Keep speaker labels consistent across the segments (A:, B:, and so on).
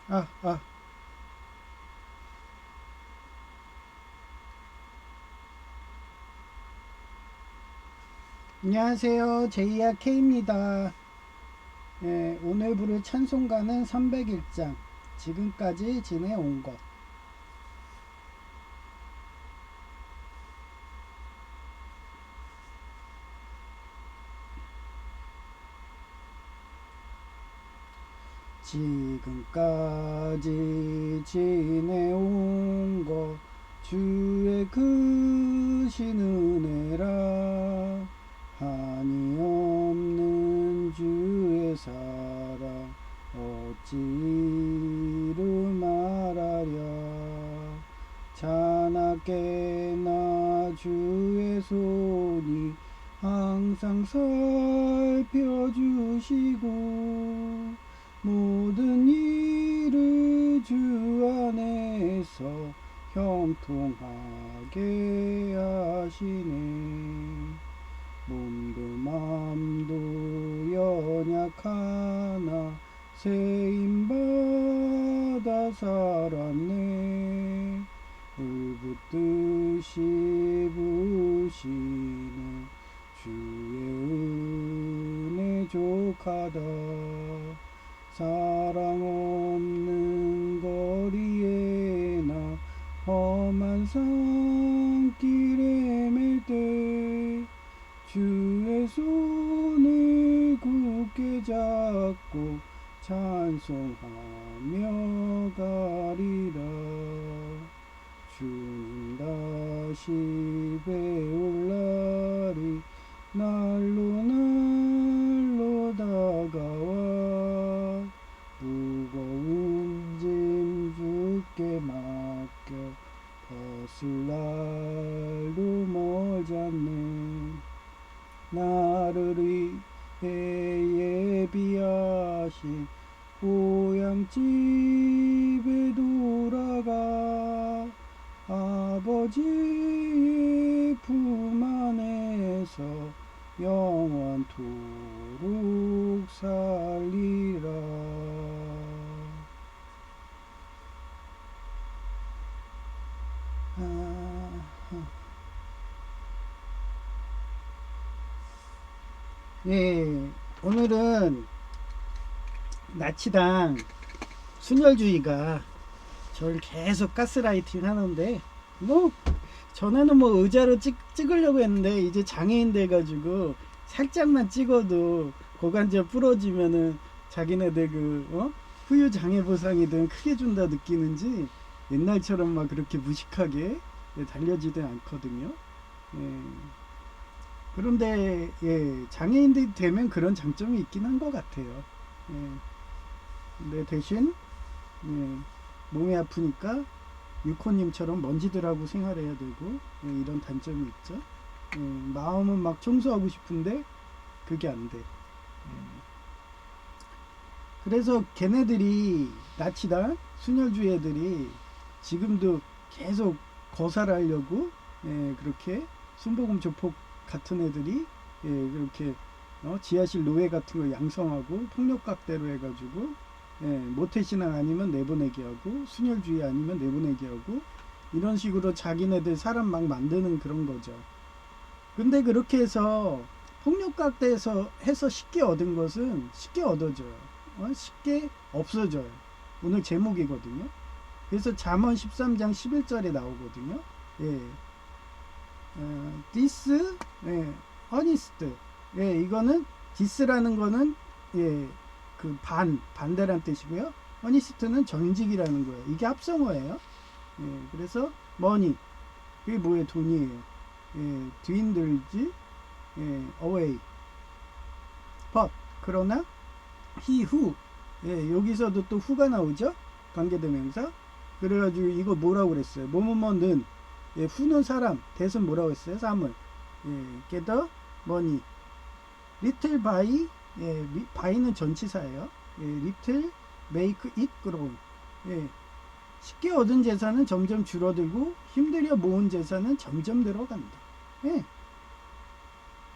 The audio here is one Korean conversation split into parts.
A: 아, 아. 안녕하세요. 제이야 K입니다. 예, 오늘 부를 찬송가는 301장. 지금까지 지내온 것. 지금까지 지내온 것. 주의 크신 은혜라. 한이 없는 주의 사랑. 어찌 이루 말하랴. 자나깨 나 주의 손이 항상 살펴주시고 모든 일을 주 안에서 형통하게 하시네. 몸도 맘도 연약하나 세임받아 살았네. 울붓듯이 부시는 주의 은혜 족하다. 사랑 없는 거리에 나 험한 산길에 맬 때 주의 손을 굳게 잡고 찬송하며 가리라. 주님 다시 배울 날이 날로 날로 다가와 무거운 짐 주께 맡겨 벗을 날도 멀잖네. 나를 위해 예비하신 고향집에 돌아가 아버지의 품 안에서 영원토록 살리라. 네, 오늘은 나치당 순혈주의가 저를 계속 가스라이팅 하는데 뭐 전에는 뭐 의자로 찍으려고 했는데 이제 장애인 돼가지고 살짝만 찍어도 고관절 부러지면은 자기네들 후유 장애 보상이든 크게 준다 느끼는지 옛날처럼 막 그렇게 무식하게 달려지든 않거든요. 예. 그런데 장애인들이 되면 그런 장점이 있긴 한 것 같아요. 예. 근데 대신 몸이 아프니까 유코님처럼 먼지들하고 생활해야 되고 이런 단점이 있죠. 마음은 막 청소하고 싶은데 그게 안 돼. 그래서 걔네들이 나치다 순혈주의 애들이 지금도 계속 거살하려고 그렇게 순복음 조폭 같은 애들이 그렇게 지하실 노예 같은 거 양성하고 폭력각대로 해가지고 모태신앙 아니면 내보내게 하고 순혈주의 아니면 내보내게 하고 이런 식으로 자기네들 사람 막 만드는 그런 거죠. 근데 그렇게 해서 폭력각대에서 해서 쉽게 얻은 것은 쉽게 얻어져요. 쉽게 없어져요. 오늘 제목이거든요. 그래서 잠언 13장 11절에 나오거든요. 예. this honest. 예, 이거는 this라는 거는 그 반대란 뜻이고요. honest는 정직이라는 거예요. 이게 합성어예요. 예, 그래서 money 그게 뭐예요? 돈이에요. dwindles away. but 그러나 he who 여기서도 또 who가 나오죠. 관계대명사. 그래가지고 이거 뭐라고 그랬어요? 뭐뭐뭐는 who는 사람, 대은 뭐라고 했어요? 사물. gather money. little by by는 전치사예요. little make it grow. 쉽게 얻은 재산은 점점 줄어들고 힘들여 모은 재산은 점점 늘어간다.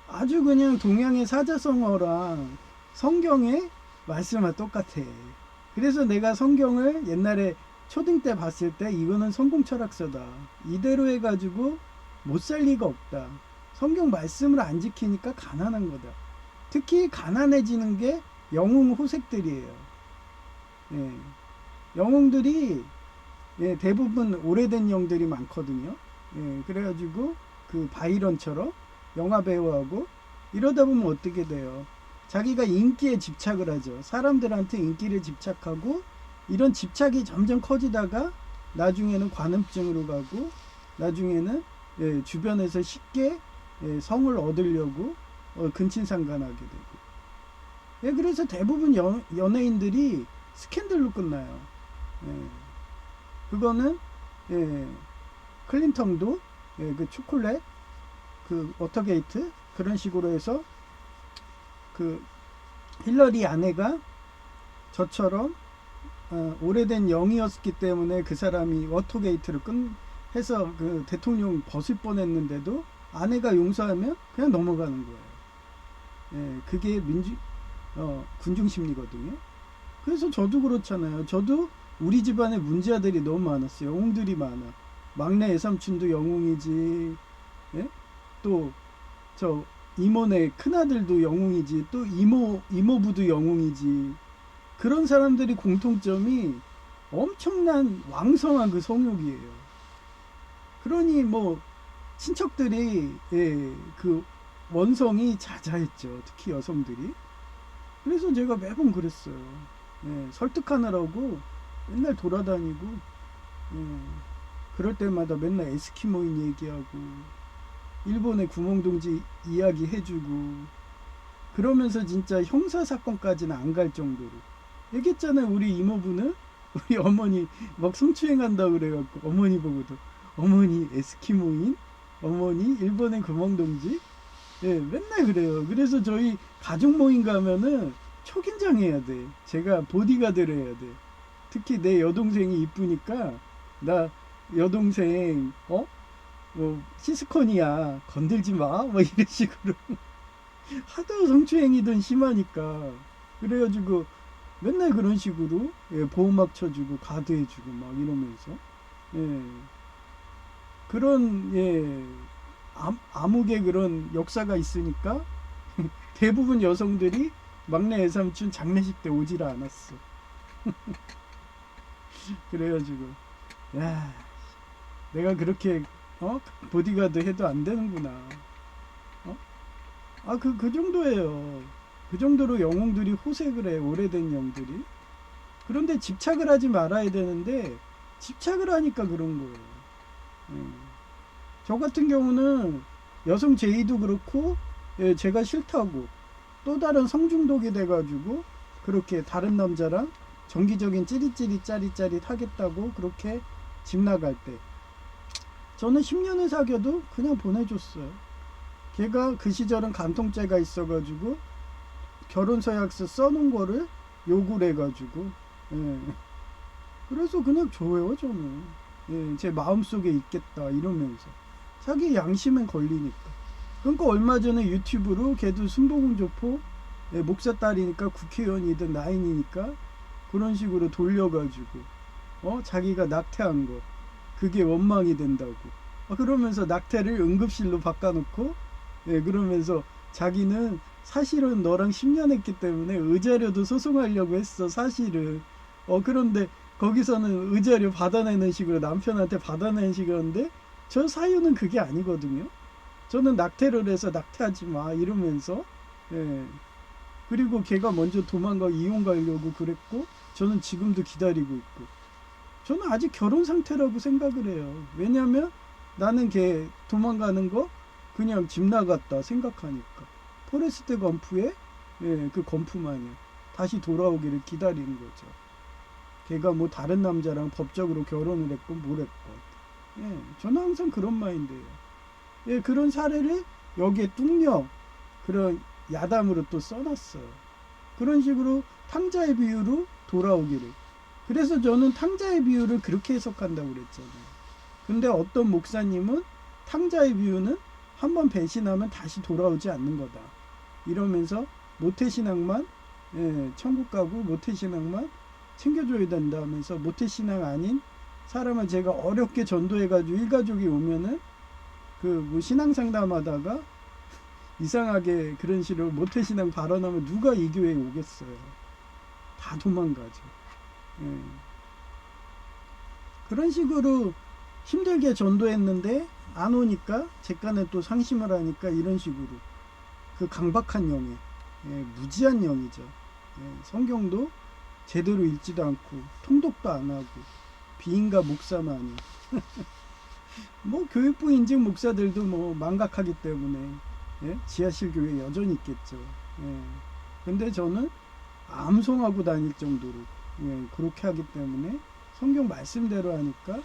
A: 아주 그냥 동양의 사자성어랑 성경의 말씀과 똑같아. 그래서 내가 성경을 옛날에 초등 때 봤을 때 이거는 성공 철학서다. 이대로 해가지고 못 살 리가 없다. 성경 말씀을 안 지키니까 가난한 거다. 특히 가난해지는 게 영웅 호색들이에요. 예. 영웅들이 예, 대부분 오래된 영들이 많거든요. 예, 그래가지고 그 바이런처럼 영화 배우하고 이러다 보면 어떻게 돼요? 자기가 인기에 집착을 하죠. 사람들한테 인기를 집착하고 이런 집착이 점점 커지다가 나중에는 관음증으로 가고 나중에는 예, 주변에서 쉽게 예, 성을 얻으려고 근친상간하게 되고 예, 그래서 대부분 연예인들이 스캔들로 끝나요. 예, 그거는 예, 클린턴도 예, 그 초콜릿 그 워터게이트 그런 식으로 해서 그 힐러리 아내가 저처럼 오래된 영이었기 때문에 그 사람이 워터게이트를 해서 그 대통령 벗을 뻔했는데도 아내가 용서하면 그냥 넘어가는 거예요. 예, 그게 군중 심리거든요. 그래서 저도 그렇잖아요. 저도 우리 집안에 문제아들이 너무 많았어요. 영웅들이 많아. 막내 애삼촌도 영웅이지. 예? 또 저 이모네 큰아들도 영웅이지. 또 이모부도 영웅이지. 그런 사람들이 공통점이 엄청난 왕성한 그 성욕이에요. 그러니 뭐 친척들이 예, 그 원성이 자자했죠. 특히 여성들이. 그래서 제가 매번 그랬어요. 예, 설득하느라고 맨날 돌아다니고 예, 그럴 때마다 맨날 에스키모인 얘기하고 일본의 구멍동지 이야기 해주고 그러면서 진짜 형사사건까지는 안 갈 정도로 얘기했잖아요. 우리 이모부는 우리 어머니 막 성추행한다 그래갖고 어머니 보고도 어머니 에스키모인 어머니 일본의 구멍동지 예, 맨날 그래요. 그래서 저희 가족 모임 가면은 초긴장해야 돼. 제가 보디가드를 해야 돼. 특히 내 여동생이 이쁘니까 나 여동생 뭐 시스코니야 건들지 마 뭐 이런 식으로 하도 성추행이든 심하니까 그래가지고 맨날 그런 식으로 예, 보호막 쳐주고 가드해주고 막 이러면서 예, 그런 예, 암흑의 그런 역사가 있으니까 대부분 여성들이 막내 애삼촌 장례식 때 오지를 않았어. 그래가지고 야 내가 그렇게 보디가드 해도 안 되는구나. 그 정도예요. 그 정도로 영웅들이 호색을 해, 오래된 영들이. 그런데 집착을 하지 말아야 되는데, 집착을 하니까 그런 거예요. 저 같은 경우는 여성 제의도 그렇고, 예, 제가 싫다고, 또 다른 성중독이 돼가지고, 그렇게 다른 남자랑 정기적인 찌릿찌릿 짜릿짜릿 하겠다고, 그렇게 집 나갈 때. 저는 10년을 사귀어도 그냥 보내줬어요. 걔가 그 시절은 간통죄가 있어가지고 결혼서약서 써놓은 거를 요구를 해가지고 예. 그래서 그냥 줘요 저는. 예, 제 마음속에 있겠다 이러면서 자기 양심엔 걸리니까. 그러니까 얼마 전에 유튜브로 걔도 순복음교포 예, 목사 딸이니까 국회의원이든 나인이니까 그런 식으로 돌려가지고 자기가 낙태한 거 그게 원망이 된다고 그러면서 낙태를 응급실로 바꿔놓고 예, 그러면서 자기는 사실은 너랑 10년 했기 때문에 의자료도 소송하려고 했어 사실은 그런데 거기서는 의자료 받아내는 식으로 남편한테 받아내는 식이었는데 저 사유는 그게 아니거든요. 저는 낙태를 해서 낙태하지 마 이러면서 예. 그리고 걔가 먼저 도망가 이혼 가려고 그랬고 저는 지금도 기다리고 있고 저는 아직 결혼 상태라고 생각을 해요. 왜냐면 나는 걔 도망가는 거 그냥 집 나갔다 생각하니까 포레스트 검프의 예, 그 검프마냥 다시 돌아오기를 기다리는 거죠. 걔가 뭐 다른 남자랑 법적으로 결혼을 했고 뭘 했고 예, 저는 항상 그런 마인드예요. 예, 그런 사례를 여기에 뚱녀 그런 야담으로 또 써놨어요. 그런 식으로 탕자의 비유로 돌아오기를. 그래서 저는 탕자의 비유를 그렇게 해석한다고 그랬잖아요. 근데 어떤 목사님은 탕자의 비유는 한번 배신하면 다시 돌아오지 않는 거다. 이러면서 모태신앙만 예, 천국 가고 모태신앙만 챙겨줘야 된다 하면서 모태신앙 아닌 사람을 제가 어렵게 전도해가지고 일가족이 오면은 그 뭐 신앙 상담하다가 이상하게 그런 식으로 모태신앙 발언하면 누가 이 교회에 오겠어요. 다 도망가죠. 예. 그런 식으로 힘들게 전도했는데 안 오니까 제 깐에 또 상심을 하니까 이런 식으로 그 강박한 영에, 예, 무지한 영이죠. 예, 성경도 제대로 읽지도 않고 통독도 안 하고 비인가 목사만이 뭐 교육부 인증 목사들도 뭐 망각하기 때문에, 예, 지하실 교회 여전히 있겠죠. 예. 근데 저는 암송하고 다닐 정도로, 예, 그렇게 하기 때문에 성경 말씀대로 하니까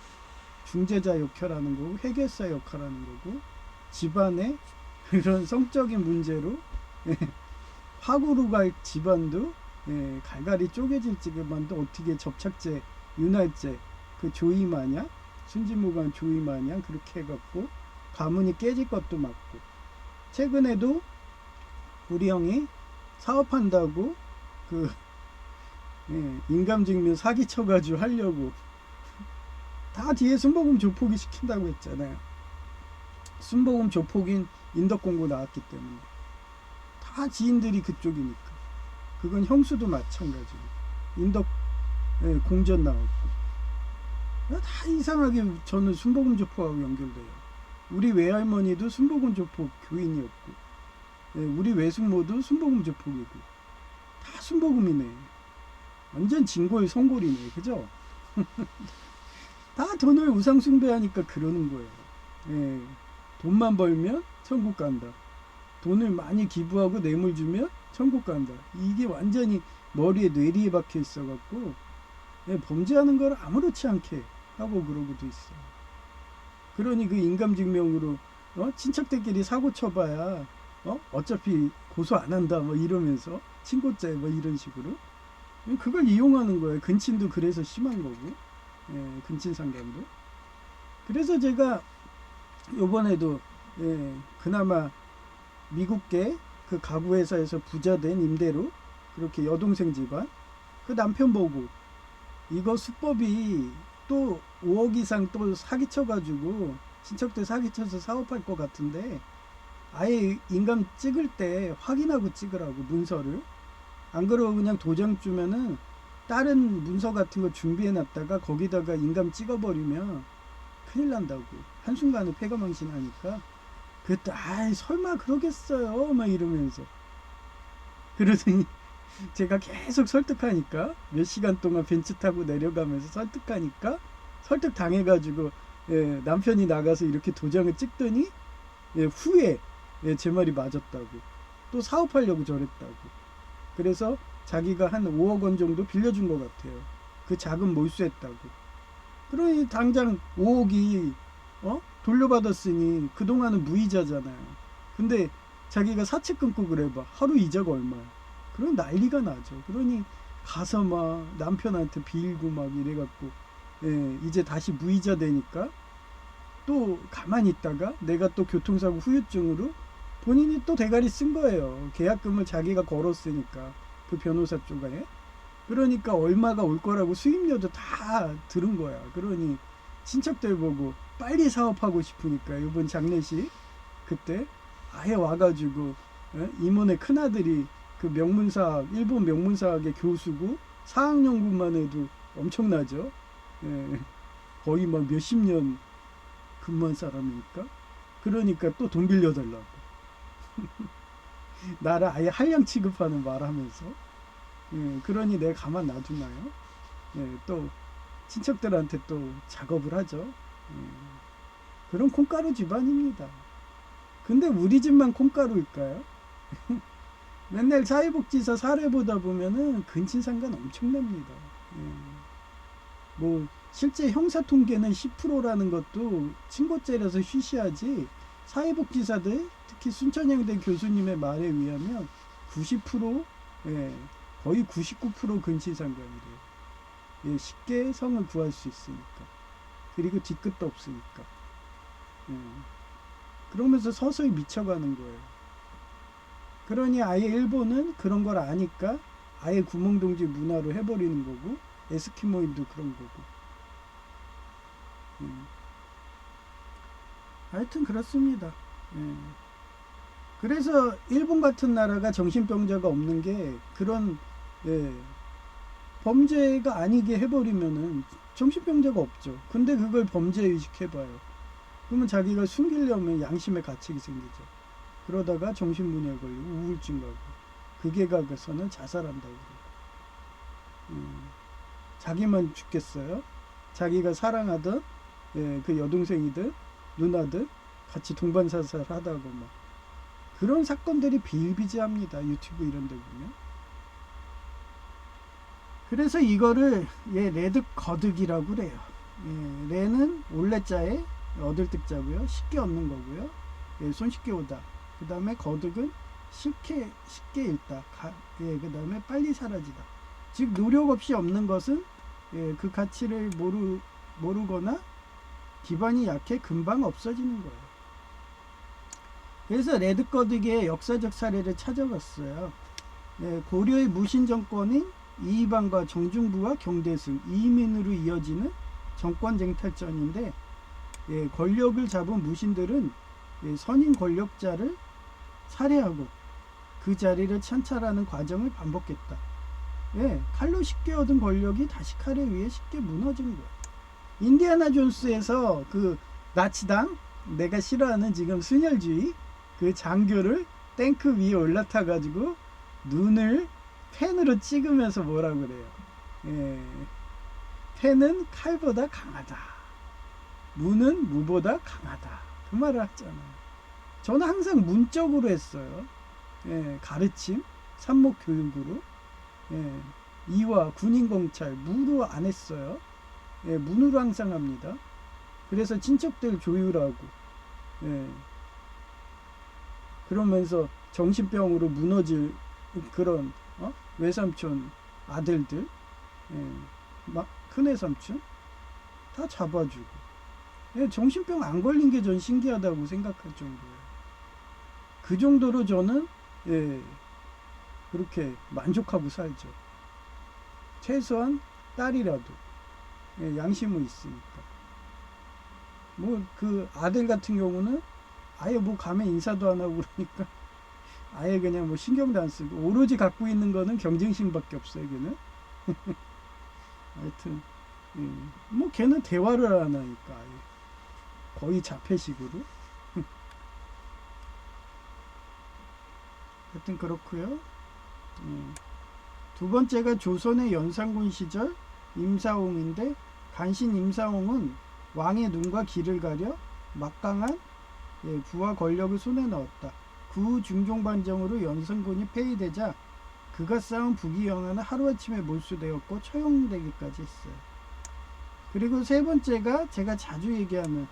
A: 중재자 역할하는 거고 회개사 역할하는 거고 집안에 그런 성적인 문제로, 예, 화구로 갈 집안도, 예, 갈갈이 쪼개질 집안도 어떻게 접착제, 윤활제 그 조이 마냥 순진무관 조이 마냥 그렇게 해갖고 가문이 깨질 것도 맞고, 최근에도 우리 형이 사업한다고 그, 예, 인감증명 사기쳐가지고 하려고 다 뒤에 순복음 조폭이 시킨다고 했잖아요. 순복음 조폭인 인덕공고 나왔기 때문에 다 지인들이 그쪽이니까. 그건 형수도 마찬가지고 인덕, 예, 공전 나왔고 다 이상하게 저는 순복음 조폭하고 연결돼요. 우리 외할머니도 순복음 조폭 교인이었고, 예, 우리 외숙모도 순복음 조폭이고 다 순복음이네. 완전 진골 성골이네. 그죠? 다 돈을 우상 숭배하니까 그러는 거예요. 예, 돈만 벌면 천국 간다. 돈을 많이 기부하고 뇌물 주면 천국 간다. 이게 완전히 머리에 뇌리에 박혀 있어갖고, 예, 범죄하는 걸 아무렇지 않게 하고 그러고도 있어요. 그러니 그 인감증명으로, 친척들끼리 사고 쳐봐야, 어차피 고소 안 한다 뭐 이러면서 친고죄 뭐 이런 식으로 그걸 이용하는 거예요. 근친도 그래서 심한 거고, 예, 근친 상담도. 그래서 제가 요번에도, 예, 그나마 미국계 그 가구 회사에서 부자 된 임대로 그렇게 여동생 집안 그 남편 보고 이거 수법이 또 5억 이상 또 사기쳐가지고 친척들 사기쳐서 사업할 것 같은데 아예 인감 찍을 때 확인하고 찍으라고 문서를. 안 그러고 그냥 도장 주면은 다른 문서 같은 거 준비해 놨다가 거기다가 인감 찍어버리면 큰일 난다고. 한순간에 폐가망신하니까. 그때 아이 설마 그러겠어요 막 이러면서 그러더니 제가 계속 설득하니까 몇 시간 동안 벤츠 타고 내려가면서 설득하니까 설득 당해가지고, 예, 남편이 나가서 이렇게 도장을 찍더니, 예, 후에, 예, 제 말이 맞았다고 또 사업하려고 저랬다고. 그래서 자기가 한 5억 원 정도 빌려준 것 같아요. 그 자금 몰수했다고. 그러니 당장 5억이, 돌려받았으니 그동안은 무이자잖아요. 근데 자기가 사채 끊고 그래 봐. 하루 이자가 얼마야. 그럼 난리가 나죠. 그러니 가서 막 남편한테 빌고 막 이래갖고, 예, 이제 다시 무이자 되니까 또 가만히 있다가 내가 또 교통사고 후유증으로 본인이 또 대가리 쓴 거예요. 계약금을 자기가 걸었으니까 그 변호사 쪽에. 그러니까 얼마가 올 거라고 수임료도 다 들은 거야. 그러니 친척들 보고 빨리 사업하고 싶으니까 이번 장례식 그때 아예 와가지고, 예? 이모네 큰아들이 그 명문사학, 일본 명문사학의 교수고 4학년군만 해도 엄청나죠. 예, 거의 막 몇십 년 근무한 사람이니까. 그러니까 또 돈 빌려달라고. 나를 아예 한량 취급하는 말 하면서. 예, 그러니 내가 가만 놔두나요? 예, 또 친척들한테 또 작업을 하죠. 예, 그런 콩가루 집안입니다. 근데 우리 집만 콩가루일까요? 맨날 사회복지사 사례 보다 보면은 근친상간 엄청납니다. 예. 뭐 실제 형사 통계는 10%라는 것도 친고죄라서 쉬쉬하지, 사회복지사들 특히 순천향대 교수님의 말에 의하면 90%, 예, 거의 99% 근친상간이래요. 예, 쉽게 성을 구할 수 있으니까. 그리고 뒤끝도 없으니까. 예. 그러면서 서서히 미쳐가는 거예요. 그러니 아예 일본은 그런 걸 아니까 아예 구멍동지 문화로 해버리는 거고, 에스키모인도 그런 거고. 하여튼 그렇습니다. 예. 그래서 일본 같은 나라가 정신병자가 없는 게 그런 예, 범죄가 아니게 해버리면은 정신병자가 없죠. 근데 그걸 범죄 의식해봐요. 그러면 자기가 숨기려면 양심의 가책이 생기죠. 그러다가 정신분열 걸리고 우울증 가고 그게 가서는 자살한다고 그래요. 자기만 죽겠어요. 자기가 사랑하던 예, 그 여동생이들 누나들 같이 동반자살 하다가 막 그런 사건들이 비일비재합니다. 유튜브 이런 데 보면. 그래서 이거를 예, 레드 거득이라고 그래요. 예, 레는 올레자에 얻을 뜻자고요. 쉽게 얻는 거고요. 예, 손쉽게 오다. 그 다음에 거득은 쉽게 읽다. 예, 그 다음에 빨리 사라지다. 즉 노력 없이 없는 것은 예, 그 가치를 모르거나 기반이 약해 금방 없어지는 거예요. 그래서 레드 거득의 역사적 사례를 찾아봤어요. 예, 고려의 무신 정권인 이이방과 정중부와 경대승, 이민으로 이어지는 정권 쟁탈전인데 예, 권력을 잡은 무신들은 예, 선임 권력자를 살해하고 그 자리를 찬탈하는 과정을 반복했다. 예, 칼로 쉽게 얻은 권력이 다시 칼에 의해 쉽게 무너진 거야. 인디아나 존스에서 그 나치당 내가 싫어하는 지금 순혈주의 그 장교를 탱크 위에 올라타 가지고 눈을 펜으로 찍으면서 뭐라 그래요. 예, 펜은 칼보다 강하다. 무는 무보다 강하다. 그 말을 하잖아요. 저는 항상 문적으로 했어요. 예, 가르침, 삽목 교육으로. 예, 이와 군인공찰, 무로 안 했어요. 예, 문으로 항상 합니다. 그래서 친척들 조율하고, 예, 그러면서 정신병으로 무너질 그런 외삼촌 아들들, 예, 막 큰외삼촌 다 잡아주고, 예, 정신병 안 걸린 게 전 신기하다고 생각할 정도예요. 그 정도로 저는 예, 그렇게 만족하고 살죠. 최소한 딸이라도 예, 양심은 있으니까. 뭐 그 아들 같은 경우는 아예 뭐 가면 인사도 안 하고 그러니까 아예 그냥 뭐 신경도 안 쓰고 오로지 갖고 있는 거는 경쟁심밖에 없어요. 걔는. 하여튼 예, 뭐 걔는 대화를 안 하니까 아예 거의 자폐식으로. 하여튼 그렇고요. 두 번째가 조선의 연산군 시절 임사홍인데 간신 임사홍은 왕의 눈과 귀를 가려 막강한 예, 부와 권력을 손에 넣었다. 그 중종반정으로 연산군이 폐위되자 그가 쌓은 부귀영화는 하루아침에 몰수되었고 처형되기까지 했어요. 그리고 세 번째가 제가 자주 얘기하는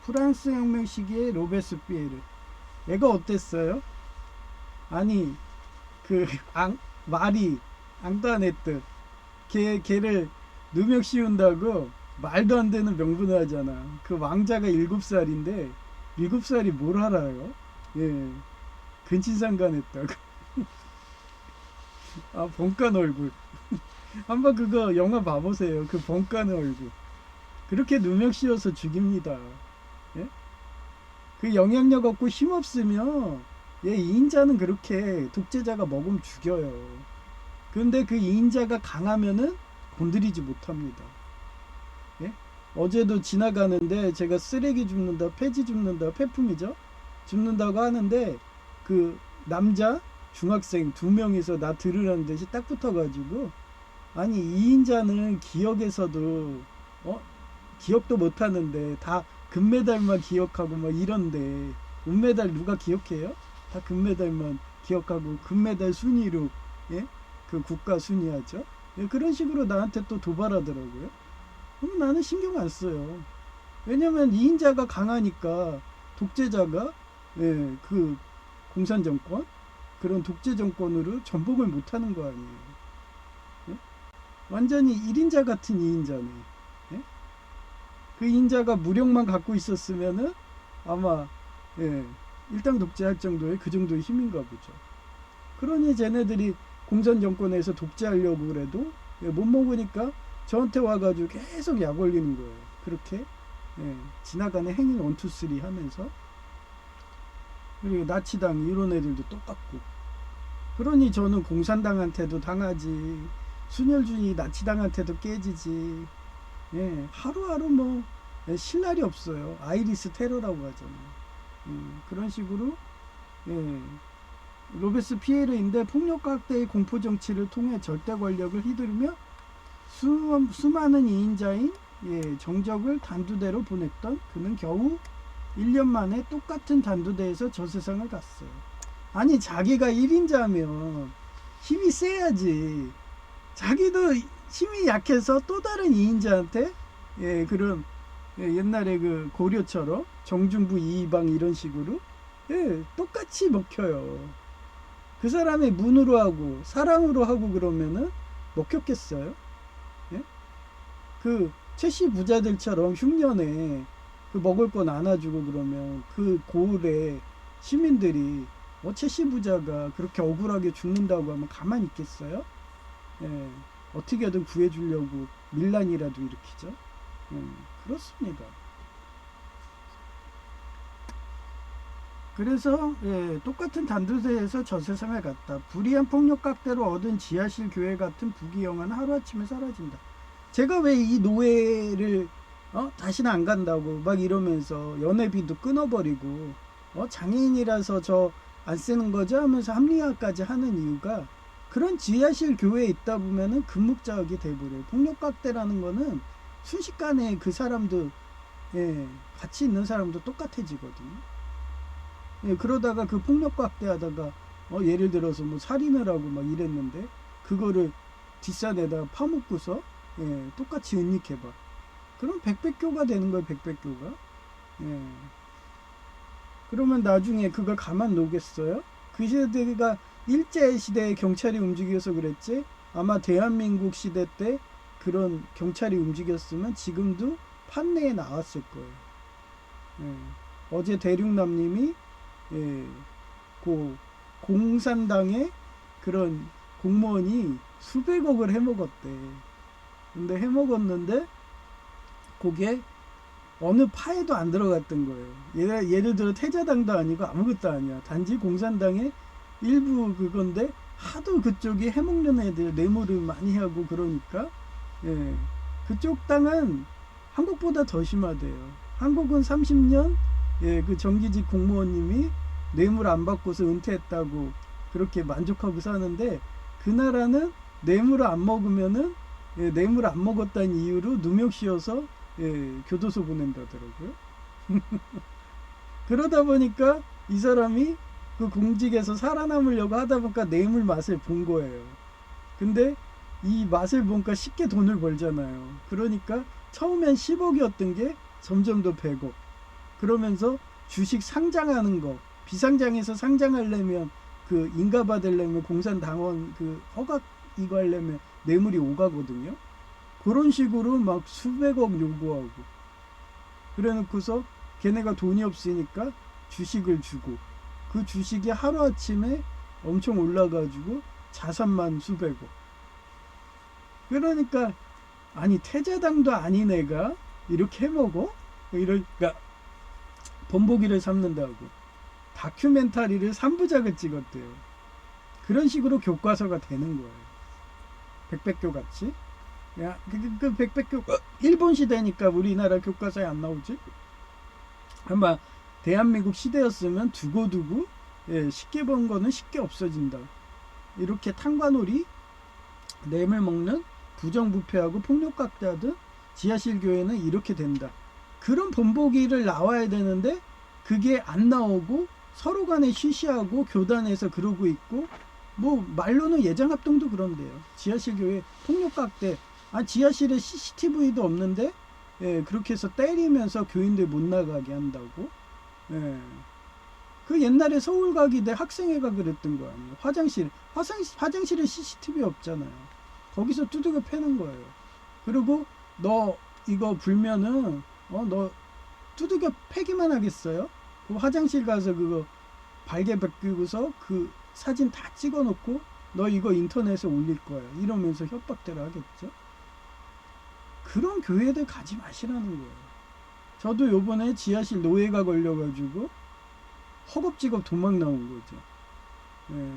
A: 프랑스 혁명 시기의 로베스피에르. 얘가 어땠어요? 아니 그 말이 앙따네뜨 걔를 누명 씌운다고 말도 안 되는 명분을 하잖아. 그 왕자가 7살인데 7살이 뭘 알아요? 예, 근친상간했다고. 아, 번간 얼굴. 한번 그거 영화 봐보세요. 그 번간 얼굴. 그렇게 누명 씌워서 죽입니다. 예? 그 영향력 없고 힘없으면 예, 2인자는 그렇게 독재자가 먹으면 죽여요. 근데 그 2인자가 강하면은 건드리지 못합니다. 예? 어제도 지나가는데 제가 쓰레기 줍는다, 폐지 줍는다, 폐품이죠? 줍는다고 하는데 그 남자 중학생 2명이서 나 들으라는 듯이 딱 붙어가지고 아니 2인자는 기억에서도 기억도 못하는데 다 금메달만 기억하고 막 이런데 은메달 누가 기억해요? 다 금메달만 기억하고 금메달 순위로 예? 그 국가 순위하죠. 예, 그런 식으로 나한테 또 도발하더라고요. 그럼 나는 신경 안 써요. 왜냐면 2인자가 강하니까 독재자가 예, 그 공산정권 그런 독재 정권으로 전복을 못하는 거 아니에요. 예? 완전히 1인자 같은 2인자네. 예? 그 2인자가 무력만 갖고 있었으면은 아마 예, 일당 독재할 정도의 그 정도의 힘인가 보죠. 그러니 쟤네들이 공산 정권에서 독재하려고 그래도 못 먹으니까 저한테 와가지고 계속 약 올리는 거예요. 그렇게 지나가는 행인 1, 2, 3 하면서. 그리고 나치당 이런 애들도 똑같고. 그러니 저는 공산당한테도 당하지, 순혈주의 나치당한테도 깨지지. 하루하루 뭐 쉴 날이 없어요. 아이리스 테러라고 하잖아요. 그런 식으로 로베스피에르인데 폭력각대의 공포정치를 통해 절대 권력을 휘두르며 수많은 이인자인 정적을 단두대로 보냈던 그는 겨우 1년 만에 똑같은 단두대에서 저 세상을 갔어요. 아니 자기가 1인자면 힘이 세야지. 자기도 힘이 약해서 또 다른 2인자한테 그런 옛날에 그 고려처럼 정중부 이의방 이런 식으로 똑같이 먹혀요. 그 사람이 문으로 하고 사랑으로 하고 그러면은 먹혔겠어요? 그 최씨 부자들처럼 흉년에 그 먹을 거 나눠주고 그러면 그 고을에 시민들이 최씨 부자가 그렇게 억울하게 죽는다고 하면 가만히 있겠어요? 어떻게든 구해주려고 밀란이라도 일으키죠. 그렇습니다. 그래서 똑같은 단두대에서 저 세상을 갔다. 불의한 폭력각대로 얻은 지하실 교회 같은 부귀영화는 하루아침에 사라진다. 제가 왜 이 노예를 다시는 안 간다고 막 이러면서 연회비도 끊어버리고 장애인이라서 저 안 쓰는 거죠 하면서 합리화까지 하는 이유가, 그런 지하실 교회에 있다 보면은 금묵자학이 돼버려요. 폭력각대라는 거는 순식간에 그 사람도 같이 있는 사람도 똑같아지거든요. 그러다가 그 폭력각대 하다가 예를 들어서 뭐 살인을 하고 막 이랬는데 그거를 뒷산에다가 파묻고서 똑같이 은닉해봐. 그럼 백백교가 되는 거예요. 백백교가. 그러면 나중에 그걸 가만 놓겠어요? 그 시대가 일제시대에 경찰이 움직여서 그랬지, 아마 대한민국 시대 때 그런 경찰이 움직였으면 지금도 판례에 나왔을 거예요. 어제 대륙남님이 그 공산당의 그런 공무원이 수백억을 해먹었대. 근데 해먹었는데 그게 어느 파에도 안 들어갔던 거예요. 예를 들어 태자당도 아니고 아무것도 아니야. 단지 공산당의 일부 그건데 하도 그쪽이 해먹는 애들 뇌물을 많이 하고 그러니까 그쪽 당은 한국보다 더 심하대요. 한국은 30년 그 정기직 공무원님이 뇌물 안 받고서 은퇴했다고 그렇게 만족하고 사는데, 그 나라는 뇌물을 안 먹으면은 뇌물 안 먹었다는 이유로 누명 씌워서 교도소 보낸다더라고요. 그러다 보니까 이 사람이 그 공직에서 살아남으려고 하다 보니까 뇌물 맛을 본 거예요. 근데 이 맛을 보니까 쉽게 돈을 벌잖아요. 그러니까 처음엔 10억이었던 게 점점 더 100억. 그러면서 주식 상장하는 거, 비상장에서 상장하려면 그 인가 받으려면 공산당원 그 허가 이거 하려면 뇌물이 오가거든요. 그런 식으로 막 수백억 요구하고, 그래 놓고서 걔네가 돈이 없으니까 주식을 주고, 그 주식이 하루아침에 엄청 올라가지고 자산만 수백억. 그러니까 아니 태자당도 아닌 애가 이렇게 해먹어? 이러니까 본보기를 삼는다고 다큐멘터리를 3부작을 찍었대요. 그런 식으로 교과서가 되는 거예요. 백백교 같이. 야, 그 백백교 일본 시대니까 우리나라 교과서에 안 나오지? 아마 대한민국 시대였으면 두고두고 쉽게 본 거는 쉽게 없어진다. 이렇게 탕관오리, 뇌물 먹는, 부정부패하고 폭력각대하듯 지하실 교회는 이렇게 된다. 그런 본보기를 나와야 되는데 그게 안 나오고 서로 간에 쉬쉬하고 교단에서 그러고 있고, 뭐 말로는 예장합동도 그런데요. 지하실 교회 폭력각대, 지하실에 CCTV도 없는데 그렇게 해서 때리면서 교인들 못 나가게 한다고. 그 옛날에 서울가기대 학생회가 그랬던 거 아니에요. 화장실에 CCTV 없잖아요. 거기서 두들겨 패는 거예요. 그리고 너 이거 불면은 너 두들겨 패기만 하겠어요? 그 화장실 가서 그거 발개 벗기고서 그 사진 다 찍어 놓고 너 이거 인터넷에 올릴 거야. 이러면서 협박대를 하겠죠. 그런 교회들 가지 마시라는 거예요. 저도 요번에 지하실 노예가 걸려가지고 허겁지겁 도망 나온 거죠. 예.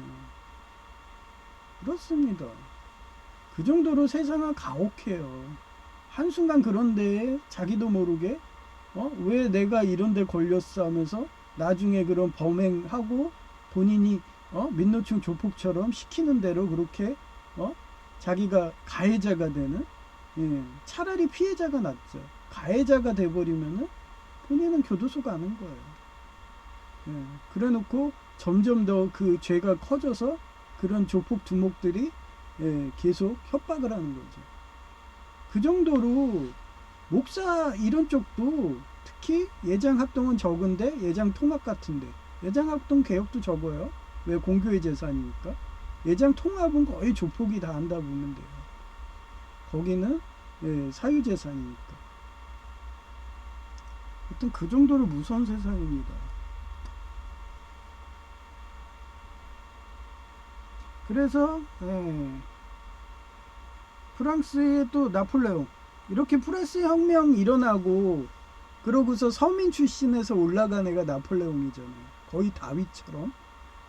A: 그렇습니다. 그 정도로 세상은 가혹해요. 한순간 그런 데에 자기도 모르게 왜 내가 이런 데 걸렸어 하면서 나중에 그런 범행하고 본인이 민노총 조폭처럼 시키는 대로 그렇게 자기가 가해자가 되는, 예, 차라리 피해자가 낫죠. 가해자가 돼버리면은 본인은 교도소 가는 거예요. 예, 그래 놓고 점점 더 그 죄가 커져서 그런 조폭 두목들이, 예, 계속 협박을 하는 거죠. 그 정도로 목사 이런 쪽도 특히 예장 합동은 적은데 예장 통합 같은데, 예장 합동 개혁도 적어요. 왜? 공교의 재산이니까. 예장 통합은 거의 조폭이 다 한다 보면 돼요. 거기는, 예, 사유재산이니까. 하여튼 그 정도로 무서운 세상입니다. 그래서, 예, 프랑스의 또 나폴레옹, 이렇게 프랑스 혁명 일어나고 그러고서 서민 출신에서 올라간 애가 나폴레옹이잖아요. 거의 다윗처럼.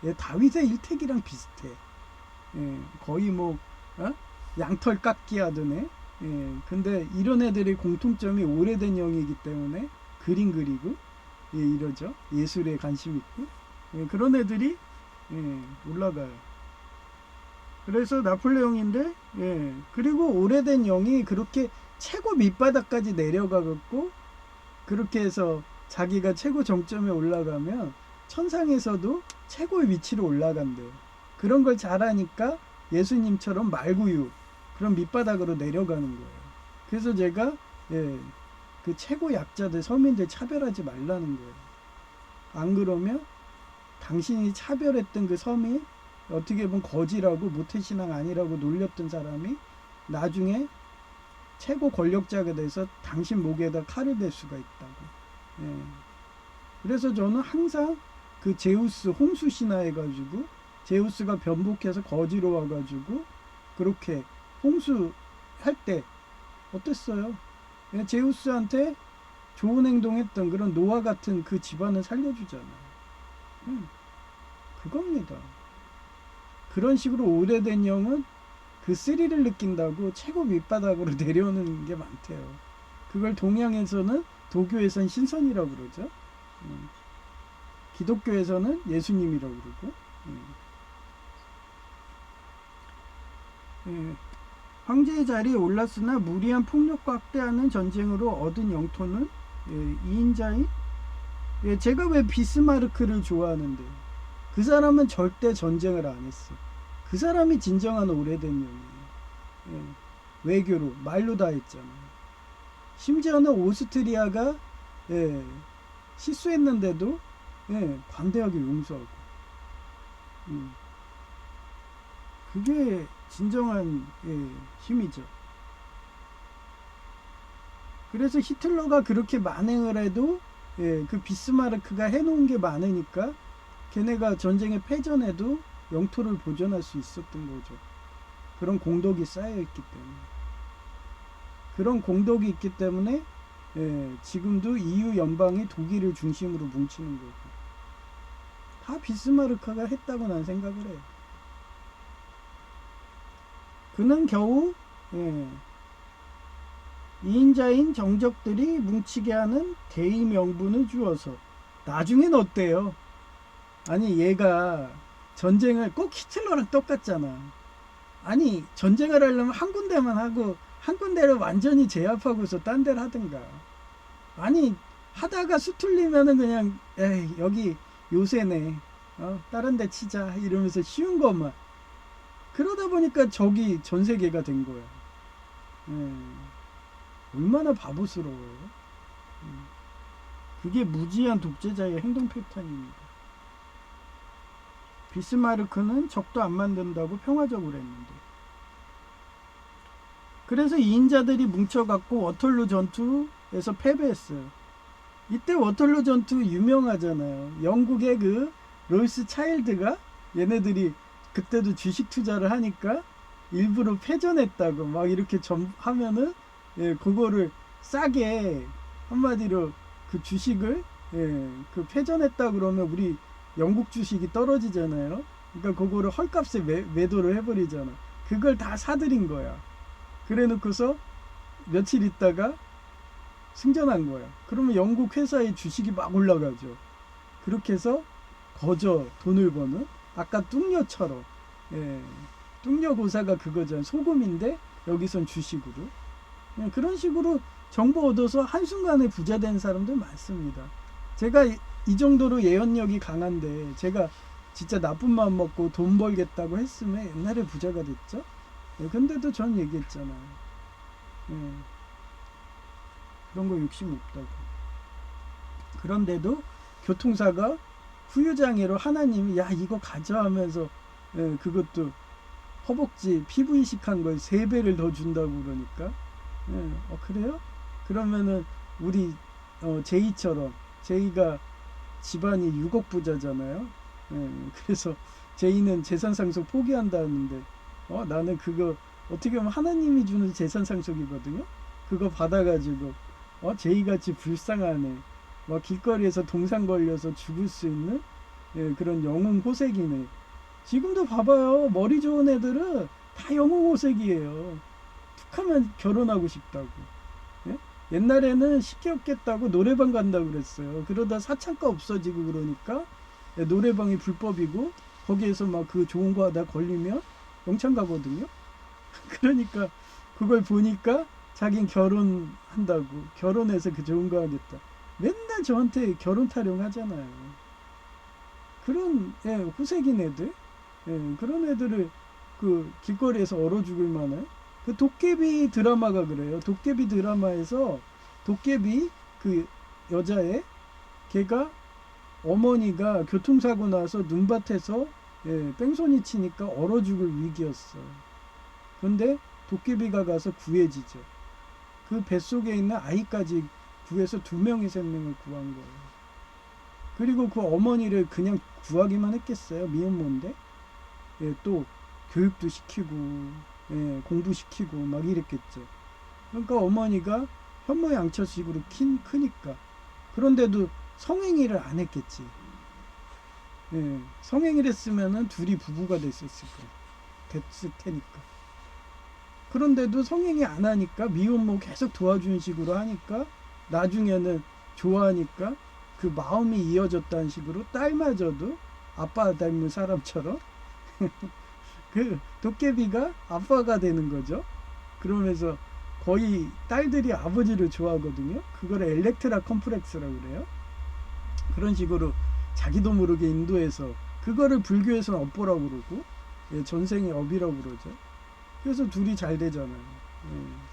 A: 예, 다윗의 일택이랑 비슷해. 예, 거의 뭐 양털 깎기 하던 애. 예, 근데 이런 애들의 공통점이 오래된 영이기 때문에 그림 그리고, 예, 이러죠. 예술에 관심 있고, 예, 그런 애들이, 예, 올라가요. 그래서 나폴레옹인데, 예, 그리고 오래된 영이 그렇게 최고 밑바닥까지 내려가갖고 그렇게 해서 자기가 최고 정점에 올라가면 천상에서도 최고의 위치로 올라간대요. 그런 걸 잘하니까 예수님처럼 말구유, 그런 밑바닥으로 내려가는 거예요. 그래서 제가, 예, 그 최고 약자들, 서민들 차별하지 말라는 거예요. 안 그러면 당신이 차별했던 그 서민, 어떻게 보면 거지라고 모태신앙 아니라고 놀렸던 사람이 나중에 최고 권력자가 돼서 당신 목에다 칼을 댈 수가 있다고. 예. 그래서 저는 항상 그 제우스 홍수 신화 해가지고 제우스가 변복해서 거지로 와가지고 그렇게 홍수할 때 어땠어요? 예, 제우스한테 좋은 행동했던 그런 노아 같은 그 집안을 살려주잖아요. 그겁니다. 그런 식으로 오래된 영은 그 스릴을 느낀다고 최고 밑바닥으로 내려오는 게 많대요. 그걸 동양에서는, 도교에서는 신선이라고 그러죠. 기독교에서는 예수님이라고 그러고. 예. 황제의 자리에 올랐으나 무리한 폭력과 학대하는 전쟁으로 얻은 영토는, 예, 2인자인, 예, 제가 왜 비스마르크를 좋아하는데, 그 사람은 절대 전쟁을 안 했어. 그 사람이 진정한 오래된 영이에요. 예, 외교로 말로 다 했잖아요. 심지어는 오스트리아가, 예, 실수했는데도, 예, 관대하게 용서하고. 그게 진정한, 예, 힘이죠. 그래서 히틀러가 그렇게 만행을 해도, 예, 그 비스마르크가 해놓은 게 많으니까 걔네가 전쟁에 패전해도 영토를 보존할 수 있었던 거죠. 그런 공덕이 쌓여있기 때문에. 그런 공덕이 있기 때문에, 예, 지금도 EU 연방이 독일을 중심으로 뭉치는 거고. 다 비스마르크가 했다고 난 생각을 해요. 그는 겨우, 예, 2인자인 정적들이 뭉치게 하는 대의 명분을 주어서, 나중엔 어때요? 아니, 얘가 전쟁을, 꼭 히틀러랑 똑같잖아. 아니, 전쟁을 하려면 한 군데만 하고 한 군데를 완전히 제압하고서 딴 데를 하든가. 아니, 하다가 수틀리면은 그냥, 에이, 여기 요새네, 다른 데 치자 이러면서 쉬운 것만. 그러다 보니까 적이 전 세계가 된 거야. 얼마나 바보스러워요. 그게 무지한 독재자의 행동 패턴입니다. 비스마르크는 적도 안 만든다고 평화적으로 했는데. 그래서 이인자들이 뭉쳐갖고 워털루 전투에서 패배했어요. 이때 워털루 전투 유명하잖아요. 영국의 그 롤스 차일드가 얘네들이 그때도 주식 투자를 하니까 일부러 패전했다고 막 이렇게 하면은, 예, 그거를 싸게, 한마디로 그 주식을, 예, 그 패전했다 그러면 우리 영국 주식이 떨어지잖아요. 그러니까 그거를 헐값에 매도를 해버리잖아. 그걸 다 사들인 거야. 그래 놓고서 며칠 있다가 승전한 거야. 그러면 영국 회사의 주식이 막 올라가죠. 그렇게 해서 거저 돈을 버는, 아까 뚱녀처럼, 예, 뚱녀 고사가 그거잖아. 소금인데 여기선 주식으로, 예, 그런 식으로 정보 얻어서 한순간에 부자 된 사람들 많습니다. 제가 이 정도로 예언력이 강한데, 제가 진짜 나쁜 마음 먹고 돈 벌겠다고 했으면 옛날에 부자가 됐죠. 예, 근데도 전 얘기했잖아요. 예, 그런 거 욕심 없다고. 그런데도 교통사가 후유장애로 하나님이 야 이거 가져 하면서, 예, 그것도 허벅지 피부 이식한 걸 3배를 더 준다고 그러니까, 예, 그래요? 그러면은 우리 제이처럼, 제이가 집안이 6억 부자잖아요. 예, 그래서 제이는 재산 상속 포기한다는데, 나는 그거 어떻게 보면 하나님이 주는 재산 상속이거든요. 그거 받아가지고 제이같이 불쌍한 애, 막 길거리에서 동상 걸려서 죽을 수 있는, 예, 그런 영웅 호색이네. 지금도 봐봐요. 머리 좋은 애들은 다 영웅 호색이에요. 툭하면 결혼하고 싶다고. 예? 옛날에는 쉽게 없겠다고 노래방 간다고 그랬어요. 그러다 사창가 없어지고 그러니까, 예, 노래방이 불법이고 거기에서 막 그 좋은 거 하다 걸리면 영창 가거든요. 그러니까 그걸 보니까 자긴 결혼한다고, 결혼해서 그 좋은 거 하겠다. 맨날 저한테 결혼 타령하잖아요. 그런, 예, 후색인 애들, 예, 그런 애들을 그 길거리에서 얼어 죽을 만한, 그 도깨비 드라마가 그래요. 도깨비 드라마에서 도깨비 그 여자애, 걔가 어머니가 교통사고 나서 눈밭에서, 예, 뺑소니 치니까 얼어 죽을 위기였어. 근데 도깨비가 가서 구해지죠. 그 뱃속에 있는 아이까지 구해서 2명의 생명을 구한 거예요. 그리고 그 어머니를 그냥 구하기만 했겠어요. 미혼모인데, 예, 또 교육도 시키고, 예, 공부시키고 막 이랬겠죠. 그러니까 어머니가 현모양처식으로 크니까. 그런데도 성행위를 안 했겠지. 예, 성행위를 했으면은 둘이 부부가 됐을 테니까. 그런데도 성행위 안 하니까, 미혼모 계속 도와주는 식으로 하니까, 나중에는 좋아하니까 그 마음이 이어졌다는 식으로 딸마저도 아빠 닮은 사람처럼 그 도깨비가 아빠가 되는 거죠. 그러면서 거의 딸들이 아버지를 좋아하거든요. 그걸 엘렉트라 컴플렉스라고 그래요. 그런 식으로 자기도 모르게 인도해서, 그거를 불교에서는 업보라고 그러고, 예, 전생의 업이라고 그러죠. 그래서 둘이 잘 되잖아요. 예.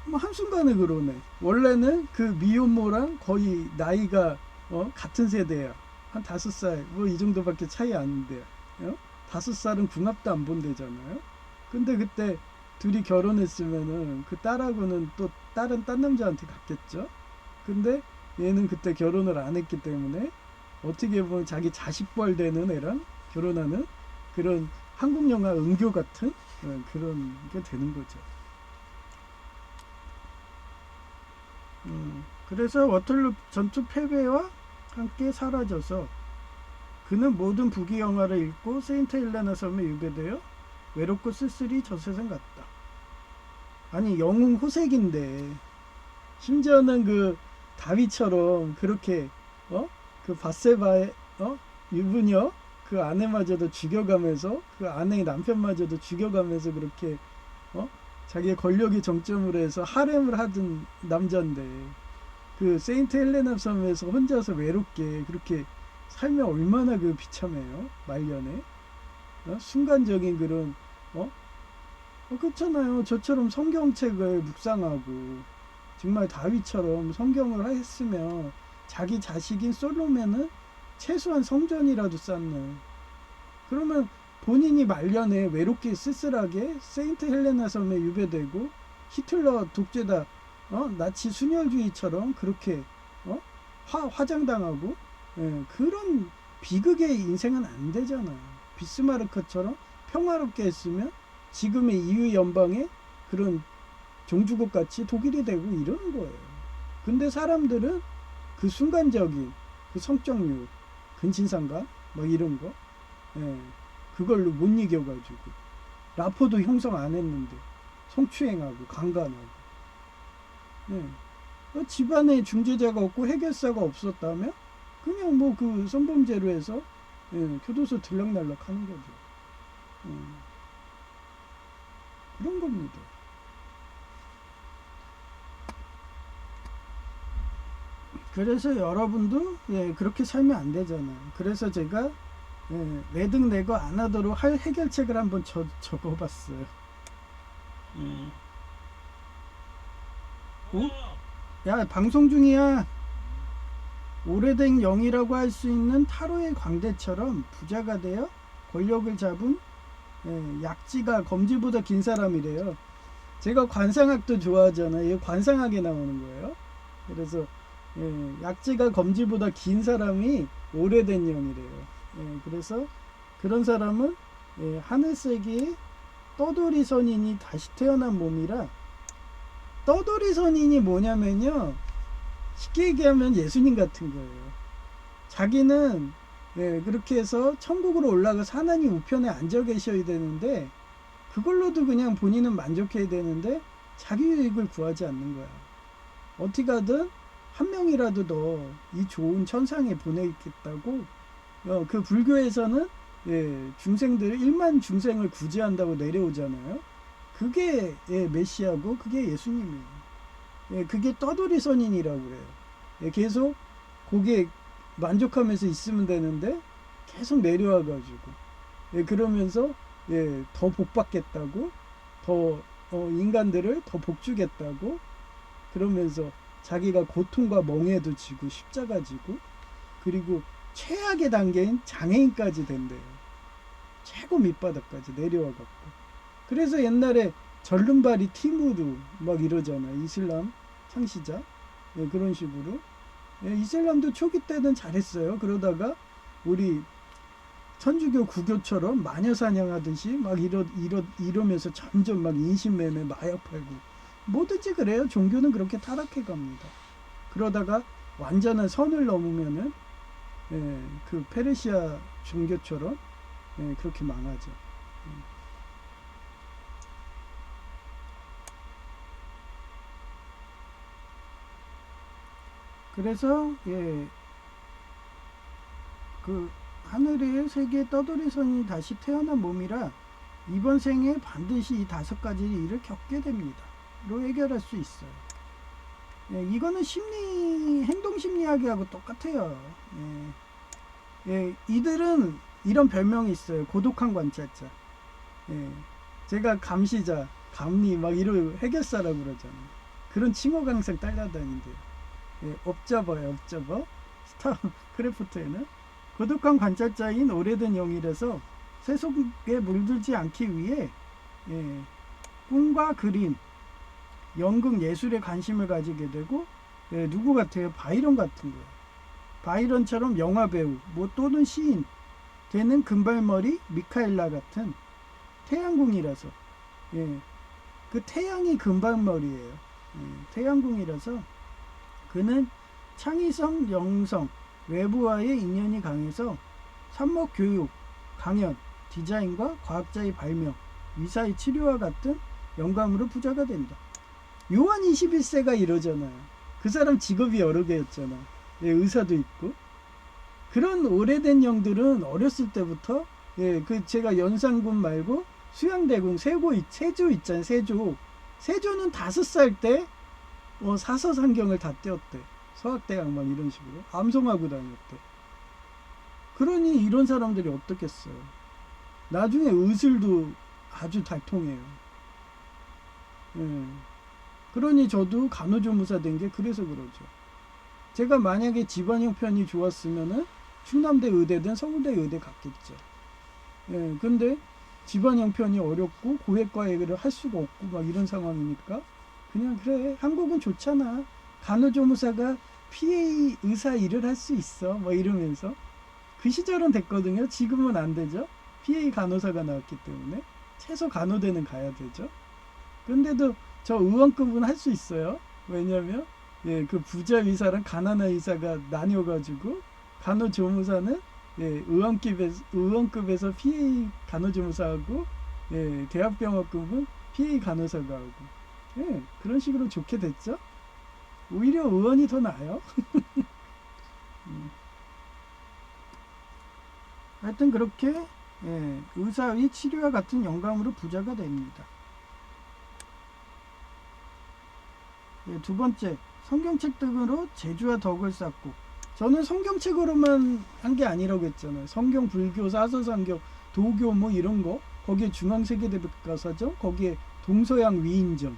A: 뭐 한순간에 그러네. 원래는 그 미혼모랑 거의 나이가 같은 세대야. 한 5살 뭐 이 정도밖에 차이 안 돼. 5살은 궁합도 안 본대잖아요. 근데 그때 둘이 결혼했으면은 그 딸하고는 또 다른 딴 남자한테 갔겠죠. 근데 얘는 그때 결혼을 안 했기 때문에 어떻게 보면 자기 자식벌 되는 애랑 결혼하는 그런 한국 영화 은교 같은 그런 게 되는 거죠. 그래서 워털루 전투 패배와 함께 사라져서 그는 모든 북이 영화를 읽고 세인트 헬레나 섬에 유배되어 외롭고 쓸쓸히 저 세상 갔다. 아니 영웅 호색인데 심지어는 그 다윗처럼 그렇게 그 밧세바의 유부녀 그 아내마저도 죽여가면서, 그 아내의 남편마저도 죽여가면서 그렇게 자기의 권력의 정점으로 해서 하렘을 하던 남자인데, 그 세인트 헬레나 섬에서 혼자서 외롭게 그렇게 살면 얼마나 그 비참해요. 말년에 순간적인 그런 그렇잖아요. 저처럼 성경책을 묵상하고 정말 다윗처럼 성경을 했으면 자기 자식인 솔로몬은 최소한 성전이라도 쌓는, 그러면 본인이 말년에 외롭게 쓸쓸하게 세인트 헬레나 섬에 유배되고 히틀러 독재다, 나치 순혈주의처럼 그렇게 화장당하고, 예, 그런 비극의 인생은 안 되잖아. 비스마르크처럼 평화롭게 했으면 지금의 EU 연방의 그런 종주국 같이 독일이 되고 이러는 거예요. 근데 사람들은 그 순간적인 그 성적 유혹, 근친상간 뭐 이런 거, 예, 그걸로 못 이겨가지고 라포도 형성 안 했는데 성추행하고 강간하고, 예. 집안에 중재자가 없고 해결사가 없었다면 그냥 뭐 그 성범죄로 해서, 예, 교도소 들락날락 하는 거죠. 예, 그런 겁니다. 그래서 여러분도, 예, 그렇게 살면 안 되잖아요. 그래서 제가, 예, 내등 내고 안 하도록 할 해결책을 한번 적어봤어요. 예. 오? 야, 방송 중이야. 오래된 영이라고 할 수 있는 타로의 광대처럼 부자가 되어 권력을 잡은, 예, 약지가 검지보다 긴 사람이래요. 제가 관상학도 좋아하잖아요. 관상학에 나오는 거예요. 그래서, 예, 약지가 검지보다 긴 사람이 오래된 영이래요. 예, 그래서 그런 사람은, 예, 하늘세계의 떠돌이 선인이 다시 태어난 몸이라. 떠돌이 선인이 뭐냐면요, 쉽게 얘기하면 예수님 같은 거예요. 자기는, 예, 그렇게 해서 천국으로 올라가서 하나님 우편에 앉아 계셔야 되는데 그걸로도 그냥 본인은 만족해야 되는데 자기 유익을 구하지 않는 거야. 어떻게 하든 한 명이라도 더 이 좋은 천상에 보내겠다고, 그 불교에서는, 예, 중생들 1만 중생을 구제한다고 내려오잖아요. 그게, 예, 메시아고 그게 예수님이에요. 예, 그게 떠돌이 선인이라고 그래요. 예, 계속 거기에 만족하면서 있으면 되는데 계속 내려와 가지고, 예, 그러면서, 예, 더 복 받겠다고, 더, 인간들을 더 복 주겠다고 그러면서 자기가 고통과 멍에도 지고 십자가 지고 그리고 최악의 단계인 장애인까지 된대요. 최고 밑바닥까지 내려와 갖고. 그래서 옛날에 절름발이 티무르 막 이러잖아. 이슬람 창시자. 예, 그런 식으로. 예, 이슬람도 초기 때는 잘했어요. 그러다가 우리 천주교 구교처럼 마녀 사냥하듯이 막 이러면서 점점 막 인신매매 마약 팔고 뭐든지 그래요. 종교는 그렇게 타락해 갑니다. 그러다가 완전한 선을 넘으면은, 예, 그 페르시아 종교처럼, 예, 그렇게 망하죠. 그래서, 예, 그 하늘의 세계 떠돌이 선이 다시 태어난 몸이라 이번 생에 반드시 이 5가지 일을 겪게 됩니다. 로 해결할 수 있어요. 예, 이거는 행동 심리학하고 똑같아요. 예, 예, 이들은 이런 별명이 있어요. 고독한 관찰자. 예, 제가 감시자, 감리 막 이런 해결사라고 그러잖아요. 그런 칭호가 항상 따라다닌대요. 예, 옵저버예요, 옵저버. 스타크래프트에는 고독한 관찰자인 오래된 영이라서 세속에 물들지 않기 위해, 예, 꿈과 그림, 연극 예술에 관심을 가지게 되고, 예, 누구 같아요? 바이런 같은 거예요. 바이런처럼 영화배우 뭐 또는 시인 되는 금발머리 미카엘라 같은 태양궁이라서, 예, 그 태양이 금발머리예요. 예, 태양궁이라서 그는 창의성, 영성, 외부와의 인연이 강해서 산목 교육, 강연, 디자인과 과학자의 발명, 위사의 치료와 같은 영감으로 부자가 된다. 요한 21세가 이러잖아요. 그 사람 직업이 여러 개였잖아. 예, 의사도 있고. 그런 오래된 영들은 어렸을 때부터, 예, 그 제가 연산군 말고 수양대군 세조 있잖아요. 세조는 5살 때 사서상경을 다 떼었대. 서학대학 막 이런 식으로 암송하고 다녔대. 그러니 이런 사람들이 어떻겠어요. 나중에 의술도 아주 달통해요. 예. 그러니 저도 간호조무사 된 게 그래서 그러죠. 제가 만약에 집안 형편이 좋았으면은 충남대 의대든 서울대 의대 갔겠죠. 예, 근데 집안 형편이 어렵고 고액과외를 할 수가 없고 막 이런 상황이니까 그냥 그래, 한국은 좋잖아. 간호조무사가 PA 의사 일을 할 수 있어. 뭐 이러면서 그 시절은 됐거든요. 지금은 안 되죠. PA 간호사가 나왔기 때문에 최소 간호대는 가야 되죠. 근데도 저 의원급은 할 수 있어요. 왜냐면 예, 그 부자 의사랑 가난한 의사가 나뉘어가지고 간호조무사는 예, 의원급에서 PA 간호조무사하고 예, 대학병원급은 PA 간호사가 하고 예, 그런 식으로 좋게 됐죠. 오히려 의원이 더 나아요. 하여튼 그렇게 예, 의사의 치료와 같은 영감으로 부자가 됩니다. 예, 두 번째, 성경책 등으로 재주와 덕을 쌓고. 저는 성경책으로만 한 게 아니라고 했잖아요. 성경, 불교, 사서상교, 도교 뭐 이런 거. 거기에 중앙세계대백과사전, 거기에 동서양 위인전.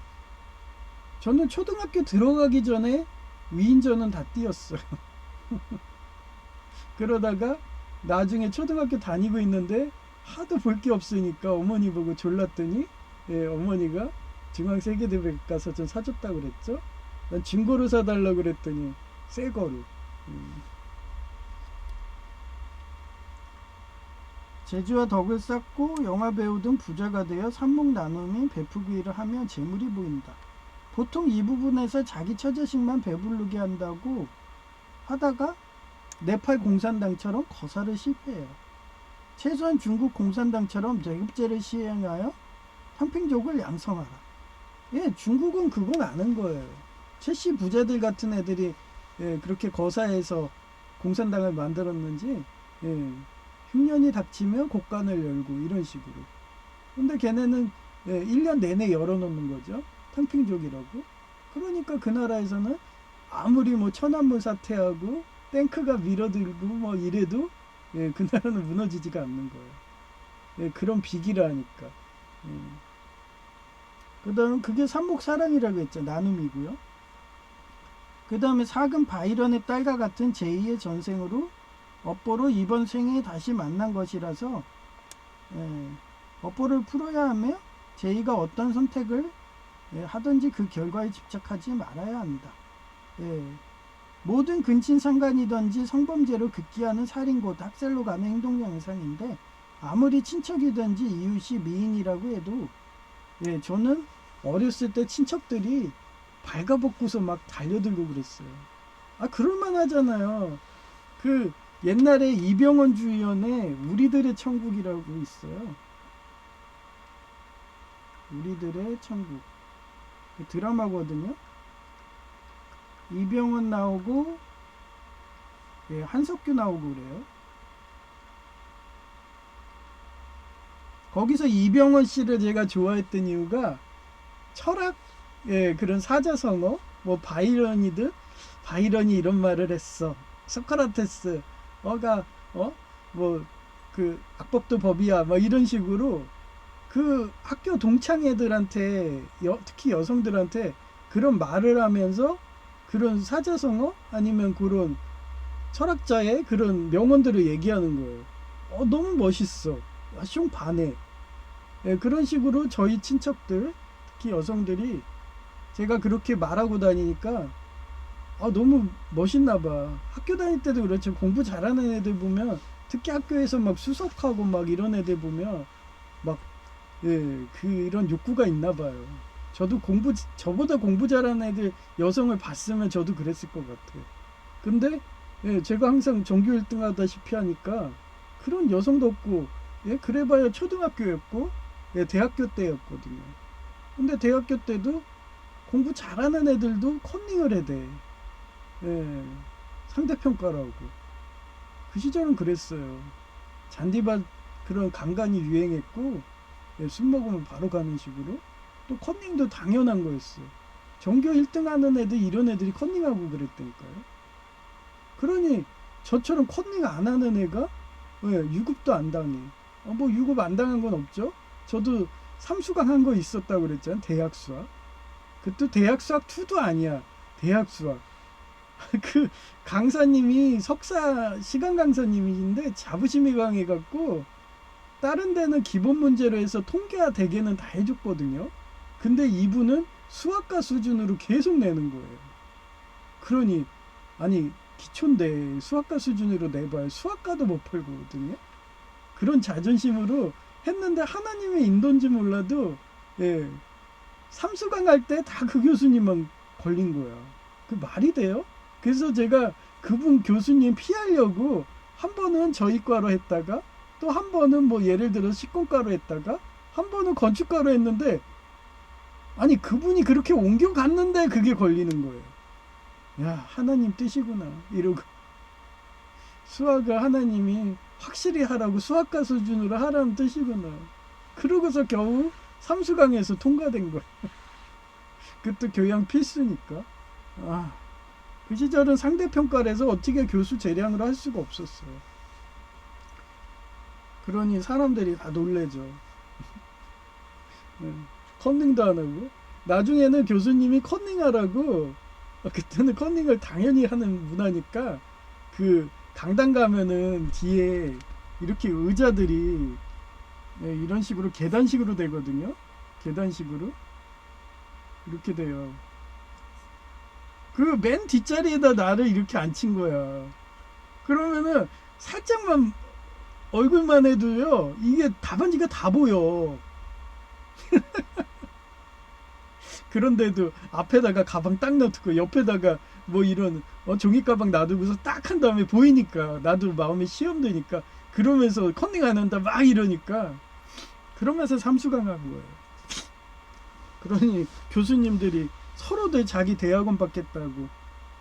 A: 저는 초등학교 들어가기 전에 위인전은 다 띄었어요. 그러다가 나중에 초등학교 다니고 있는데 하도 볼 게 없으니까 어머니 보고 졸랐더니 예, 어머니가 중앙세계대백과사전 사줬다고 그랬죠. 난 중고로 사달라고 그랬더니 새 거로. 재주와 덕을 쌓고 영화배우 등 부자가 되어 삼목 나눔이 베푸기 일을 하면 재물이 보인다. 보통 이 부분에서 자기 처자식만 배부르게 한다고 하다가 네팔 공산당처럼 거사를 실패해요. 최소한 중국 공산당처럼 계급제를 시행하여 평평족을 양성하라. 예, 중국은 그건 아는 거예요. 최씨 부자들 같은 애들이 예, 그렇게 거사해서 공산당을 만들었는지 예, 흉년이 닥치며 곡간을 열고 이런 식으로. 근데 걔네는 예, 1년 내내 열어놓는 거죠. 탕평족이라고. 그러니까 그 나라에서는 아무리 뭐 천안문 사태하고 탱크가 밀어들고 뭐 이래도 예, 그 나라는 무너지지가 않는 거예요. 예, 그런 비기라니까. 예. 그 다음 그게 삼목사랑이라고 했죠. 나눔이고요. 그 다음에 사금 바이런의 딸과 같은 제2의 전생으로 업보로 이번 생에 다시 만난 것이라서 예, 업보를 풀어야 하며 제2가 어떤 선택을 예, 하든지 그 결과에 집착하지 말아야 합니다. 예, 모든 근친상간이든지 성범죄로 급기야는 살인 곧 학살로 가는 행동 양상인데 아무리 친척이든지 이웃이 미인이라고 해도 예, 저는 어렸을 때 친척들이 발가벗고서 막 달려들고 그랬어요. 아, 그럴만 하잖아요. 그 옛날에 이병헌 주연의 우리들의 천국이라고 있어요. 우리들의 천국. 드라마거든요. 이병헌 나오고 예, 한석규 나오고 그래요. 거기서 이병헌 씨를 제가 좋아했던 이유가 철학 예, 그런 사자성어 뭐 바이런이 이런 말을 했어. 소크라테스 어가 뭐 그 악법도 법이야 뭐 이런 식으로 그 학교 동창 애들한테 특히 여성들한테 그런 말을 하면서 그런 사자성어 아니면 그런 철학자의 그런 명언들을 얘기하는 거예요. 너무 멋있어. 숑 반해. 예, 그런 식으로 저희 친척들 특히 여성들이 제가 그렇게 말하고 다니니까 너무 멋있나 봐. 학교 다닐 때도 그렇죠. 공부 잘하는 애들 보면 특히 학교에서 막 수석하고 막 이런 애들 보면 막 예, 이런 욕구가 있나 봐요. 저보다 공부 잘하는 애들 여성을 봤으면 저도 그랬을 것 같아요. 근데 예, 제가 항상 전교 1등 하다시피 하니까 그런 여성도 없고 예, 그래봐야 초등학교였고 예, 대학교 때였거든요. 근데 대학교 때도 공부 잘하는 애들도 컨닝을 해대. 예, 상대평가라고. 그 시절은 그랬어요. 잔디밭 그런 강간이 유행했고 예, 술 먹으면 바로 가는 식으로. 또 컨닝도 당연한 거였어. 전교 1등 하는 애들 이런 애들이 컨닝하고 그랬다니까요. 그러니 저처럼 컨닝 안 하는 애가 예, 유급도 안 당해. 뭐 유급 안 당한 건 없죠. 저도 삼수강 한 거 있었다고 그랬잖아요. 대학 수학. 그것도 대학 수학 2도 아니야. 대학 수학. 그 강사님이 석사 시간 강사님이신데 자부심이 강해갖고 다른 데는 기본 문제로 해서 통계와 대개는 다 해줬거든요. 근데 이분은 수학과 수준으로 계속 내는 거예요. 그러니 아니 기초인데 수학과 수준으로 내봐야 수학과도 못 풀거든요. 그런 자존심으로 했는데 하나님의 인도인지 몰라도 예, 삼수강 할 때 다 그 교수님만 걸린 거야. 그 말이 돼요? 그래서 제가 그분 교수님 피하려고 한 번은 저희 과로 했다가 또 한 번은 뭐 예를 들어 식공과로 했다가 한 번은 건축과로 했는데 아니 그분이 그렇게 옮겨갔는데 그게 걸리는 거예요. 야 하나님 뜻이구나 이러고 수학을 하나님이 확실히 하라고 수학과 수준으로 하라는 뜻이구나. 그러고서 겨우 삼수강에서 통과된 거예요. 그것도 교양 필수니까. 아, 그 시절은 상대평가를 해서 어떻게 교수 재량으로 할 수가 없었어요. 그러니 사람들이 다 놀래죠. 컨닝도 안 하고. 나중에는 교수님이 컨닝하라고 그때는 컨닝을 당연히 하는 문화니까 그 강당 가면은 뒤에 이렇게 의자들이 이런 식으로 계단식으로 되거든요. 계단식으로 이렇게 돼요. 그 맨 뒷자리에다 나를 이렇게 앉힌 거야. 그러면은 살짝만 얼굴만 해도요 이게 답안지가 다 보여. 그런데도 앞에다가 가방 딱 놔두고 옆에다가 뭐 이런 종이 가방 놔두고서 딱 한 다음에 보이니까 나도 마음이 시험되니까 그러면서 컨닝 안 한다 막 이러니까 그러면서 삼수강 한 거예요. 그러니 교수님들이 서로들 자기 대학원 받겠다고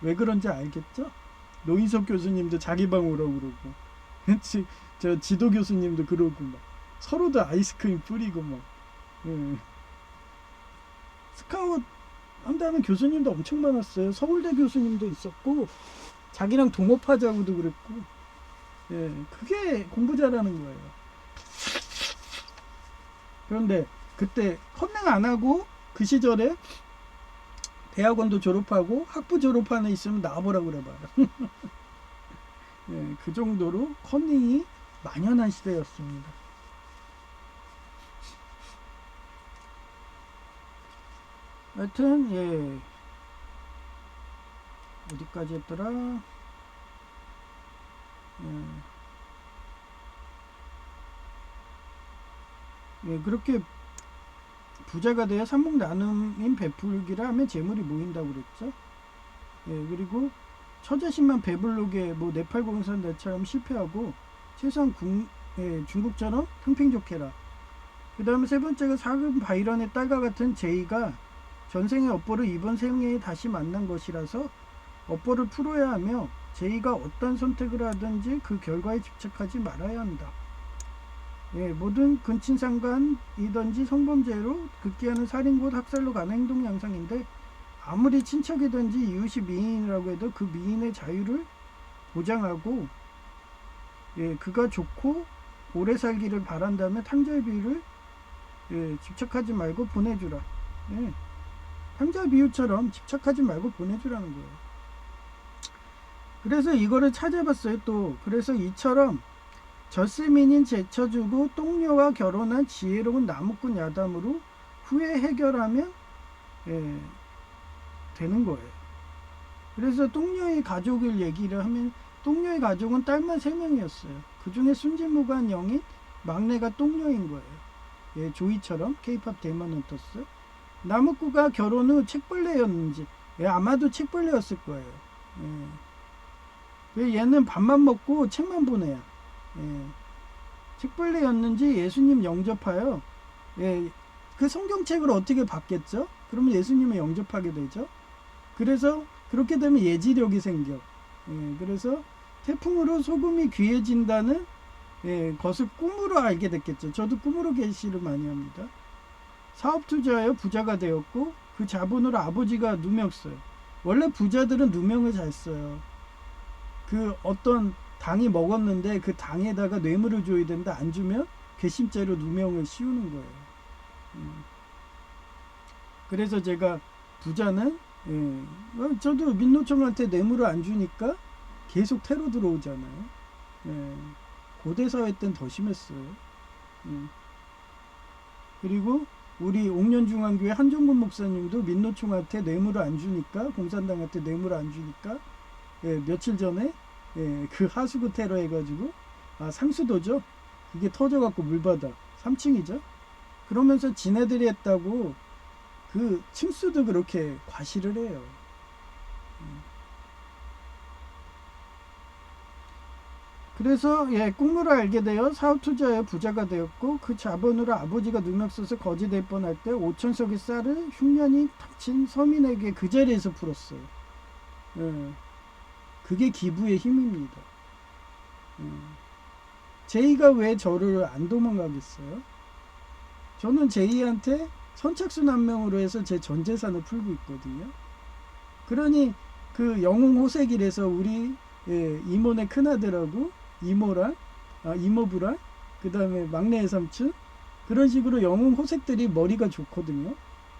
A: 왜 그런지 알겠죠? 노인석 교수님도 자기 방 오라고 그러고 저 지도 교수님도 그러고 막 서로들 아이스크림 뿌리고 막 스카웃 한다는 교수님도 엄청 많았어요. 서울대 교수님도 있었고 자기랑 동업하자고도 그랬고 그게 공부 잘하는 거예요. 그런데 그때 컨닝 안 하고 그 시절에 대학원도 졸업하고 학부 졸업하는 있으면 나와보라고 그래봐요. 그 정도로 컨닝이 만연한 시대였습니다. 하여튼 어디까지 했더라? 그렇게 부자가 되어 삼복 나눔인 베풀기라 하면 재물이 모인다고 그랬죠. 그리고 처자신만 배불르게 뭐 네팔 공산당처럼 실패하고 최소한 중국처럼 평평좋게 해라. 그 다음에 세 번째가 사금 바이런의 딸과 같은 제이가 전생의 업보를 이번 생에 다시 만난 것이라서 업보를 풀어야 하며 제이가 어떤 선택을 하든지 그 결과에 집착하지 말아야 한다. 모든 근친상간이든지 성범죄로 급기야는 살인 곧 학살로 가는 행동 양상인데 아무리 친척이든지 이웃이 미인이라고 해도 그 미인의 자유를 보장하고 그가 좋고 오래 살기를 바란다면 탕자의 비유를 집착하지 말고 보내주라. 탕자 비유처럼 집착하지 말고 보내주라는 거예요. 그래서 이거를 찾아봤어요. 또 그래서 이처럼 젖세민인 제쳐주고 똥녀와 결혼한 지혜로운 나무꾼 야담으로 후에 해결하면 되는 거예요. 그래서 똥녀의 가족을 얘기를 하면 똥녀의 가족은 딸만 3명이었어요. 그 중에 순진무구한 영인 막내가 똥녀인 거예요. 조이처럼 케이팝 데몬 헌터스. 나무꾼과 결혼 후 책벌레였는지 아마도 책벌레였을 거예요. 왜 얘는 밥만 먹고 책만 보내요. 책벌레였는지 예수님 영접하여 그 성경책을 어떻게 받겠죠? 그러면 예수님을 영접하게 되죠. 그래서 그렇게 되면 예지력이 생겨. 그래서 태풍으로 소금이 귀해진다는 것을 꿈으로 알게 됐겠죠. 저도 꿈으로 계시를 많이 합니다. 사업 투자하여 부자가 되었고 그 자본으로 아버지가 누명 써요. 원래 부자들은 누명을 잘 써요. 그 어떤 당이 먹었는데 그 당에다가 뇌물을 줘야 된다. 안 주면 괘씸죄로 누명을 씌우는 거예요. 그래서 제가 부자는 저도 민노총한테 뇌물을 안 주니까 계속 테러 들어오잖아요. 고대 사회 때는 더 심했어요. 그리고 우리 옥년중앙교회 한종근 목사님도 민노총한테 뇌물을 안 주니까 공산당한테 뇌물을 안 주니까 며칠 전에 그 하수구 테러 해가지고 상수도죠. 그게 터져갖고 물바다 3층이죠. 그러면서 지네들이 했다고 그 층수도 그렇게 과시를 해요. 그래서 꿈을 알게 되어 사업 투자에 부자가 되었고 그 자본으로 아버지가 능력 써서 거지 될 뻔할 때 5천석의 쌀을 흉년이 닥친 서민에게 그 자리에서 풀었어요. 그게 기부의 힘입니다. 제이가 왜 저를 안 도망가겠어요? 저는 제이한테 선착순 한 명으로 해서 제 전 재산을 풀고 있거든요. 그러니 그 영웅호색이라서 우리 이모네 큰아들하고 이모랑 이모부랑 그 다음에 막내 삼촌 그런 식으로 영웅호색들이 머리가 좋거든요.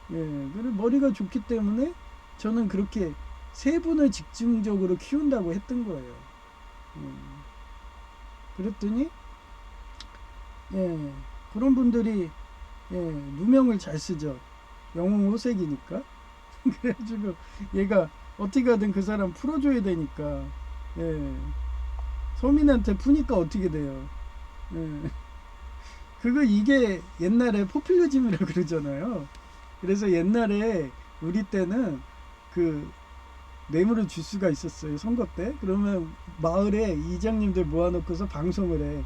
A: 그리고 머리가 좋기 때문에 저는 그렇게 세 분을 집중적으로 키운다고 했던 거예요. 그랬더니 그런 분들이 누명을 잘 쓰죠. 영웅호색이니까. 그래가지고 얘가 어떻게 하든 그 사람 풀어줘야 되니까 서민한테 푸니까 어떻게 돼요. 이게 옛날에 포퓰리즘이라고 그러잖아요. 그래서 옛날에 우리 때는 그 뇌물을 줄 수가 있었어요. 선거 때. 그러면 마을에 이장님들 모아놓고서 방송을 해.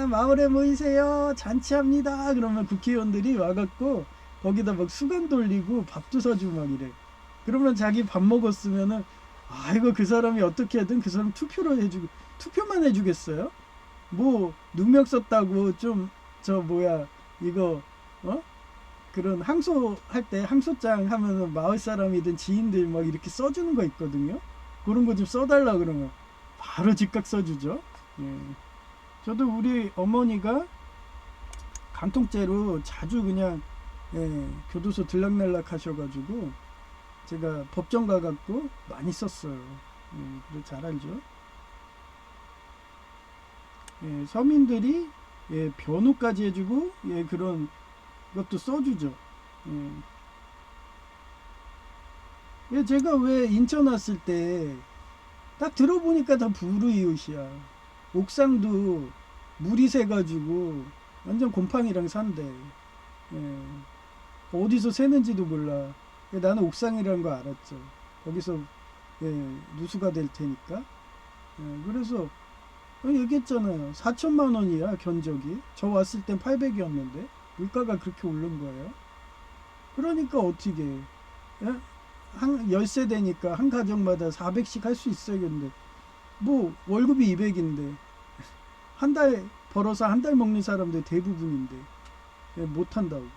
A: 마을에 모이세요. 잔치합니다. 그러면 국회의원들이 와갖고 거기다 막 수건 돌리고 밥도 사주고 막 이래. 그러면 자기 밥 먹었으면은 이거 그 사람이 어떻게든 그 사람 투표만 해주겠어요? 뭐 누명 썼다고 좀 이거 그런 항소할 때 항소장 하면은 마을 사람이든 지인들 막 이렇게 써주는 거 있거든요. 그런 거 좀 써달라 그러면 바로 즉각 써주죠. 저도 우리 어머니가 간통죄로 자주 그냥 교도소 들락날락 하셔가지고 제가 법정 가갖고 많이 썼어요. 그래 잘 알죠. 서민들이 변호까지 해주고 그런 것도 써주죠. 제가 왜 인천 왔을 때 딱 들어보니까 다 불우이웃이야. 옥상도 물이 새가지고 완전 곰팡이랑 산대. 어디서 새는지도 몰라. 나는 옥상이라는 거 알았죠. 거기서 누수가 될 테니까. 그래서 얘기했잖아요. 4천만 원이야 견적이. 저 왔을 땐 800이었는데 물가가 그렇게 오른 거예요. 그러니까 어떻게 한 열세대니까 한 가정마다 400씩 할 수 있어야겠는데 뭐 월급이 200인데 한 달 벌어서 한 달 먹는 사람들 대부분인데 못한다고.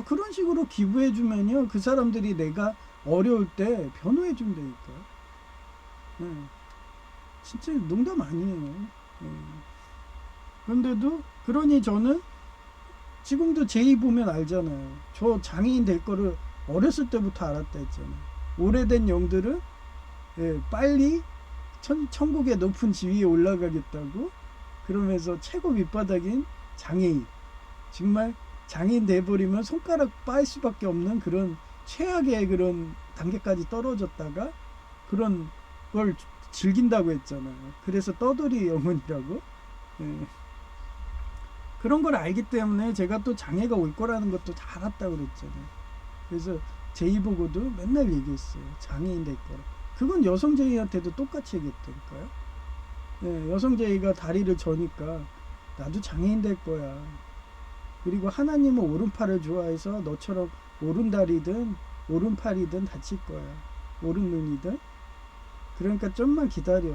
A: 그런 식으로 기부해주면요 그 사람들이 내가 어려울 때 변호해준다니까. 진짜 농담 아니에요. 그런데도 그러니 저는 지금도 제이 보면 알잖아요. 저 장애인 될 거를 어렸을 때부터 알았다 했잖아요. 오래된 영들은 빨리 천국의 높은 지위에 올라가겠다고 그러면서 최고 밑바닥인 장애인, 정말 장애인 돼버리면 손가락 빠일 수밖에 없는 그런 최악의 그런 단계까지 떨어졌다가 그런 걸 즐긴다고 했잖아요. 그래서 떠돌이 영혼이라고. 그런 걸 알기 때문에 제가 또 장애가 올 거라는 것도 다 알았다고 그랬잖아요. 그래서 제이 보고도 맨날 얘기했어요. 장애인 될 거라. 그건 여성 제이한테도 똑같이 얘기했다니까요. 여성 제이가 다리를 저니까 나도 장애인 될 거야. 그리고 하나님은 오른팔을 좋아해서 너처럼 오른다리든 오른팔이든 다칠 거야. 오른눈이든. 그러니까 좀만 기다려.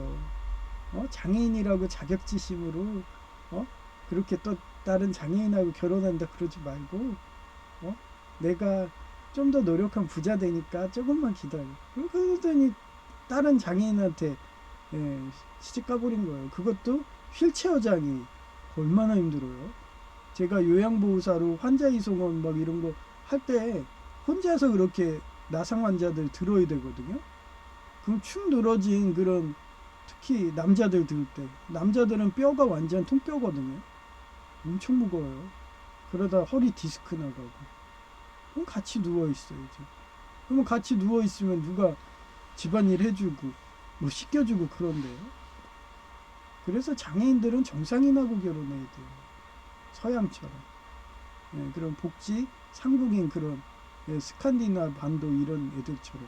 A: 장애인이라고 자격지심으로 그렇게 또 다른 장애인하고 결혼한다 그러지 말고 내가 좀 더 노력한 부자 되니까 조금만 기다려. 그러더니 다른 장애인한테 시집 가버린 거예요. 그것도 휠체어 장애인. 얼마나 힘들어요. 제가 요양보호사로 환자 이송원 막 이런 거 할 때 혼자서 그렇게 나상 환자들 들어야 되거든요. 그럼 축 늘어진 그런 특히 남자들 들 때 남자들은 뼈가 완전 통뼈거든요. 엄청 무거워요. 그러다 허리 디스크 나가고 그럼 같이 누워있어야죠. 그러면 같이 누워있으면 누가 집안일 해주고 뭐 씻겨주고 그런데요. 그래서 장애인들은 정상인하고 결혼해야 돼요. 서양처럼. 예, 그런 복지 상국인 그런 스칸디나 반도 이런 애들처럼.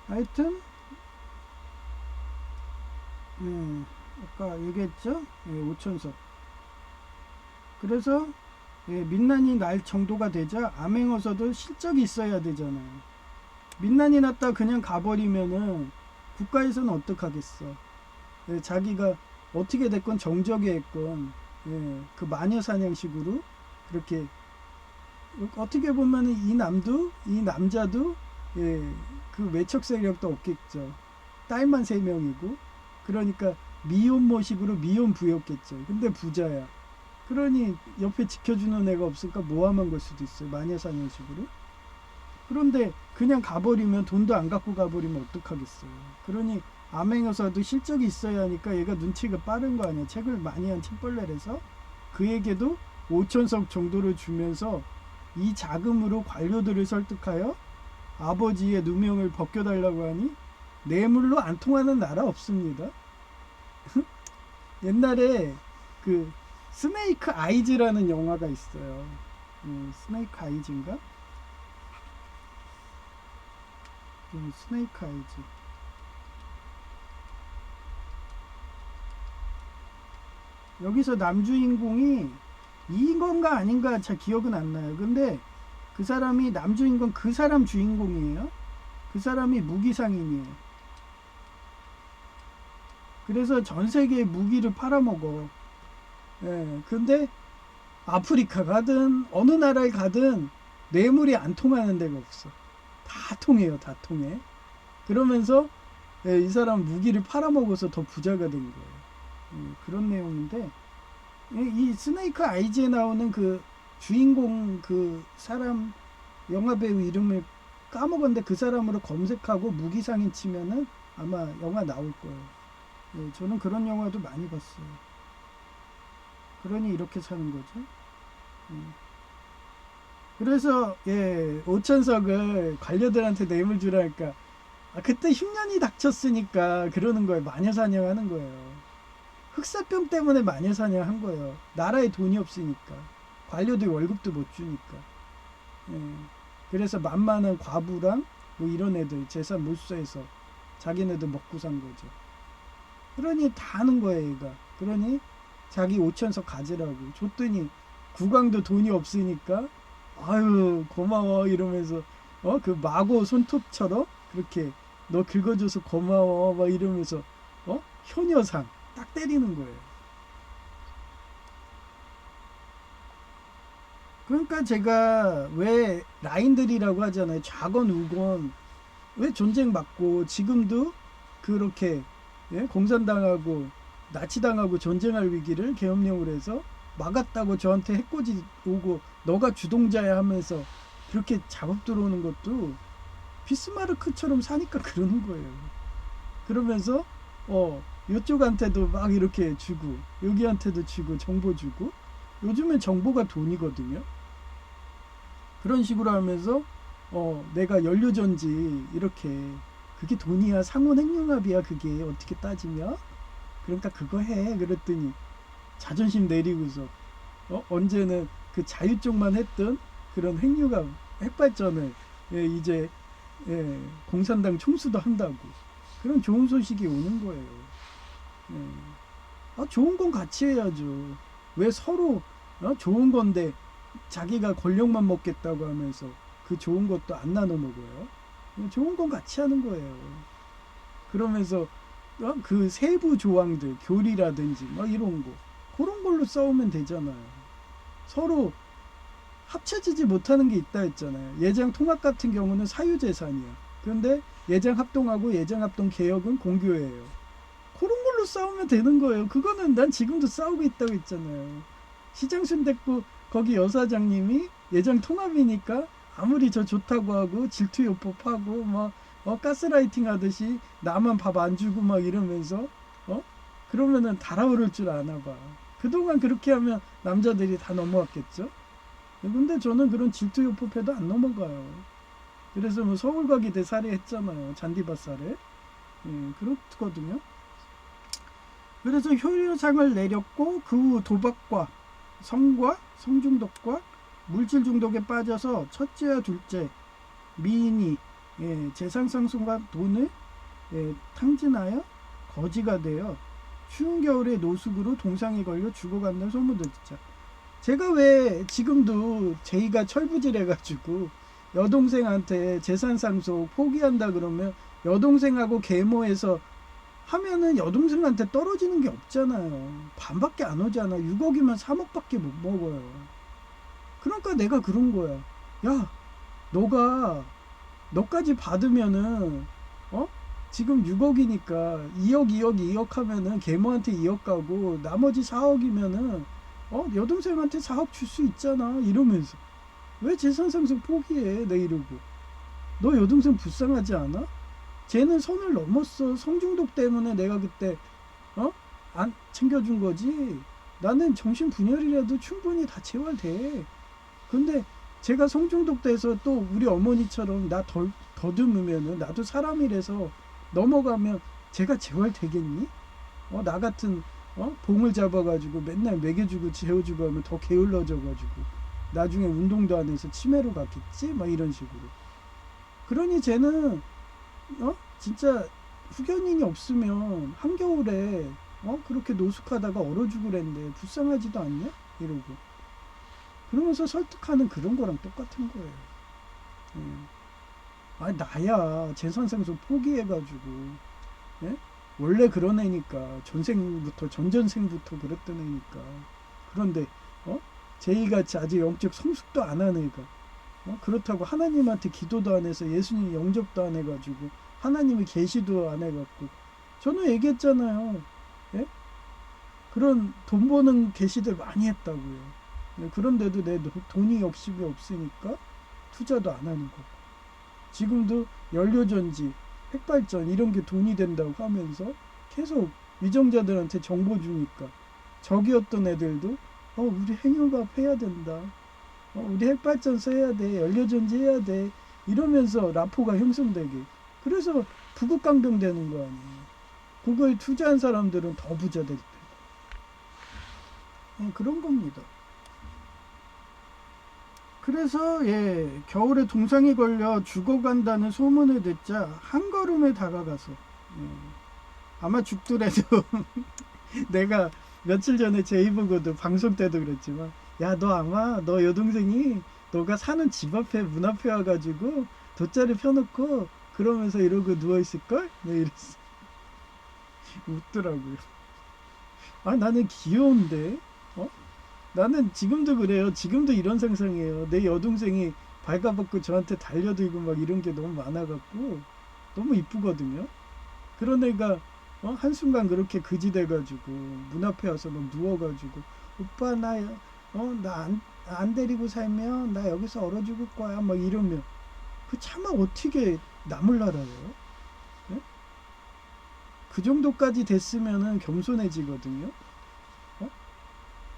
A: 하여튼 아까 얘기했죠? 오천석. 그래서 민난이 날 정도가 되자 암행어사도 실적이 있어야 되잖아요. 민난이 났다 그냥 가버리면은 국가에서는 어떡하겠어. 자기가 어떻게 됐건 정적이 했건 그 마녀사냥식으로 그렇게 어떻게 보면은 이 남자도 그 외척 세력도 없겠죠. 딸만 3명이고 그러니까 미혼모식으로 미혼부였겠죠. 근데 부자야. 그러니 옆에 지켜주는 애가 없으니까 모함한 걸 수도 있어요. 마녀사냥식으로. 그런데 그냥 가버리면 돈도 안 갖고 가버리면 어떡하겠어요. 그러니 암행어사도 실적이 있어야 하니까 얘가 눈치가 빠른 거 아니야. 책을 많이 한 책벌레라서 그에게도 5천석 정도를 주면서 이 자금으로 관료들을 설득하여 아버지의 누명을 벗겨달라고 하니 뇌물로 안 통하는 나라 없습니다. 옛날에 그 스네이크 아이즈라는 영화가 있어요. 스네이크 아이즈인가? 스네이크 아이즈. 여기서 남주인공이 이건가 아닌가 잘 기억은 안 나요. 근데 그 사람이 남주인공 그 사람 주인공이에요. 그 사람이 무기상인이에요. 그래서 전 세계에 무기를 팔아먹어. 근데 아프리카 가든 어느 나라에 가든 뇌물이 안 통하는 데가 없어. 다 통해요. 다 통해. 그러면서 이 사람 무기를 팔아먹어서 더 부자가 된 거예요. 그런 내용인데 이 스네이크 아이즈에 나오는 그 주인공 그 사람 영화배우 이름을 까먹었는데 그 사람으로 검색하고 무기상인 치면은 아마 영화 나올 거예요. 저는 그런 영화도 많이 봤어요. 그러니 이렇게 사는 거죠. 그래서 5천석을 관료들한테 뇌물 주라니까 그때 흉년이 닥쳤으니까 그러는 거예요. 마녀사냥 하는 거예요. 흑사병 때문에 마녀사냥 한 거예요. 나라에 돈이 없으니까. 관료들 월급도 못 주니까. 그래서 만만한 과부랑 뭐 이런 애들 재산 몰수해서 자기네들 먹고 산 거죠. 그러니 다 하는 거예요, 얘가. 그러니 자기 5천석 가지라고 줬더니 국왕도 돈이 없으니까 아유 고마워 이러면서 그 마고 손톱처럼 그렇게 너 긁어줘서 고마워 막 이러면서 효녀상 딱 때리는 거예요. 그러니까 제가 왜 라인들이라고 하잖아요. 좌건 우건 왜 존쟁 맞고 지금도 그렇게 공산당하고 나치당하고 전쟁할 위기를 계엄령으로 해서 막았다고 저한테 해코지 오고 너가 주동자야 하면서 그렇게 작업 들어오는 것도 비스마르크처럼 사니까 그러는 거예요. 그러면서 이쪽한테도 막 이렇게 주고 여기한테도 주고 정보 주고 요즘엔 정보가 돈이거든요. 그런 식으로 하면서 내가 연료전지 이렇게 그게 돈이야 상호행용합이야 그게 어떻게 따지면 그러니까 그거 해 그랬더니 자존심 내리고서 언제는 그 자유 쪽만 했던 그런 핵융합 핵발전을 이제 공산당 총수도 한다고 그런 좋은 소식이 오는 거예요. 좋은 건 같이 해야죠. 왜 서로 좋은 건데 자기가 권력만 먹겠다고 하면서 그 좋은 것도 안 나눠 먹어요. 좋은 건 같이 하는 거예요. 그러면서 그 세부 조항들 교리라든지 막 이런 거 그런 걸로 싸우면 되잖아요. 서로 합쳐지지 못하는 게 있다 했잖아요. 예장 통합 같은 경우는 사유재산이야. 그런데 예장 합동하고 예장 합동 개혁은 공교예요. 그런 걸로 싸우면 되는 거예요. 그거는 난 지금도 싸우고 있다고 했잖아요. 시장순 됐고 거기 여사장님이 예장 통합이니까 아무리 저 좋다고 하고 질투요법하고 막 가스라이팅 하듯이 나만 밥 안 주고 막 이러면서 그러면은 달아오를 줄 아나 봐. 그동안 그렇게 하면 남자들이 다 넘어왔겠죠. 근데 저는 그런 질투 요법에도 안 넘어가요. 그래서 뭐 서울 가기대 살해했잖아요. 잔디밭살에. 그렇거든요. 그래서 효료상을 내렸고 그 후 도박과 성과 성중독과 물질 중독에 빠져서 첫째와 둘째 미인이 재산상승과 돈을 탕진하여 거지가 되어 추운 겨울에 노숙으로 동상에 걸려 죽어간다는 소문도 듣자. 제가 왜 지금도 제이가 철부질 해가지고 여동생한테 재산상속 포기한다 그러면 여동생하고 계모해서 하면은 여동생한테 떨어지는 게 없잖아요. 반밖에 안 오잖아. 6억이면 3억밖에 못 먹어요. 그러니까 내가 그런 거야. 야, 너까지 받으면은 지금 6억이니까 2억 2억 2억 하면은 계모한테 2억 가고 나머지 4억이면은 여동생한테 4억 줄 수 있잖아. 이러면서 왜 재산상속 포기해? 내 이러고. 너 여동생 불쌍하지 않아? 쟤는 선을 넘었어. 성중독 때문에 내가 그때 안 챙겨준 거지. 나는 정신분열이라도 충분히 다 재활돼. 근데 제가 성중독 돼서 또 우리 어머니처럼 나 더듬으면은 나도 사람이라서 넘어가면 제가 재활되겠니? 나 같은 봉을 잡아가지고 맨날 먹여주고 재워주고 하면 더 게을러져가지고 나중에 운동도 안 해서 치매로 갔겠지? 막 이런 식으로. 그러니 쟤는 진짜 후견인이 없으면 한겨울에 그렇게 노숙하다가 얼어 죽으랬는데 불쌍하지도 않냐? 이러고 그러면서 설득하는 그런 거랑 똑같은 거예요. 아니 나야 재산상속 포기해가지고 원래 그런 애니까 전전생부터 그랬던 애니까. 그런데 제이같이 아직 영적 성숙도 안 한 애가 그렇다고 하나님한테 기도도 안 해서 예수님 영접도 안 해가지고 하나님이 계시도 안 해갖고 저는 얘기했잖아요. 예? 그런 돈 버는 계시들 많이 했다고요. 그런데도 내 돈이 욕심이 없으니까 투자도 안 하는 거고 지금도 연료전지 핵발전 이런 게 돈이 된다고 하면서 계속 위정자들한테 정보 주니까 적이었던 애들도 우리 핵융합 해야 된다. 우리 핵발전 써야 돼. 연료전지 해야 돼. 이러면서 라포가 형성되게. 그래서 부국강병 되는 거 아니에요. 그거에 투자한 사람들은 더 부자 될 테고. 그런 겁니다. 그래서 겨울에 동상이 걸려 죽어간다는 소문을 듣자 한 걸음에 다가가서 아마 죽더라도 내가 며칠 전에 제이 보고도 방송 때도 그랬지만 야 너 아마 너 여동생이 너가 사는 집 앞에 문 앞에 와가지고 돗자리 펴놓고 그러면서 이러고 누워있을걸? 네 이랬어. 웃더라고요. 나는 귀여운데 나는 지금도 그래요. 지금도 이런 상상이에요. 내 여동생이 발가벗고 저한테 달려들고 막 이런 게 너무 많아갖고 너무 이쁘거든요. 그런 애가 한순간 그렇게 그지 돼가지고 문 앞에 와서 막 누워가지고 오빠 나 안 데리고 살면 나 여기서 얼어 죽을 거야 막 이러면 그 차마 어떻게 남을 알아요? 네? 그 정도까지 됐으면은 겸손해지거든요.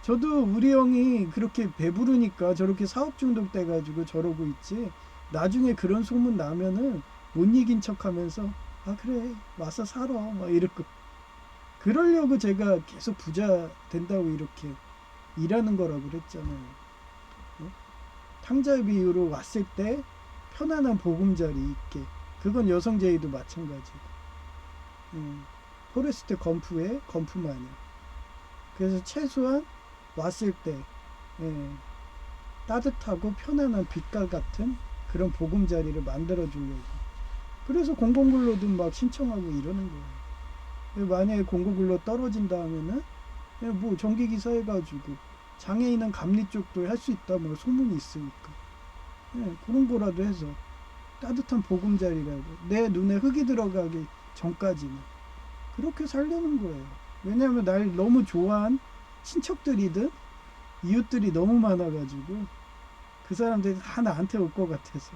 A: 저도 우리 형이 그렇게 배부르니까 저렇게 사업 중독 돼가지고 저러고 있지. 나중에 그런 소문 나면은 못 이긴 척하면서 그래 와서 살아 막 이러고 그러려고 제가 계속 부자 된다고 이렇게 일하는 거라고 그랬잖아요. 탕자 비유로 왔을 때 편안한 보금자리 있게. 그건 여성 제의도 마찬가지고. 포레스트 검프의 검프 마냥. 그래서 최소한 왔을 때 따뜻하고 편안한 빛깔 같은 그런 보금자리를 만들어 주려고. 그래서 공공근로도 막 신청하고 이러는 거예요. 만약에 공공근로 떨어진다 하면은 뭐 전기기사 해가지고 장애인은 감리 쪽도 할 수 있다 뭐 소문이 있으니까 그런 거라도 해서 따뜻한 보금자리라도 내 눈에 흙이 들어가기 전까지는 그렇게 살려는 거예요. 왜냐하면 날 너무 좋아한 친척들이든 이웃들이 너무 많아가지고 그 사람들이 다 나한테 올 것 같아서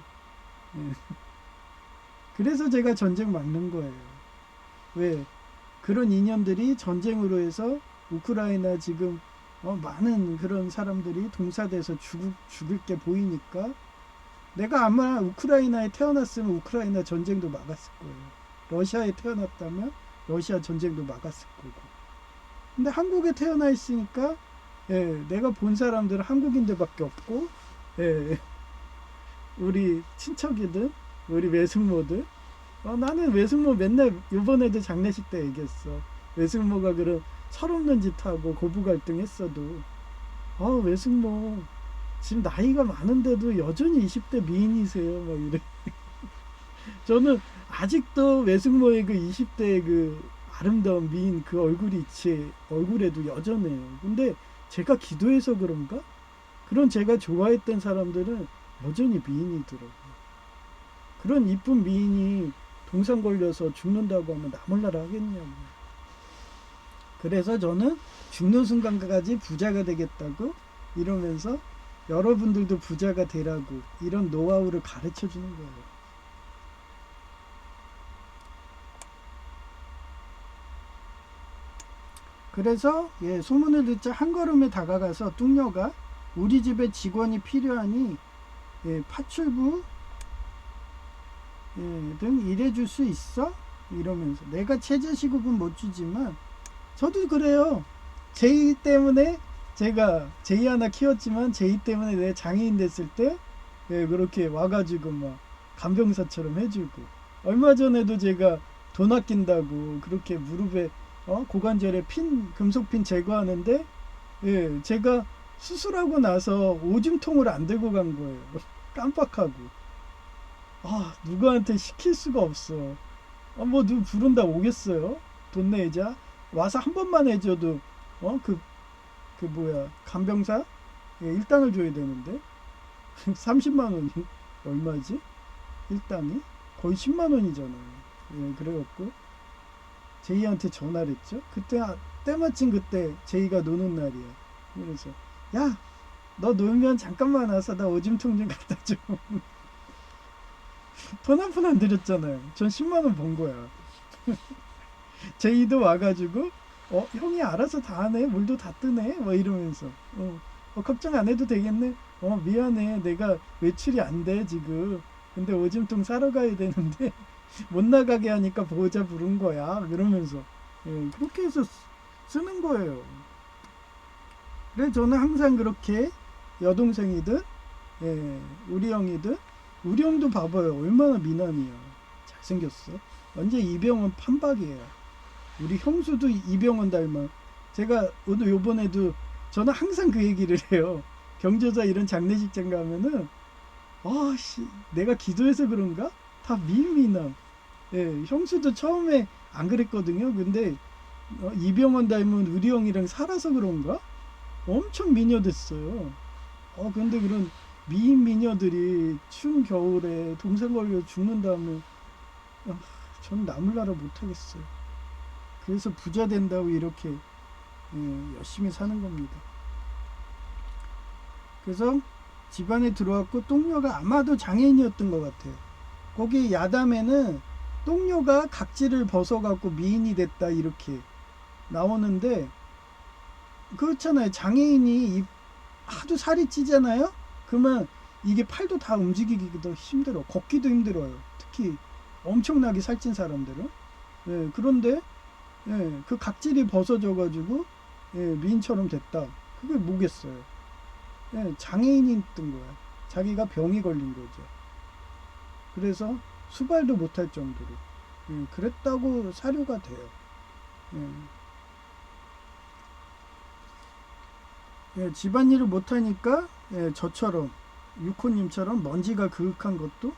A: 그래서 제가 전쟁 막는 거예요. 왜? 그런 인연들이 전쟁으로 해서 우크라이나 지금 많은 그런 사람들이 동사돼서 죽을 게 보이니까 내가 아마 우크라이나에 태어났으면 우크라이나 전쟁도 막았을 거예요. 러시아에 태어났다면 러시아 전쟁도 막았을 거고. 근데 한국에 태어나 있으니까 내가 본 사람들은 한국인들밖에 없고 우리 친척이든 우리 외숙모들 나는 외숙모 맨날 이번에도 장례식 때 얘기했어. 외숙모가 그런 철없는 짓 하고 고부 갈등 했어도 외숙모 지금 나이가 많은데도 여전히 20대 미인이세요 막 이래. 저는 아직도 외숙모의 그 20대의 그 아름다운 미인 그 얼굴이 제 얼굴에도 여전해요. 근데 제가 기도해서 그런가? 그런 제가 좋아했던 사람들은 여전히 미인이더라고요. 그런 이쁜 미인이 동상 걸려서 죽는다고 하면 나 몰라라 하겠냐고. 그래서 저는 죽는 순간까지 부자가 되겠다고 이러면서 여러분들도 부자가 되라고 이런 노하우를 가르쳐 주는 거예요. 그래서 소문을 듣자 한 걸음에 다가가서 뚱녀가 우리 집에 직원이 필요하니 파출부 등 일해줄 수 있어? 이러면서 내가 최저시급은 못 주지만 저도 그래요. 제이 때문에 제가 제이 하나 키웠지만 제이 때문에 내 장애인 됐을 때 그렇게 와가지고 막 간병사처럼 해주고 얼마 전에도 제가 돈 아낀다고 그렇게 무릎에 고관절에 금속핀 제거하는데 제가 수술하고 나서 오줌통을 안 들고 간 거예요. 깜빡하고 누구한테 시킬 수가 없어. 뭐 누구 부른다 오겠어요? 돈 내자 와서 한 번만 해줘도 그 뭐야 간병사 일당을 줘야 되는데 30만 원이 얼마지? 일당이 거의 10만 원이잖아요. 그래갖고 제이한테 전화를 했죠. 그때 때마침 그때 제이가 노는 날이야. 그래서 야 너 놀면 잠깐만 와서 나 오줌통 좀 갖다 줘. 돈 한 푼 안 들였잖아요. 전 10만 원 번 거야. 제이도 와가지고 형이 알아서 다 하네 물도 다 뜨네 뭐 이러면서 걱정 안 해도 되겠네. 미안해 내가 외출이 안 돼 지금. 근데 오줌통 싸러 가야 되는데 못 나가게 하니까 보호자 부른 거야. 그러면서 그렇게 해서 쓰는 거예요. 그래서 저는 항상 그렇게 여동생이든 우리 형이든 우리 형도 봐봐요. 얼마나 미남이야. 잘생겼어. 완전 이병헌 판박이에요. 우리 형수도 이병헌 닮아. 제가 오늘 요번에도 저는 항상 그 얘기를 해요. 경조사 이런 장례식장 가면은 내가 기도해서 그런가? 다 미남. 형수도 처음에 안 그랬거든요. 근데 이병헌 닮은 우리 형이랑 살아서 그런가? 엄청 미녀 됐어요. 근데 그런 미인 미녀들이 추운 겨울에 동상 걸려 죽는다면 전 나물나라 못하겠어요. 그래서 부자 된다고 이렇게 열심히 사는 겁니다. 그래서 집안에 들어왔고 똥녀가 아마도 장애인이었던 것 같아요. 거기 야담에는 똥녀가 각질을 벗어갖고 미인이 됐다 이렇게 나오는데 그렇잖아요. 장애인이 하도 살이 찌잖아요. 그러면 이게 팔도 다 움직이기도 힘들어. 걷기도 힘들어요. 특히 엄청나게 살찐 사람들은. 그런데 그 각질이 벗어져가지고 미인처럼 됐다. 그게 뭐겠어요. 장애인이 뜬 거야. 자기가 병이 걸린 거죠. 그래서 수발도 못할 정도로 그랬다고 사료가 돼요. 집안일을 못하니까 저처럼 유코님처럼 먼지가 그윽한 것도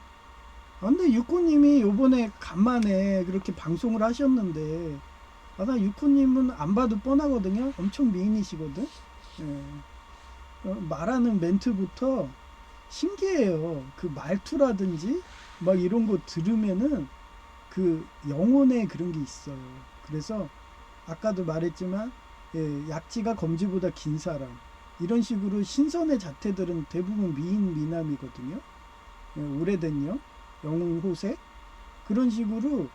A: 근데 유코님이 요번에 간만에 그렇게 방송을 하셨는데 나 유코님은 안 봐도 뻔하거든요. 엄청 미인이시거든. 말하는 멘트부터 신기해요. 그 말투라든지 막 이런 거 들으면은 그 영혼에 그런 게 있어요. 그래서 아까도 말했지만 약지가 검지보다 긴 사람 이런 식으로 신선의 자태들은 대부분 미인 미남이거든요. 오래된 영웅 호세 그런 식으로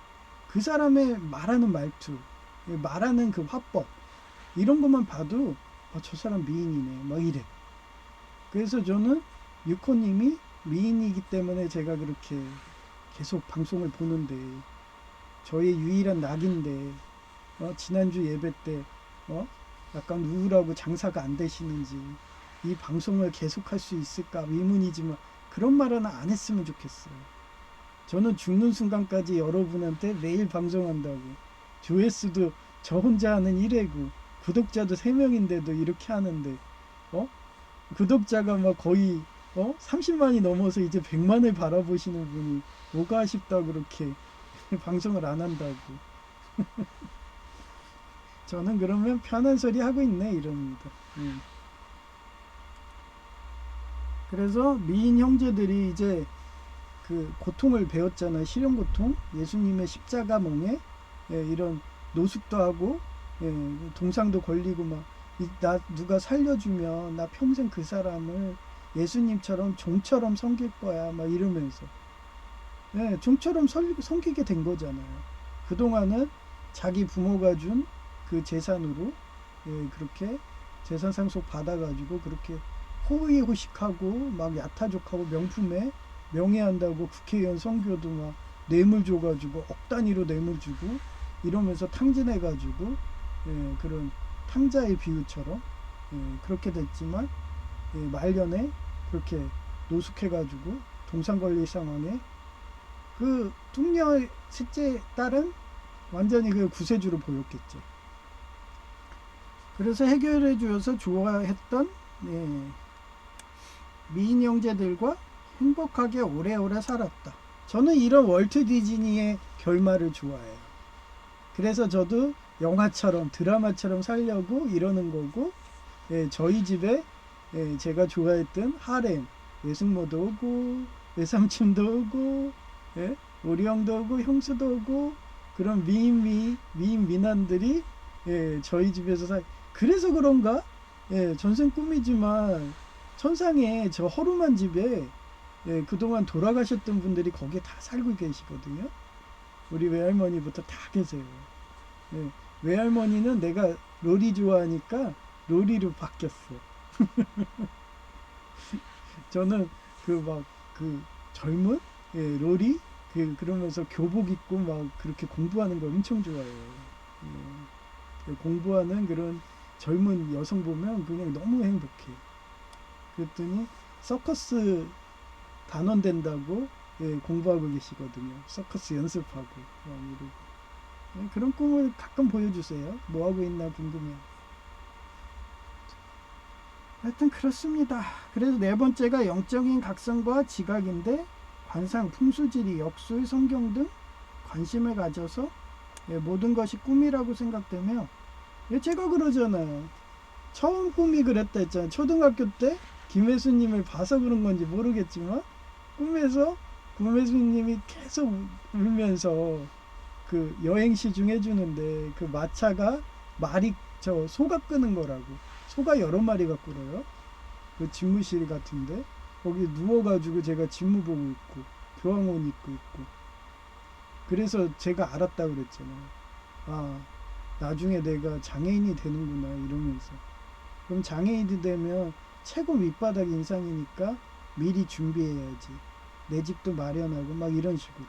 A: 그 사람의 말하는 말투 말하는 그 화법 이런 것만 봐도 저 사람 미인이네 막 이래. 그래서 저는 유코님이 미인이기 때문에 제가 그렇게 계속 방송을 보는데, 저의 유일한 낙인데 지난주 예배 때 약간 우울하고 장사가 안 되시는지 이 방송을 계속할 수 있을까 의문이지만 그런 말은 안 했으면 좋겠어요. 저는 죽는 순간까지 여러분한테 매일 방송한다고, 조회수도 저 혼자 하는 1회고 구독자도 3명인데도 이렇게 하는데 구독자가 막 거의 30만이 넘어서 이제 100만을 바라보시는 분이 뭐가 아쉽다 그렇게 방송을 안 한다고. 저는 그러면 편한 소리 하고 있네 이럽니다. 그래서 미인 형제들이 이제 그 고통을 배웠잖아요. 실현 고통, 예수님의 십자가 멍에 이런 노숙도 하고 동상도 걸리고 막 나 누가 살려주면 나 평생 그 사람을 예수님처럼 종처럼 섬길 거야 막 이러면서 종처럼 섬기게 된 거잖아요. 그동안은 자기 부모가 준 그 재산으로 그렇게 재산 상속 받아가지고 그렇게 호의호식하고 막 야타족하고 명품에 명예한다고 국회의원 선교도 막 뇌물 줘가지고 억 단위로 뇌물 주고 이러면서 탕진해가지고 그런 탕자의 비유처럼 그렇게 됐지만 말년에 그렇게 노숙해가지고 동상 걸릴 상황에 그 뚱녀 셋째 딸은 완전히 그 구세주로 보였겠죠. 그래서 해결해 주어서 좋아했던 미인 형제들과 행복하게 오래오래 살았다. 저는 이런 월트 디즈니의 결말을 좋아해요. 그래서 저도 영화처럼 드라마처럼 살려고 이러는 거고, 저희 집에 제가 좋아했던 하렘, 외숙모도 오고 외삼촌도 오고 우리 형도 오고 형수도 오고 그런 미인 미남들이 저희 집에서 그래서 그런가? 전생 꿈이지만 천상에 저 허름한 집에 그동안 돌아가셨던 분들이 거기에 다 살고 계시거든요. 우리 외할머니부터 다 계세요. 외할머니는 내가 로리 좋아하니까 로리로 바뀌었어. 저는 그 젊은 로리 그러면서 교복 입고 막 그렇게 공부하는 거 엄청 좋아해요. 공부하는 그런 젊은 여성 보면 그냥 너무 행복해. 그랬더니 서커스 단원 된다고 공부하고 계시거든요. 서커스 연습하고 이러고. 그런 꿈을 가끔 보여주세요. 뭐 하고 있나 궁금해요. 하여튼 그렇습니다. 그래서 네 번째가 영적인 각성과 지각인데, 관상, 풍수지리, 역술, 성경 등 관심을 가져서 모든 것이 꿈이라고 생각되며, 제가 그러잖아요. 처음 꿈이 그랬다 했잖아요. 초등학교 때 김혜수님을 봐서 그런 건지 모르겠지만 꿈에서 김혜수님이 계속 울면서 그 여행시 중 해주는데, 그 마차가 말이 소가 끄는 거라고. 소가 여러 마리가 끓어요. 그 집무실 같은데 거기 누워가지고 제가 집무 보고 있고 교황옷 입고 있고, 그래서 제가 알았다 그랬잖아요. 아, 나중에 내가 장애인이 되는구나 이러면서. 그럼 장애인이 되면 최고 밑바닥 인상이니까 미리 준비해야지, 내 집도 마련하고 막 이런 식으로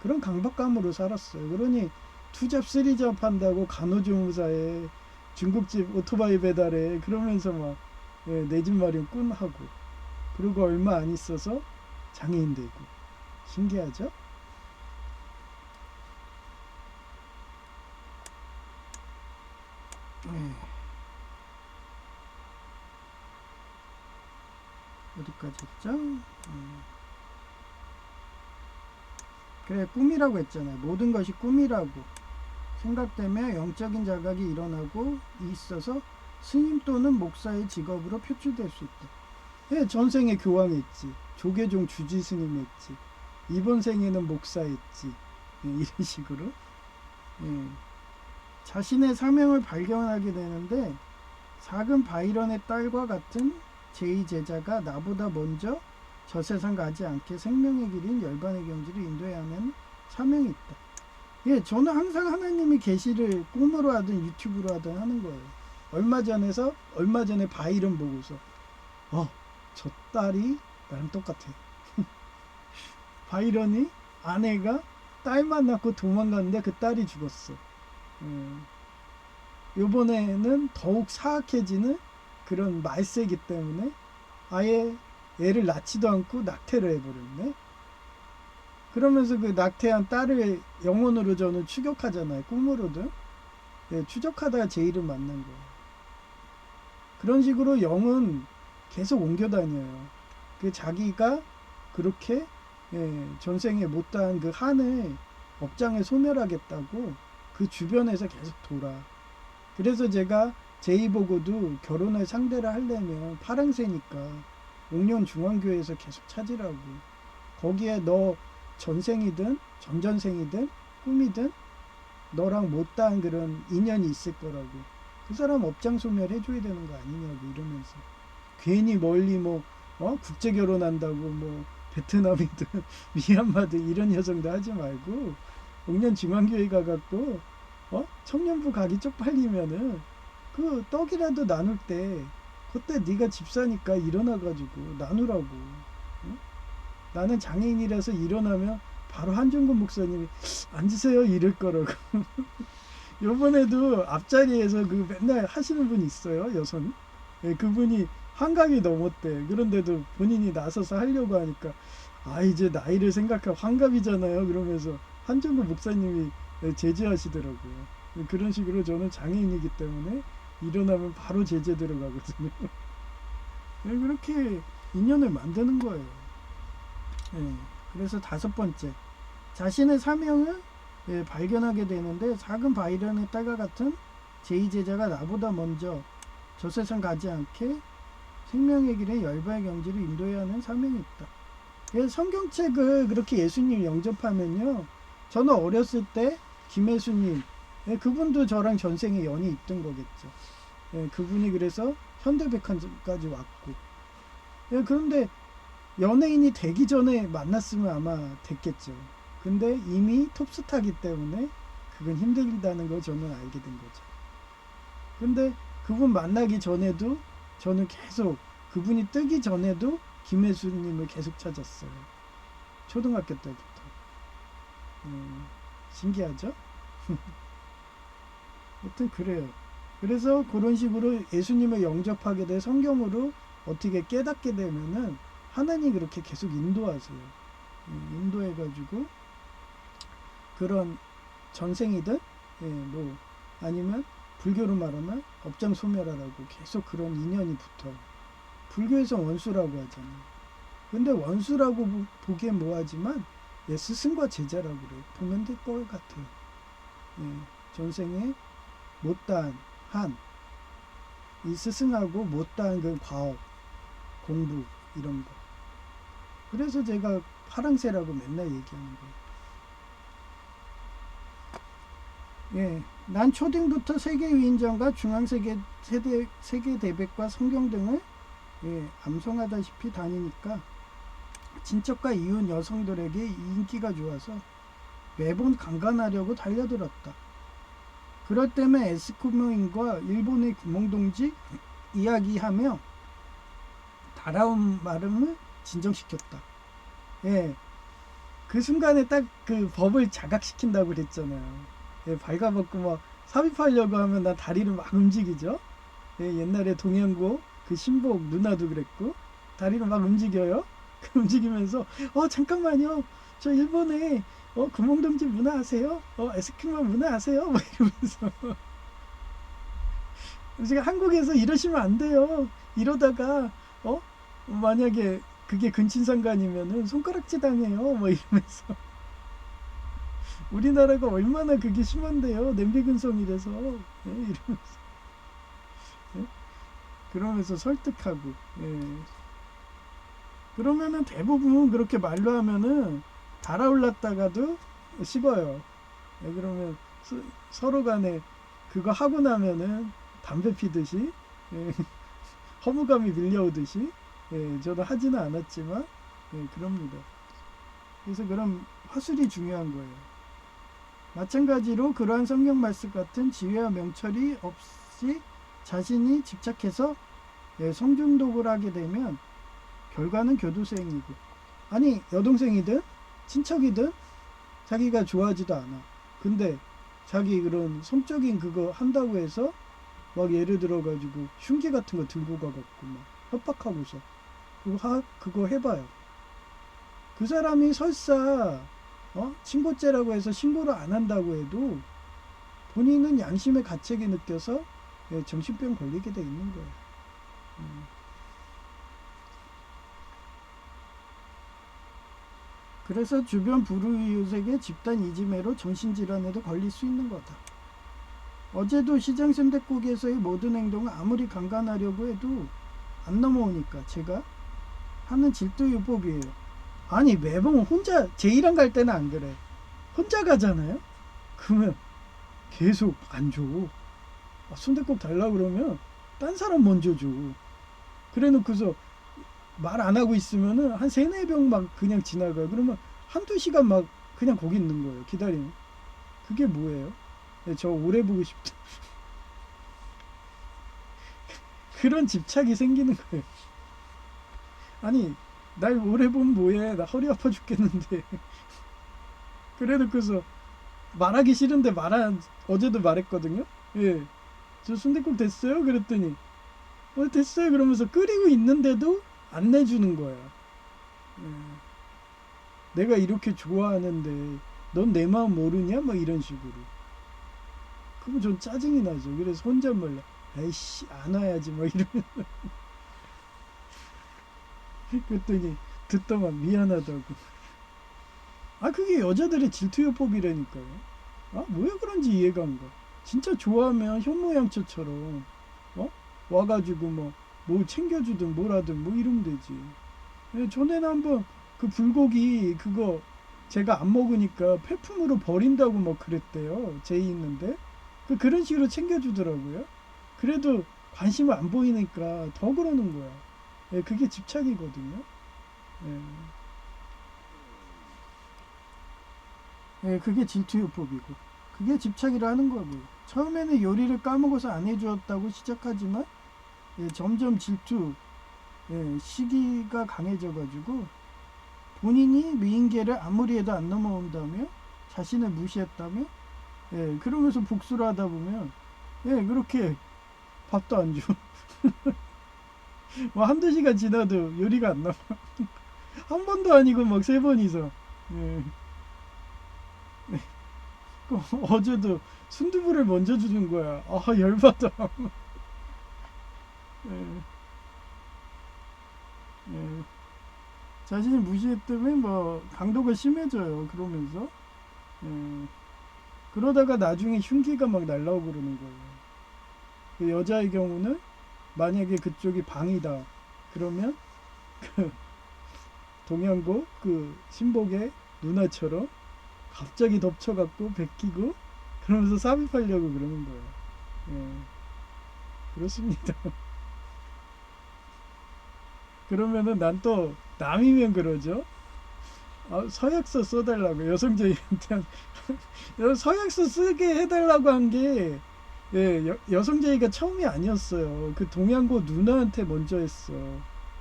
A: 그런 강박감으로 살았어요. 그러니 투잡 쓰리잡 한다고 간호조무사에 중국집 오토바이 배달해 그러면서 막 내 집 마련 꿈하고, 그리고 얼마 안 있어서 장애인 되고. 신기하죠? 어디까지 했죠? 그래, 꿈이라고 했잖아요. 모든 것이 꿈이라고 생각되며 영적인 자각이 일어나고 있어서 스님 또는 목사의 직업으로 표출될 수 있다. 전생에 교황했지, 조계종 주지 스님 했지, 이번 생에는 목사 했지, 이런 식으로 자신의 사명을 발견하게 되는데, 작은 바이런의 딸과 같은 제2 제자가 나보다 먼저 저 세상 가지 않게 생명의 길인 열반의 경지를 인도해야 하는 사명이 있다. 저는 항상 하나님이 계시를 꿈으로 하든 유튜브로 하든 하는 거예요. 얼마 전에 바이런 보고서 저 딸이 나랑 똑같아. 바이런이 아내가 딸만 낳고 도망갔는데 그 딸이 죽었어. 요번에는 더욱 사악해지는 그런 말세기 때문에 아예 애를 낳지도 않고 낙태를 해버렸네. 그러면서 그 낙태한 딸을 영혼으로 저는 추격하잖아요. 꿈으로든. 추적하다가 제 이름 만난 거예요. 그런 식으로 영은 계속 옮겨 다녀요. 그 자기가 그렇게 전생에 못다한 그 한을 업장에 소멸하겠다고 그 주변에서 계속 돌아. 그래서 제가 제이 보고도 결혼할 상대를 하려면 파랑새니까 옥년 중앙교회에서 계속 찾으라고. 거기에 너 전생이든 전전생이든 꿈이든 너랑 못다한 그런 인연이 있을 거라고. 그 사람 업장 소멸해줘야 되는 거 아니냐고 이러면서 괜히 멀리 국제 결혼한다고 베트남이든 미얀마든 이런 여성도 하지 말고 옥년 중앙교회 가갖고 청년부 가기 쪽팔리면은 그 떡이라도 나눌 때 그때 네가 집사니까 일어나가지고 나누라고. 나는 장애인이라서 일어나면 바로 한종근 목사님이 앉으세요 이럴 거라고. 요번에도 앞자리에서 그 맨날 하시는 분이 있어요, 여성. 그분이 환갑이 넘었대. 그런데도 본인이 나서서 하려고 하니까 이제 나이를 생각하고 환갑이잖아요. 그러면서 한종근 목사님이 제지하시더라고요. 그런 식으로 저는 장애인이기 때문에 일어나면 바로 제재 들어가거든요. 그렇게 인연을 만드는 거예요. 그래서 5번째, 자신의 사명을 발견하게 되는데 작은 바이런의 딸과 같은 제2제자가 나보다 먼저 저 세상 가지 않게 생명의 길에 열발 경지를 인도해야 하는 사명이 있다. 그래서 성경책을 그렇게 예수님 영접하면요, 저는 어렸을 때 김혜수님, 그분도 저랑 전생에 연이 있던 거겠죠. 그분이 그래서 현대백화점까지 왔고, 그런데 연예인이 되기 전에 만났으면 아마 됐겠죠. 근데 이미 톱스타기 때문에 그건 힘들다는 걸 저는 알게 된 거죠. 근데 그분 만나기 전에도 저는 계속 그분이 뜨기 전에도 김혜수님을 계속 찾았어요. 초등학교 때부터. 신기하죠? 하여튼 그래요. 그래서 그런 식으로 예수님을 영접하게 돼 성경으로 어떻게 깨닫게 되면은 하나님이 그렇게 계속 인도하세요. 인도해가지고 그런 전생이든 아니면 불교로 말하면 업장 소멸하라고 계속 그런 인연이 붙어요. 불교에서 원수라고 하잖아요. 근데 원수라고 보기엔 뭐하지만 스승과 제자라고 그래요. 보면 될 것 같아요. 전생에 못다한 한, 이 스승하고 못다한 그 과업, 공부 이런 거. 그래서 제가 파랑새라고 맨날 얘기하는 거예요. 난 초딩부터 세계 위인전과 중앙세계 세계 대백과 성경 등을 암송하다시피 다니니까 친척과 이웃 여성들에게 인기가 좋아서 매번 강간하려고 달려들었다. 그럴 때면 에스키모인과 일본의 구멍동지 이야기하며 달아온 마음을 진정시켰다. 그 순간에 딱 그 법을 자각시킨다고 그랬잖아요. 발가벗고 막 삽입하려고 하면 나 다리를 막 움직이죠. 옛날에 동양고 그 신복 누나도 그랬고 다리를 막 움직여요. 움직이면서 잠깐만요. 저 일본에 구멍동지 문화 아세요? 에스키모 문화 아세요? 막 이러면서 제가 한국에서 이러시면 안 돼요. 이러다가 만약에 그게 근친상간이면은 손가락질 당해요. 뭐 이러면서 우리나라가 얼마나 그게 심한데요. 냄비근성이라서 이러면서 그러면서 설득하고 그러면은 대부분 그렇게 말로 하면은 달아올랐다가도 식어요. 그러면 서로 간에 그거 하고 나면은 담배 피듯이 허무감이 밀려오듯이 저도 하지는 않았지만 그럽니다. 그래서 그런 화술이 중요한 거예요. 마찬가지로 그러한 성경 말씀 같은 지혜와 명철이 없이 자신이 집착해서 성중독을 하게 되면 결과는 교도소행이고, 아니 여동생이든 친척이든 자기가 좋아하지도 않아. 근데 자기 그런 성적인 그거 한다고 해서 막 예를 들어 가지고 흉기 같은 거 들고 가갖고 막 협박하고서 그거 해봐요. 그 사람이 설사 친고죄라고 해서 신고를 안 한다고 해도 본인은 양심의 가책이 느껴서 정신병 걸리게 돼 있는 거예요. 그래서 주변 불우이웃에게 집단 이지매로 정신질환에도 걸릴 수 있는 거다. 어제도 시장 순댓국에서의 모든 행동을 아무리 강간하려고 해도 안 넘어오니까 제가 하는 질투요법이에요. 아니 매번 혼자 제이랑 갈 때는 안 그래. 혼자 가잖아요. 그러면 계속 안 줘. 순댓국 달라 그러면 딴 사람 먼저 줘. 그래 놓고서 말 안 하고 있으면은 한 3-4병 막 그냥 지나가. 그러면 한두 시간 막 그냥 거기 있는 거예요. 기다리면. 그게 뭐예요? 저 오래 보고 싶다. 그런 집착이 생기는 거예요. 아니 날 오래 보면 뭐해. 나 허리 아파 죽겠는데. 그래 놓고서 말하기 싫은데 어제도 말했거든요. 예. 저 순댓국 됐어요? 그랬더니 됐어요 그러면서 끓이고 있는데도 안 내주는 거야. 내가 이렇게 좋아하는데 넌 내 마음 모르냐? 막 이런 식으로. 그러면 좀 짜증이 나죠. 그래서 혼잣말로 에이씨 안 와야지 막 이러면 그랬더니 듣더만 미안하다고. 그게 여자들의 질투요법이라니까요. 왜 그런지 이해가 안 가. 진짜 좋아하면 현모양처처럼 와가지고 뭐 챙겨주든 뭐라든 뭐 이러면 되지. 전에는 한번 그 불고기 그거 제가 안 먹으니까 폐품으로 버린다고 막 그랬대요. 제이 있는데 그런 식으로 챙겨주더라고요. 그래도 관심을 안 보이니까 더 그러는 거야. 그게 집착이거든요. 그게 질투요법이고 그게 집착이라는 거고요. 처음에는 요리를 까먹어서 안 해주었다고 시작하지만 점점 질투 시기가 강해져가지고 본인이 미인계를 아무리 해도 안 넘어온다며 자신을 무시했다며 그러면서 복수를 하다 보면 그렇게 밥도 안 줘. 뭐 한두 시간 지나도 요리가 안 나와. 한 번도 아니고 막 3번 이상. 어제도 순두부를 먼저 주는 거야. 열받아. 자신이 무시했다면 뭐 강도가 심해져요. 그러면서 그러다가 나중에 흉기가 막 날라오고 그러는 거예요. 그 여자의 경우는 만약에 그쪽이 방이다 그러면 그 동양고 그 신복의 누나처럼 갑자기 덮쳐갖고 베끼고 그러면서 삽입하려고 그러는 거예요. 그렇습니다. 그러면은 난 또 남이면 그러죠. 서약서 써달라고 여성제의한테 서약서 쓰게 해달라고 한 게 여성제의가 처음이 아니었어요. 그 동양고 누나한테 먼저 했어.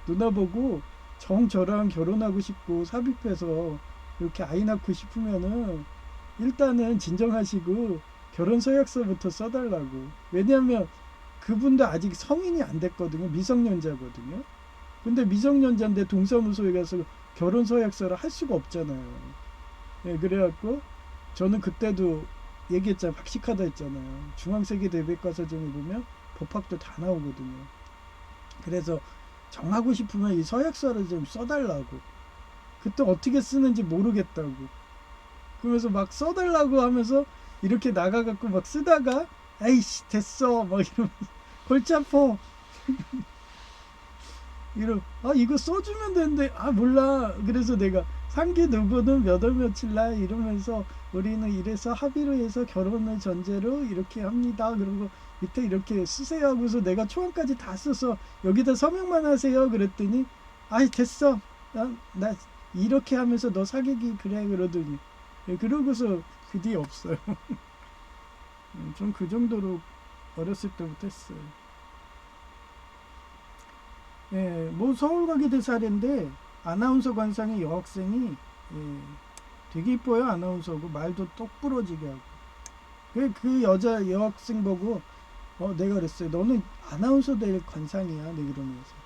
A: 누나 보고 저랑 결혼하고 싶고 삽입해서 이렇게 아이 낳고 싶으면은 일단은 진정하시고 결혼 서약서부터 써달라고. 왜냐하면 그분도 아직 성인이 안 됐거든요. 미성년자거든요. 근데 미성년자인데 동사무소에 가서 결혼 서약서를 할 수가 없잖아요. 그래갖고 저는 그때도 얘기했잖아요. 박식하다 했잖아요. 중앙세계대백과사전에 보면 법학도 다 나오거든요. 그래서 정하고 싶으면 이 서약서를 좀 써달라고. 그때 어떻게 쓰는지 모르겠다고. 그러면서 막 써달라고 하면서 이렇게 나가갖고 막 쓰다가 에이씨 됐어 막 이러면서 골치 아파. 이거 써주면 되는데 몰라. 그래서 내가 상기 누구는 몇 월 며칠 날 이러면서 우리는 이래서 합의로 해서 결혼을 전제로 이렇게 합니다. 그리고 밑에 이렇게 쓰세요 하고서 내가 초안까지 다 써서 여기다 서명만 하세요 그랬더니 됐어. 나 이렇게 하면서 너 사귀기 그래 그러더니 그러고서 그 뒤에 없어요. 좀 그 정도로 어렸을 때부터 했어요. 예, 뭐 서울 가게 사례인데 아나운서 관상의 여학생이 예, 되게 이뻐요. 아나운서고 말도 똑부러지게 하고. 그 여자 여학생 보고 내가 그랬어요. 너는 아나운서 될 관상이야. 네, 그러면서.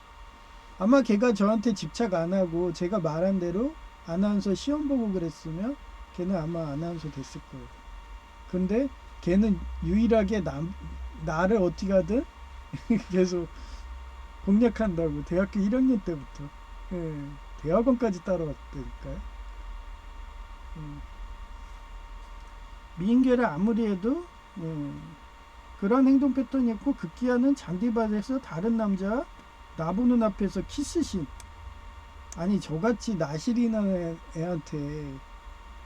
A: 아마 걔가 저한테 집착 안 하고 제가 말한 대로 아나운서 시험 보고 그랬으면 걔는 아마 아나운서 됐을 거예요. 근데 걔는 유일하게 나를 어떻게 하든 계속 공략한다고 대학교 1학년 때부터 예, 대학원까지 따라왔다니까요. 음, 미인계를 아무리 해도 예, 그런 행동 패턴이 있고 급기야는 잔디밭에서 다른 남자 나보는 앞에서 키스신. 아니 저같이 나실이나 애한테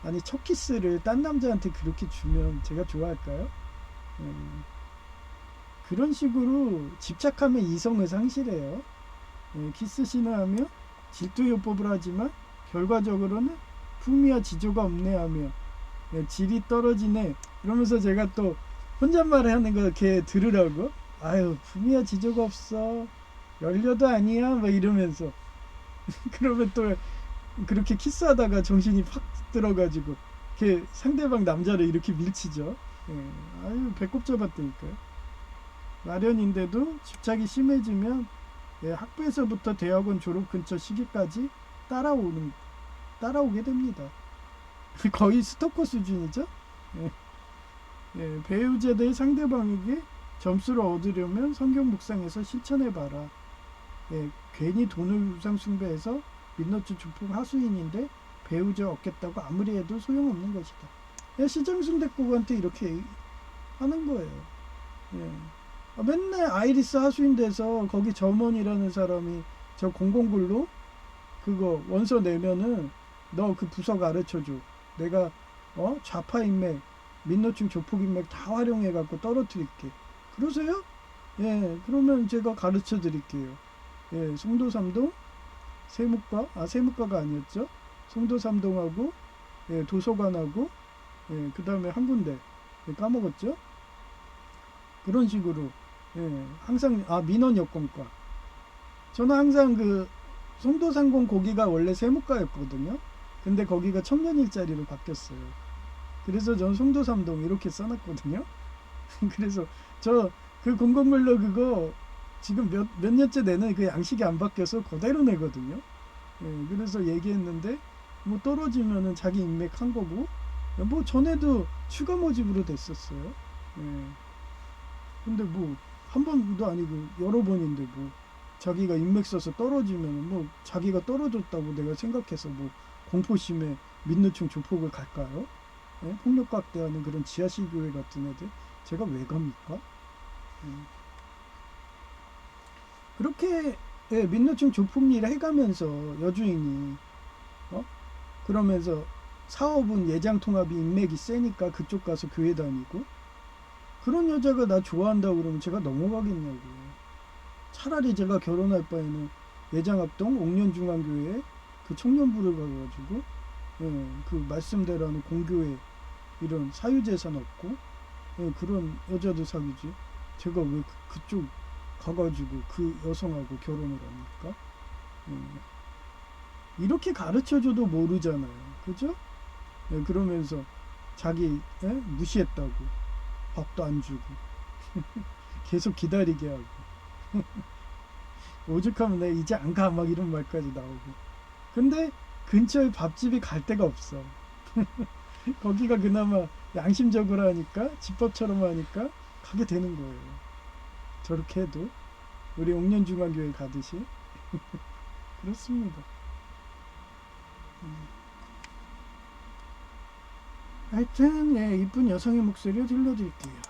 A: 아니 첫 키스를 딴 남자한테 그렇게 주면 제가 좋아할까요? 음, 그런 식으로 집착하면 이성을 상실해요. 키스신을 하며 질투요법을 하지만 결과적으로는 품위와 지조가 없네 하며 질이 떨어지네 이러면서 제가 또 혼잣말을 하는 거 걔 들으라고 아유 품위와 지조가 없어 열려도 아니야 막 이러면서 그러면 또 그렇게 키스하다가 정신이 팍 들어가지고 이렇게 상대방 남자를 이렇게 밀치죠. 예, 아유 배꼽 잡았다니까요. 마련인데도 집착이 심해지면 예, 학부에서부터 대학원 졸업 근처 시기까지 따라오는 따라오게 됩니다. 거의 스토커 수준이죠. 예, 예, 배우자들 상대방에게 점수를 얻으려면 성경 묵상에서 실천해봐라. 예, 괜히 돈을 우상숭배해서 민노초 주폭 하수인인데 배우자 얻겠다고 아무리 해도 소용없는 것이다. 예, 시장순댓국한테 이렇게 하는 거예요. 예. 맨날 아이리스 하수인 돼서 거기 점원이라는 사람이 저 공공근로 그거 원서 내면은 너 그 부서 가르쳐줘. 내가 좌파 인맥, 민노충 조폭 인맥 다 활용해 갖고 떨어뜨릴게. 그러세요? 예, 그러면 제가 가르쳐 드릴게요. 예, 송도 삼동 세무과 세무과가 아니었죠. 송도 삼동하고 예, 도서관하고 예, 그 다음에 한 군데 예, 까먹었죠. 그런 식으로 예, 항상 민원 여건과 저는 항상 그 송도상공 거기가 원래 세무과였거든요. 근데 거기가 청년 일자리로 바뀌었어요. 그래서 전 송도삼동 이렇게 써놨거든요. 그래서 저 그 공공근로 그거 지금 몇 년째 내는 그 양식이 안 바뀌어서 그대로 내거든요. 예, 그래서 얘기했는데 뭐 떨어지면은 자기 인맥 한 거고 뭐 전에도 추가 모집으로 됐었어요. 예, 근데 뭐 한 번도 아니고 여러 번인데 뭐 자기가 인맥 써서 떨어지면 뭐 자기가 떨어졌다고 내가 생각해서 뭐 공포심에 민노총 조폭을 갈까요? 예? 폭력각대하는 그런 지하실 교회 같은 애들 제가 왜 갑니까? 예. 그렇게 예, 민노총 조폭 일 해가면서 여주인이 어? 그러면서 사업은 예장 통합이 인맥이 세니까 그쪽 가서 교회 다니고 그런 여자가 나 좋아한다고 그러면 제가 넘어가겠냐고. 차라리 제가 결혼할 바에는 예장합동 옥년중앙교회 그 청년부를 가가지고 예, 그 말씀대로 하는 공교회 이런 사유재산 없고 예, 그런 여자도 사귀지. 제가 왜 그쪽 가가지고 그 여성하고 결혼을 합니까? 예, 이렇게 가르쳐줘도 모르잖아요. 그죠? 예, 그러면서 자기 예? 무시했다고 밥도 안 주고 계속 기다리게 하고 오죽하면 내가 이제 안 가 막 이런 말까지 나오고 근데 근처에 밥집이 갈 데가 없어. 거기가 그나마 양심적으로 하니까 집밥처럼 하니까 가게 되는 거예요. 저렇게 해도 우리 옥년중앙교회 가듯이 그렇습니다. 하여튼 예, 이쁜 여성의 목소리를 들려드릴게요.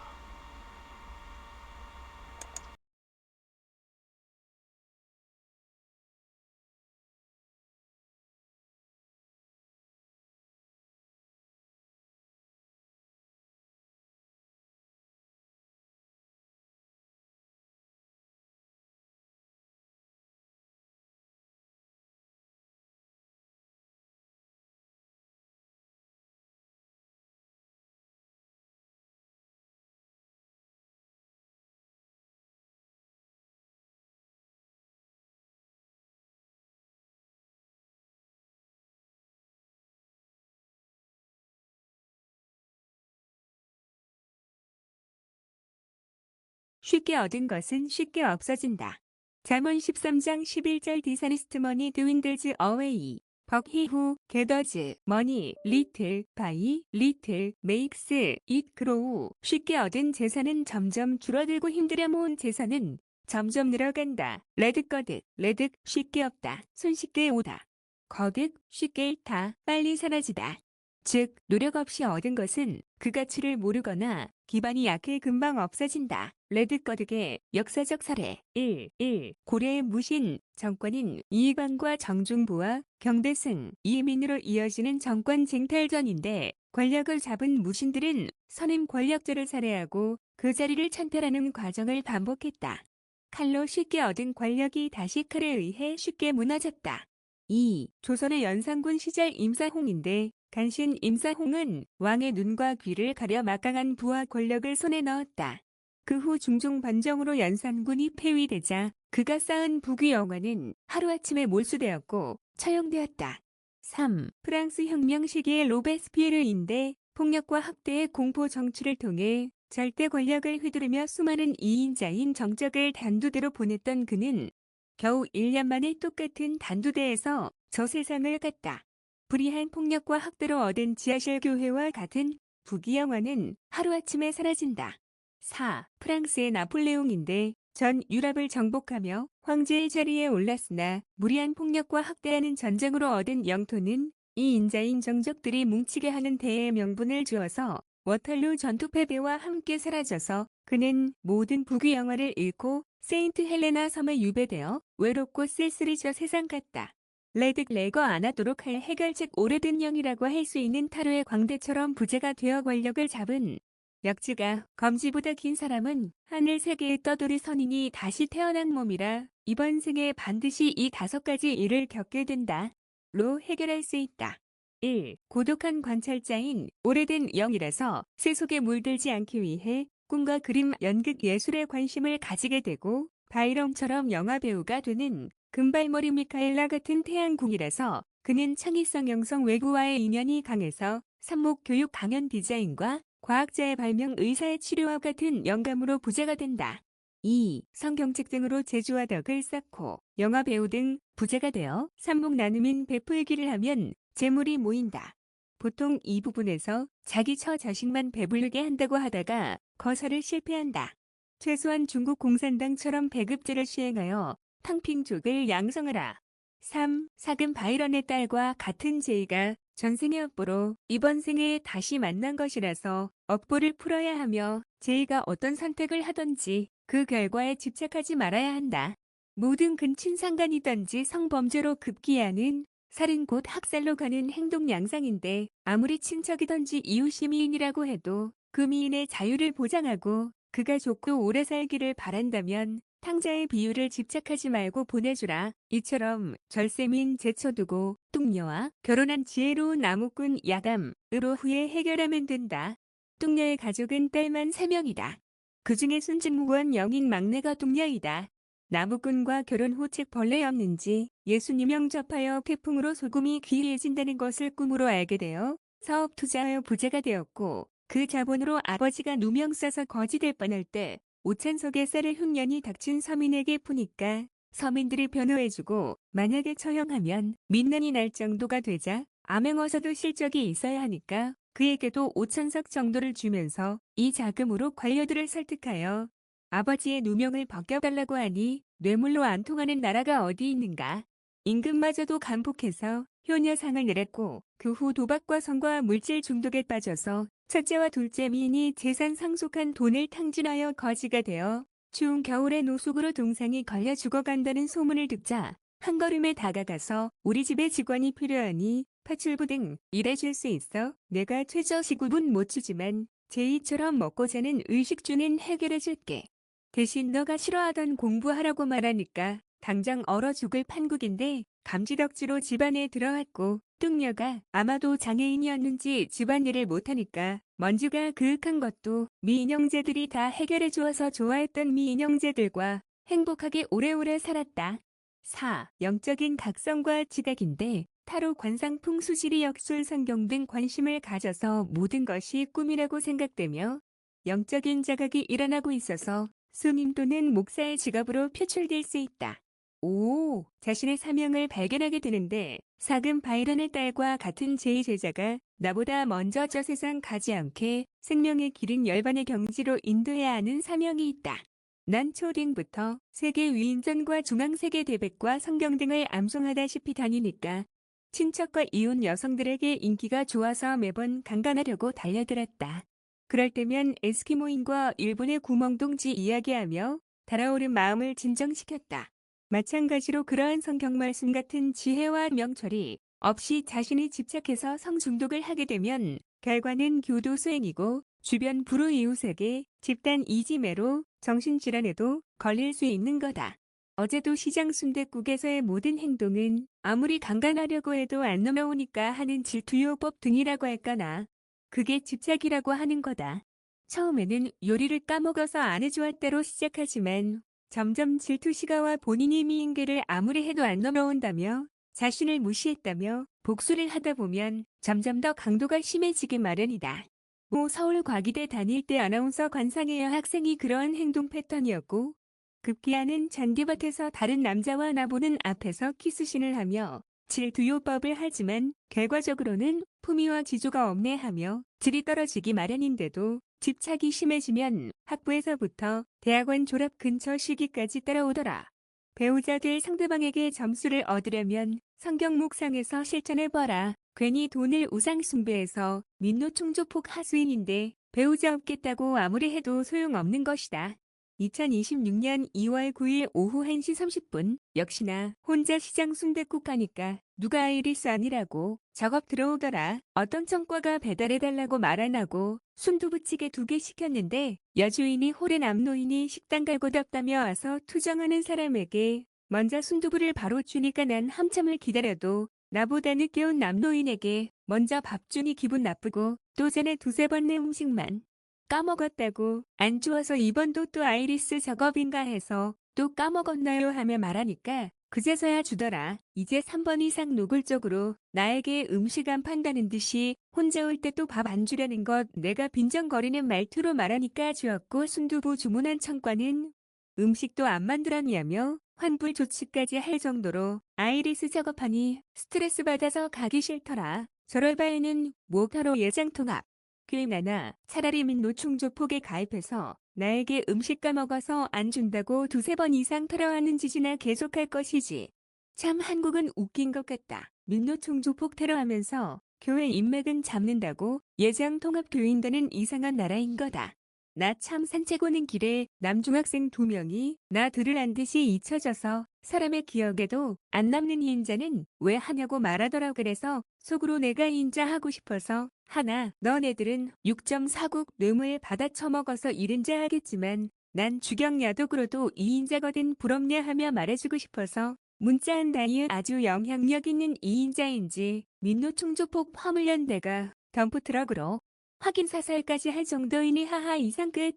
B: 쉽게 얻은 것은 쉽게 없어진다. 잠언 13장 11절 Dishonest money dwindles away. But he who gathers money little by little makes it grow. 쉽게 얻은 재산은 점점 줄어들고 힘들여 모은 재산은 점점 늘어간다. 레드거득, 레득, 쉽게 없다. 손쉽게 오다. 거득, 쉽게 잃다. 빨리 사라지다. 즉, 노력 없이 얻은 것은 그 가치를 모르거나 기반이 약해 금방 없어진다. 레드거득의 역사적 사례 1. 고려의 무신 정권인 이방과 정중부와 경대승, 이민으로 이어지는 정권 쟁탈전인데 권력을 잡은 무신들은 선임 권력자를 살해하고 그 자리를 찬탈하는 과정을 반복했다. 칼로 쉽게 얻은 권력이 다시 칼에 의해 쉽게 무너졌다. 2. 조선의 연산군 시절 임사홍인데 간신 임사홍은 왕의 눈과 귀를 가려 막강한 부와 권력을 손에 넣었다. 그 후 중종 반정으로 연산군이 폐위되자 그가 쌓은 부귀 영화는 하루아침에 몰수되었고 처형되었다. 3. 프랑스 혁명 시기의 로베스피에르인데 폭력과 학대의 공포 정치를 통해 절대 권력을 휘두르며 수많은 이인자인 정적을 단두대로 보냈던 그는 겨우 1년 만에 똑같은 단두대에서 저 세상을 갔다. 불의한 폭력과 학대로 얻은 지하실 교회와 같은 부귀 영화는 하루아침에 사라진다. 4. 프랑스의 나폴레옹인데 전 유럽을 정복하며 황제의 자리에 올랐으나 무리한 폭력과 학대하는 전쟁으로 얻은 영토는 이 인자인 정적들이 뭉치게 하는 대의 명분을 주어서 워털루 전투 패배와 함께 사라져서 그는 모든 부귀 영화를 잃고 세인트 헬레나 섬에 유배되어 외롭고 쓸쓸히 저 세상 갔다. 레득 레거 안 하도록 할 해결책 오래된 영이라고 할 수 있는 타로의 광대처럼 부자가 되어 권력을 잡은 역지가 검지보다 긴 사람은 하늘 세계에 떠돌이 선인이 다시 태어난 몸이라 이번 생에 반드시 이 5가지 일을 겪게 된다. 로 해결할 수 있다. 1. 고독한 관찰자인 오래된 영이라서 세속에 물들지 않기 위해 꿈과 그림, 연극, 예술에 관심을 가지게 되고 바이럼처럼 영화배우가 되는 금발머리 미카엘라 같은 태양궁이라서 그는 창의성 영성 외구와의 인연이 강해서 삽목 교육 강연 디자인과 과학자의 발명 의사의 치료와 같은 영감으로 부자가 된다. 2. 성경책 등으로 재주와 덕을 쌓고 영화배우 등 부자가 되어 삽목 나눔인 베풀기를 하면 재물이 모인다. 보통 이 부분에서 자기 처 자식만 배부르게 한다고 하다가 거사를 실패한다. 최소한 중국 공산당처럼 배급제를 시행하여 탕핑족을 양성하라. 3. 사금 바이런의 딸과 같은 제의가 전생의 업보로 이번 생에 다시 만난 것이라서 업보를 풀어야 하며 제의가 어떤 선택을 하든지 그 결과에 집착하지 말아야 한다. 모든 근친상간이든지 성범죄로 급기야는 살인 곧 학살로 가는 행동 양상인데 아무리 친척이든지 이웃이 미인이라고 해도 그 미인의 자유를 보장하고 그가 좋고 오래 살기를 바란다면 탕자의 비유를 집착하지 말고 보내주라. 이처럼 절세민 제쳐두고 뚱녀와 결혼한 지혜로운 나무꾼 야감으로 후에 해결하면 된다. 뚱녀의 가족은 딸만 3명이다. 그 중에 순진무원 영인 막내가 뚱녀이다. 나무꾼과 결혼 후 책 벌레 없는지 예수님 영접하여 태풍으로 소금이 귀해진다는 것을 꿈으로 알게 되어 사업 투자하여 부자가 되었고 그 자본으로 아버지가 누명 써서 거지될 뻔할 때 5,000석의 쌀을 흉년이 닥친 서민에게 푸니까 서민들이 변호해주고 만약에 처형하면 민난이 날 정도가 되자 암행어사도 실적이 있어야 하니까 그에게도 5,000석 정도를 주면서 이 자금으로 관료들을 설득하여 아버지의 누명을 벗겨달라고 하니 뇌물로 안 통하는 나라가 어디 있는가. 임금마저도 간폭해서 효녀상을 내렸고 그 후 도박과 성과 물질 중독에 빠져서 첫째와 둘째 미인이 재산 상속한 돈을 탕진하여 거지가 되어 추운 겨울에 노숙으로 동상이 걸려 죽어간다는 소문을 듣자 한 걸음에 다가가서 우리 집에 직원이 필요하니 파출부 등 일해줄 수 있어 내가 최저시급은 못 주지만 제이처럼 먹고 사는 의식주는 해결해줄게. 대신 너가 싫어하던 공부하라고 말하니까 당장 얼어 죽을 판국인데 감지덕지로 집안에 들어왔고 뚱녀가 아마도 장애인이었는지 집안일을 못하니까 먼지가 그윽한 것도 미인형제들이 다 해결해 주어서 좋아했던 미인형제들과 행복하게 오래오래 살았다. 4. 영적인 각성과 지각인데 타로 관상풍 수지리 역술 성경 등 관심을 가져서 모든 것이 꿈이라고 생각되며 영적인 자각이 일어나고 있어서 스님 또는 목사의 직업으로 표출될 수 있다. 5. 자신의 사명을 발견하게 되는데 사금 바이런의 딸과 같은 제2제자가 나보다 먼저 저 세상 가지 않게 생명의 길은 열반의 경지로 인도해야 하는 사명이 있다. 난 초딩부터 세계 위인전과 중앙세계 대백과 성경 등을 암송하다시피 다니니까 친척과 이웃 여성들에게 인기가 좋아서 매번 강간하려고 달려들었다. 그럴 때면 에스키모인과 일본의 구멍동지 이야기하며 달아오른 마음을 진정시켰다. 마찬가지로 그러한 성경 말씀 같은 지혜와 명철이 없이 자신이 집착해서 성중독을 하게 되면 결과는 교도 수행이고 주변 불우 이웃에게 집단 이지매로 정신질환에도 걸릴 수 있는 거다. 어제도 시장 순댓국에서의 모든 행동은 아무리 강간하려고 해도 안 넘어오니까 하는 질투요법 등이라고 할까나. 그게 집착이라고 하는 거다. 처음에는 요리를 까먹어서 안 해주었다로 시작하지만 점점 질투시가와 본인이 미인계를 아무리 해도 안 넘어온다며 자신을 무시했다며 복수를 하다 보면 점점 더 강도가 심해지기 마련이다. 모 서울과기대 다닐 때 아나운서 관상의 여학생이 그러한 행동 패턴이었고 급기야는 잔디밭에서 다른 남자와 나보는 앞에서 키스신을 하며 질투요법을 하지만 결과적으로는 품위와 지조가 없네하며 질이 떨어지기 마련인데도 집착이 심해지면 학부에서부터 대학원 졸업 근처 시기까지 따라오더라. 배우자 될 상대방에게 점수를 얻으려면 성경 묵상에서 실천해봐라. 괜히 돈을 우상 숭배해서 민노총조폭 하수인인데 배우자 없겠다고 아무리 해도 소용없는 것이다. 2026년 2월 9일 오후 1시 30분 역시나 혼자 시장 순댓국 가니까 누가 아이리스 아니라고 작업 들어오더라. 어떤 청과가 배달해달라고 말 안 하고 순두부찌개 2개 시켰는데 여주인이 호래 남노인이 식당 갈고 덥다며 와서 투정하는 사람에게 먼저 순두부를 바로 주니까 난 한참을 기다려도 나보다 늦게 온 남노인에게 먼저 밥 주니 기분 나쁘고 또 전에 2-3번 내 음식만 까먹었다고 안 주워서 이번도 또 아이리스 작업인가 해서 또 까먹었나요 하며 말하니까 그제서야 주더라. 이제 3번 이상 노골적으로 나에게 음식 안 판다는 듯이 혼자 올 때 또 밥 안 주려는 것 내가 빈정거리는 말투로 말하니까 주었고 순두부 주문한 청과는 음식도 안 만들었냐며 환불 조치까지 할 정도로 아이리스 작업하니 스트레스 받아서 가기 싫더라. 저럴 바에는 모카로 예장통합 꽤나나 차라리 민노총조폭에 가입해서 나에게 음식 까먹어서 안 준다고 2-3번 이상 테러하는 짓이나 계속할 것이지. 참 한국은 웃긴 것 같다. 민노총조폭 테러하면서 교회 인맥은 잡는다고 예장통합교인단은 이상한 나라인 거다. 나 참 산책 오는 길에 남중학생 2명이 나 들을 안 듯이 잊혀져서 사람의 기억에도 안 남는 인자는 왜 하냐고 말하더라. 그래서 속으로 내가 인자하고 싶어서 하나 너네들은 6.4국 뇌물 받아 처먹어서 이른자 하겠지만 난 주경야독으로도 2인자거든 부럽냐 하며 말해주고 싶어서 문자한 다이은 아주 영향력 있는 2인자인지 민노총조폭 화물연대가 덤프트럭으로 확인 사살까지 할 정도이니 하하. 이상 끝.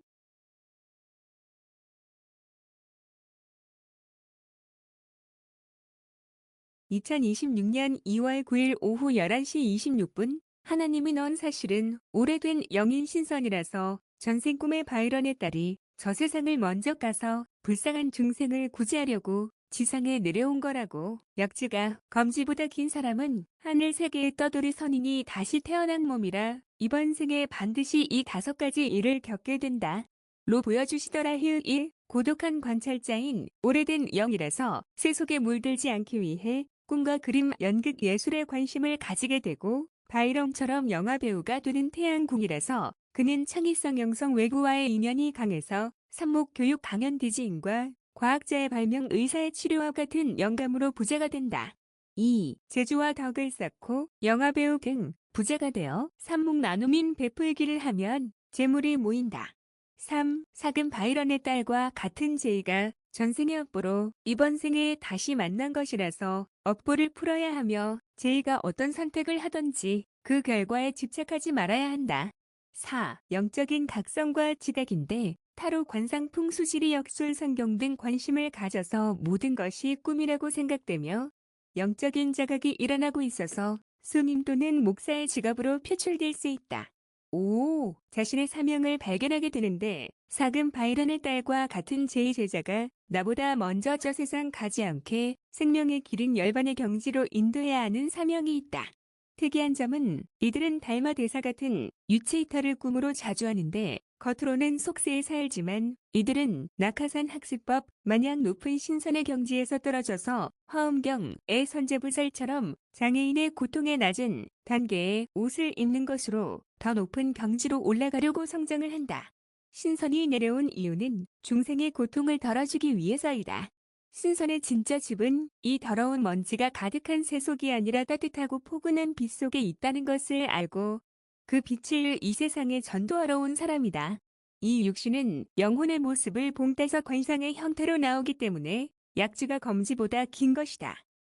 B: 2026년 2월 9일 오후 11시 26분 하나님이 넌 사실은 오래된 영인 신선이라서 전생 꿈의 바이런의 딸이 저 세상을 먼저 가서 불쌍한 중생을 구제하려고 지상에 내려온 거라고. 역지가 검지보다 긴 사람은 하늘 세계에 떠돌이 선인이 다시 태어난 몸이라 이번 생에 반드시 이 5가지 일을 겪게 된다. 로 보여주시더라. 1. 고독한 관찰자인 오래된 영이라서 세속에 물들지 않기 위해 꿈과 그림, 연극, 예술에 관심을 가지게 되고 바이런처럼 영화배우가 되는 태양궁이라서 그는 창의성 영성 외부와의 인연이 강해서 삽목 교육 강연 디지인과 과학자의 발명 의사의 치료와 같은 영감으로 부자가 된다. 2. 재주와 덕을 쌓고 영화배우 등 부자가 되어 삽목 나눔인 베풀기를 하면 재물이 모인다. 3. 사금 바이런의 딸과 같은 제이가 전생의 업보로 이번 생에 다시 만난 것이라서 업보를 풀어야 하며 제이가 어떤 선택을 하든지 그 결과에 집착하지 말아야 한다. 4. 영적인 각성과 지각인데 타로 관상 풍수지리 역술 성경 등 관심을 가져서 모든 것이 꿈이라고 생각되며 영적인 자각이 일어나고 있어서 스님 또는 목사의 직업으로 표출될 수 있다. 자신의 사명을 발견하게 되는데 사금 바이런의 딸과 같은 제2제자가 나보다 먼저 저 세상 가지 않게 생명의 길은 열반의 경지로 인도해야 하는 사명이 있다. 특이한 점은 이들은 달마 대사 같은 유체이터를 꿈으로 자주 하는데 겉으로는 속세에 살지만 이들은 낙하산 학습법 마냥 높은 신선의 경지에서 떨어져서 화엄경의 선제부살처럼 장애인의 고통에 낮은 단계의 옷을 입는 것으로 더 높은 경지로 올라가려고 성장을 한다. 신선이 내려온 이유는 중생의 고통을 덜어주기 위해서이다. 신선의 진짜 집은 이 더러운 먼지가 가득한 세속이 아니라 따뜻하고 포근한 빛 속에 있다는 것을 알고 그 빛을 이 세상에 전도하러 온 사람이다. 이 육신은 영혼의 모습을 봉따서 관상의 형태로 나오기 때문에 약주가 검지보다 긴 것이다.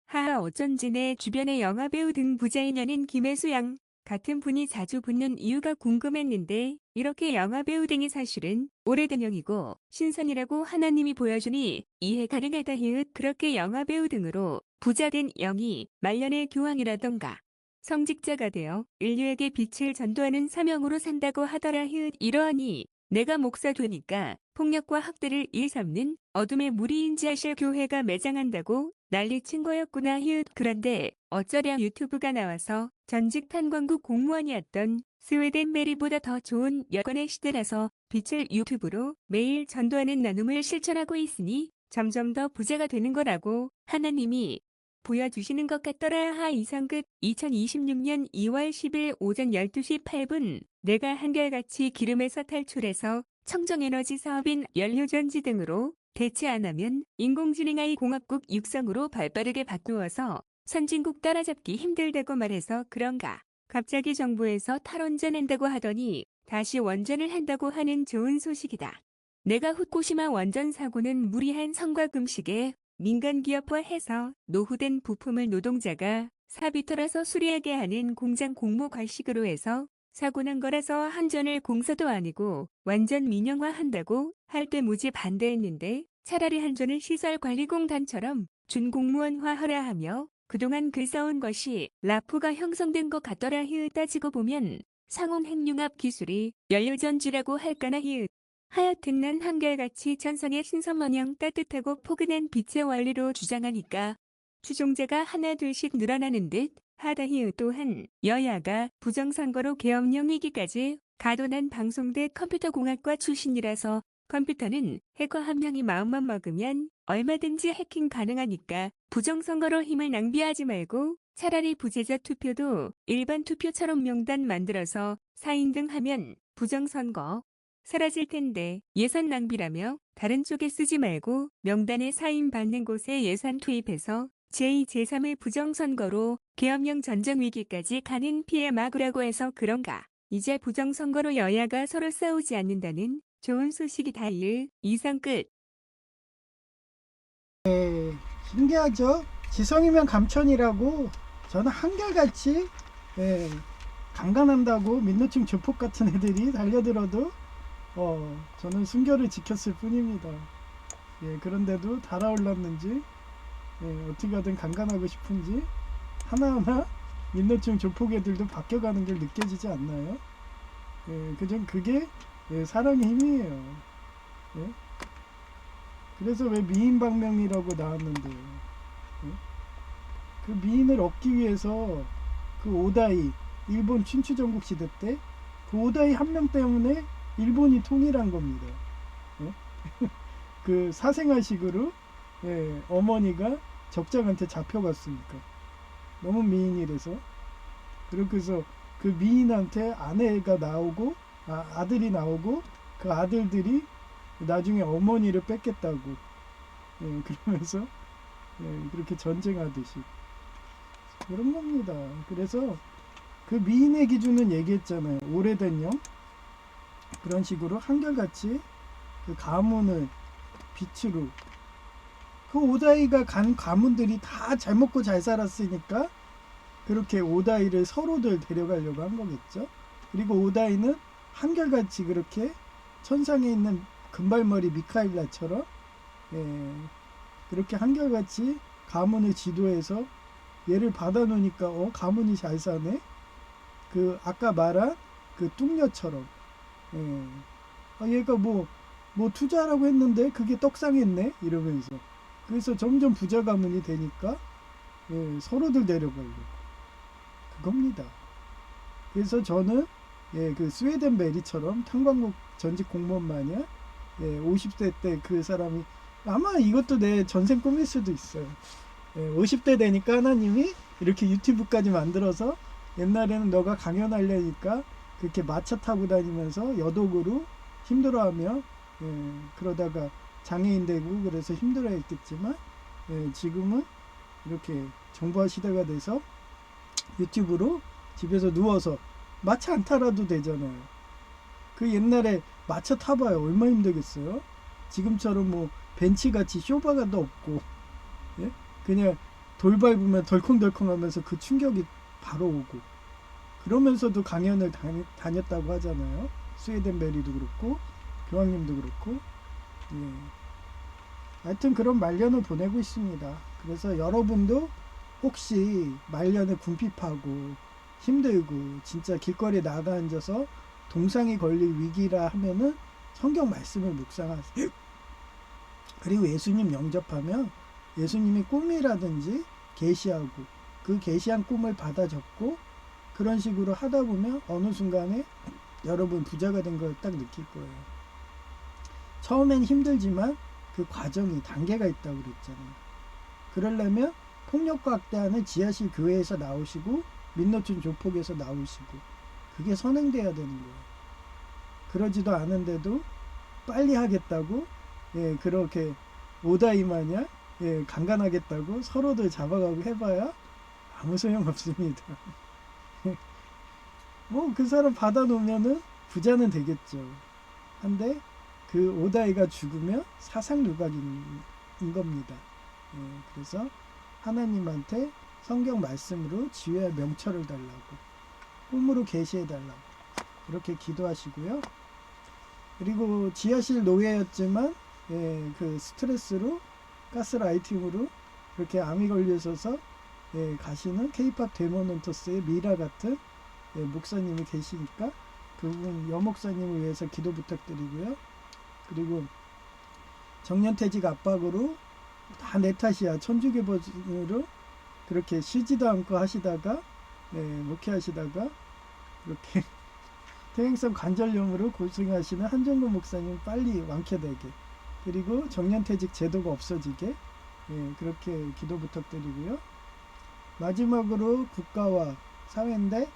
B: 하하 어쩐지 내 주변의 영화배우 등 부자인 연인 김혜수 양 같은 분이 자주 붙는 이유가 궁금했는데 이렇게 영화배우 등이 사실은 오래된 영이고 신선이라고 하나님이 보여주니 이해 가능하다. 그렇게 영화배우 등으로 부자된 영이 말년의 교황이라던가 성직자가 되어 인류에게 빛을 전도하는 사명으로 산다고 하더라. 이러하니 내가 목사 되니까 폭력과 학대를 일삼는 어둠의 무리인지하실 교회가 매장한다고 난리친 거였구나. 그런데 어쩌랴 유튜브가 나와서 전직 탄광국 공무원이었던 스웨덴 메리보다 더 좋은 여건의 시대라서 빛을 유튜브로 매일 전도하는 나눔을 실천하고 있으니 점점 더 부자가 되는 거라고 하나님이 보여주시는 것 같더라. 이상 끝. 2026년 2월 10일 오전 12시 8분 내가 한결같이 기름에서 탈출해서 청정에너지 사업인 연료전지 등으로 대체 안 하면 인공지능 AI 공업국 육성으로 발빠르게 바꾸어서 선진국 따라잡기 힘들다고 말해서 그런가. 갑자기 정부에서 탈원전한다고 하더니 다시 원전을 한다고 하는 좋은 소식이다. 내가 후쿠시마 원전 사고는 무리한 성과 금식에 민간기업화해서 노후된 부품을 노동자가 사비 털어서 수리하게 하는 공장 공모 과식으로 해서 사고 난 거라서 한전을 공사도 아니고 완전 민영화한다고 할 때 무지 반대했는데 차라리 한전을 시설관리공단처럼 준공무원화하라 하며 그동안 글 써온 것이 라포가 형성된 것 같더라. 따지고 보면 상온 핵융합 기술이 연료전지라고 할까나. 하여튼 난 한결같이 천성의 신선마냥 따뜻하고 포근한 빛의 원리로 주장하니까 추종자가 하나 둘씩 늘어나는 듯 하다. 또한 여야가 부정선거로 계엄령 위기까지 가도난 방송대 컴퓨터공학과 출신이라서 컴퓨터는 해커 한 명이 마음만 먹으면 얼마든지 해킹 가능하니까 부정선거로 힘을 낭비하지 말고 차라리 부재자 투표도 일반 투표처럼 명단 만들어서 사인 등 하면 부정선거 사라질 텐데 예산 낭비라며 다른 쪽에 쓰지 말고 명단에 사인 받는 곳에 예산 투입해서 제2, 제3의 부정선거로 계엄령 전정위기까지 가는 피해 막으라고 해서 그런가. 이제 부정선거로 여야가 서로 싸우지 않는다는 좋은 소식이다. 이상 끝.
A: 신기하죠? 지성이면 감천이라고 저는 한결같이 강간한다고 민노총 조폭 같은 애들이 달려들어도 저는 순결을 지켰을 뿐입니다. 그런데도 달아올랐는지 어떻게 하든 강간하고 싶은지 하나하나 민노총 조폭 애들도 바뀌어가는 게 느껴지지 않나요? 그게 사랑의 힘이에요. 그래서 왜 미인방명이라고 나왔는데요. 그 미인을 얻기 위해서 그 오다이 일본 춘추전국 시대 때 그 오다이 한 명 때문에 일본이 통일한 겁니다. 그 사생아식으로 어머니가 적장한테 잡혀갔으니까 너무 미인이라서. 그래서 그 미인한테 아내가 나오고 아들이 나오고 그 아들들이 나중에 어머니를 뺏겠다고 그러면서 그렇게 전쟁하듯이 그런 겁니다. 그래서 그 미인의 기준은 얘기했잖아요. 오래된 영 그런 식으로 한결같이 그 가문을 빛으로 그 오다이가 간 가문들이 다 잘 먹고 잘 살았으니까 그렇게 오다이를 서로들 데려가려고 한 거겠죠. 그리고 오다이는 한결같이 그렇게 천상에 있는 금발머리 미카일라처럼 그렇게 한결같이 가문을 지도해서 얘를 받아놓으니까 가문이 잘 사네. 그 아까 말한 그 뚱녀처럼. 예. 아, 얘가 뭐 투자하라고 했는데 그게 떡상했네 이러면서. 그래서 점점 부자 가문이 되니까 예, 서로들 내려가려고 그겁니다. 그래서 저는 예, 그 스웨덴 메리처럼 탄광국 전직 공무원 마냥 예, 50대 때 그 사람이 아마 이것도 내 전생 꿈일 수도 있어요. 예, 50대 되니까 하나님이 이렇게 유튜브까지 만들어서 옛날에는 너가 강연하려니까 그렇게 마차 타고 다니면서 여독으로 힘들어하며 그러다가 장애인 되고 그래서 힘들어했겠지만 지금은 이렇게 정보화 시대가 돼서 유튜브로 집에서 누워서 마차 안 타라도 되잖아요. 그 옛날에 마차 타봐요. 얼마 힘들겠어요. 지금처럼 뭐 벤치같이 쇼바가도 없고 예? 그냥 돌 밟으면 덜컹덜컹 하면서 그 충격이 바로 오고 그러면서도 강연을 다녔다고 하잖아요. 스웨덴 베리도 그렇고 교황님도 그렇고 예. 하여튼 그런 말년을 보내고 있습니다. 그래서 여러분도 혹시 말년에 궁핍하고 힘들고 진짜 길거리에 나가 앉아서 동상이 걸릴 위기라 하면은 성경 말씀을 묵상하세요. 그리고 예수님 영접하면 예수님이 꿈이라든지 계시하고 그 계시한 꿈을 받아 적고 그런 식으로 하다 보면 어느 순간에 여러분 부자가 된 걸 딱 느낄 거예요. 처음엔 힘들지만 그 과정이 단계가 있다고 그랬잖아요. 그러려면 폭력과 학대하는 지하실 교회에서 나오시고 민노촌 조폭에서 나오시고 그게 선행돼야 되는 거예요. 그러지도 않은데도 빨리 하겠다고 예, 그렇게 오다이 마냥 예, 강간하겠다고 서로들 잡아가고 해봐야 아무 소용 없습니다. 그 사람 받아놓으면은 부자는 되겠죠. 한데 그 오다이가 죽으면 사상 누각인 겁니다. 예, 그래서 하나님한테 성경 말씀으로 지혜와 명철을 달라고 꿈으로 계시해 달라고 그렇게 기도하시고요. 그리고 지하실 노예였지만 예, 그 스트레스로 가스라이팅으로 그렇게 암이 걸리셔서 예, 가시는 케이팝 데모넌터스의 미라 같은 예, 목사님이 계시니까 그분 여목사님을 위해서 기도 부탁드리고요. 그리고 정년퇴직 압박으로 다 내 탓이야 천주교 버전으로 그렇게 쉬지도 않고 하시다가 예, 목회하시다가 그렇게 퇴행성 관절염으로 고생하시는 한정근 목사님 빨리 완쾌되게 그리고 정년퇴직 제도가 없어지게 예, 그렇게 기도 부탁드리고요. 마지막으로 국가와 사회인데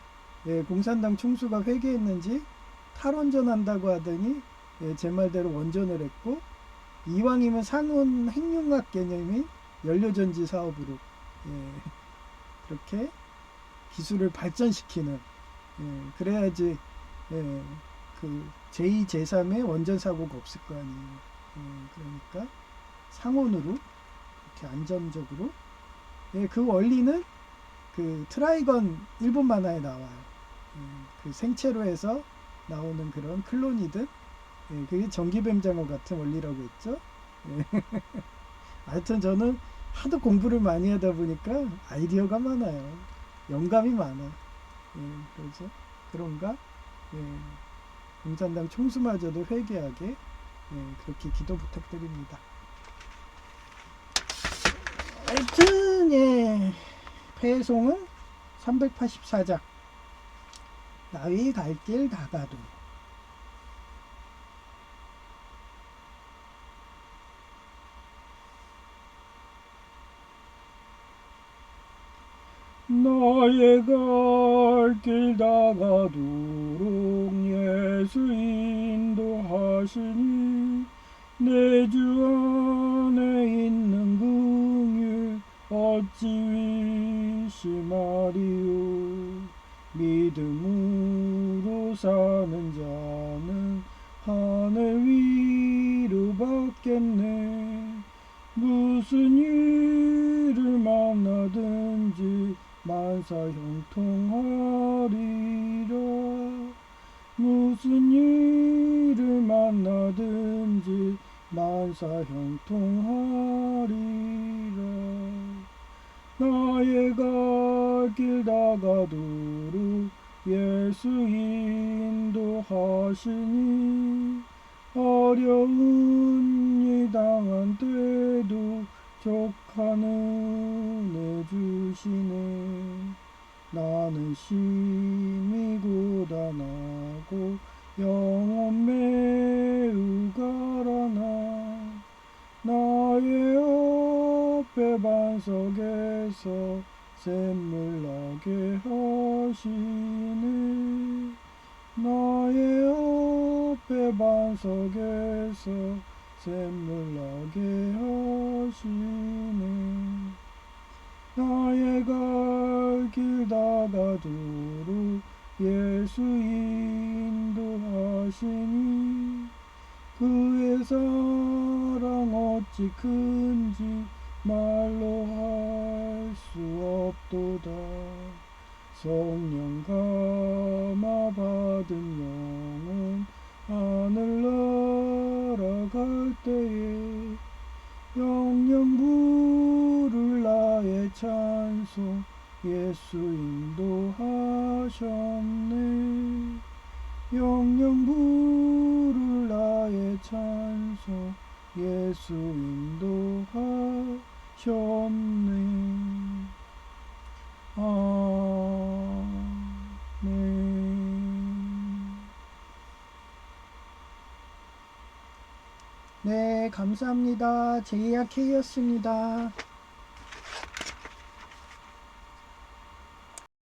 A: 예, 공산당 총수가 회개했는지 탈원전한다고 하더니 예, 제 말대로 원전을 했고 이왕이면 산원 핵융합 개념인 연료전지 사업으로 예, 그렇게 기술을 발전시키는 예, 그래야지 예, 그 제2, 제3의 원전 사고가 없을 거 아니에요. 그러니까 상온으로 이렇게 안전적으로 예, 그 원리는 그 트라이건 일본 만화에 나와요. 그 생체로 해서 나오는 그런 클론이든 예, 그게 전기뱀장어 같은 원리라고 했죠. 예. 하여튼 저는 하도 공부를 많이 하다 보니까 아이디어가 많아요. 영감이 많아. 예, 그래서 그런가 예, 공산당 총수마저도 회개하게 예, 그렇게 기도 부탁드립니다. 하여튼 예, 배송은 384장 나위 갈 길 다가도 나의 갈 길 다가도록 예수 인도하시니 내 주 안에 있는 긍휼 어찌 위심하리요. 믿음으로 사는 자는 하늘 위로 받겠네. 무슨 일을 만나든지 만사 형통하리라. 무슨 일을 만나든지 만사 형통하리라. 나의 갈 길 다가도록 예수 인도하시니 어려운 이 당한 때도 족한 은혜 주시네. 나는 심히 고단하고 영혼 매우 가라나 나의 앞에 반석에서 샘물 나게 하시네. 나의 앞에 반석에서 샘물 나게 하시네. 나의 갈 길 다가도록 예수 인도하시니 그의 사랑 어찌 큰지 말로 할 수 없도다. 성령 감화 받은 영혼 하늘 날아갈 때에 영영 부를 나의 찬송 예수 인도하셨네. 영영 부를 나의 찬송 예수 인도하셨네. 아멘. 네, 감사합니다. 제이야 K였습니다.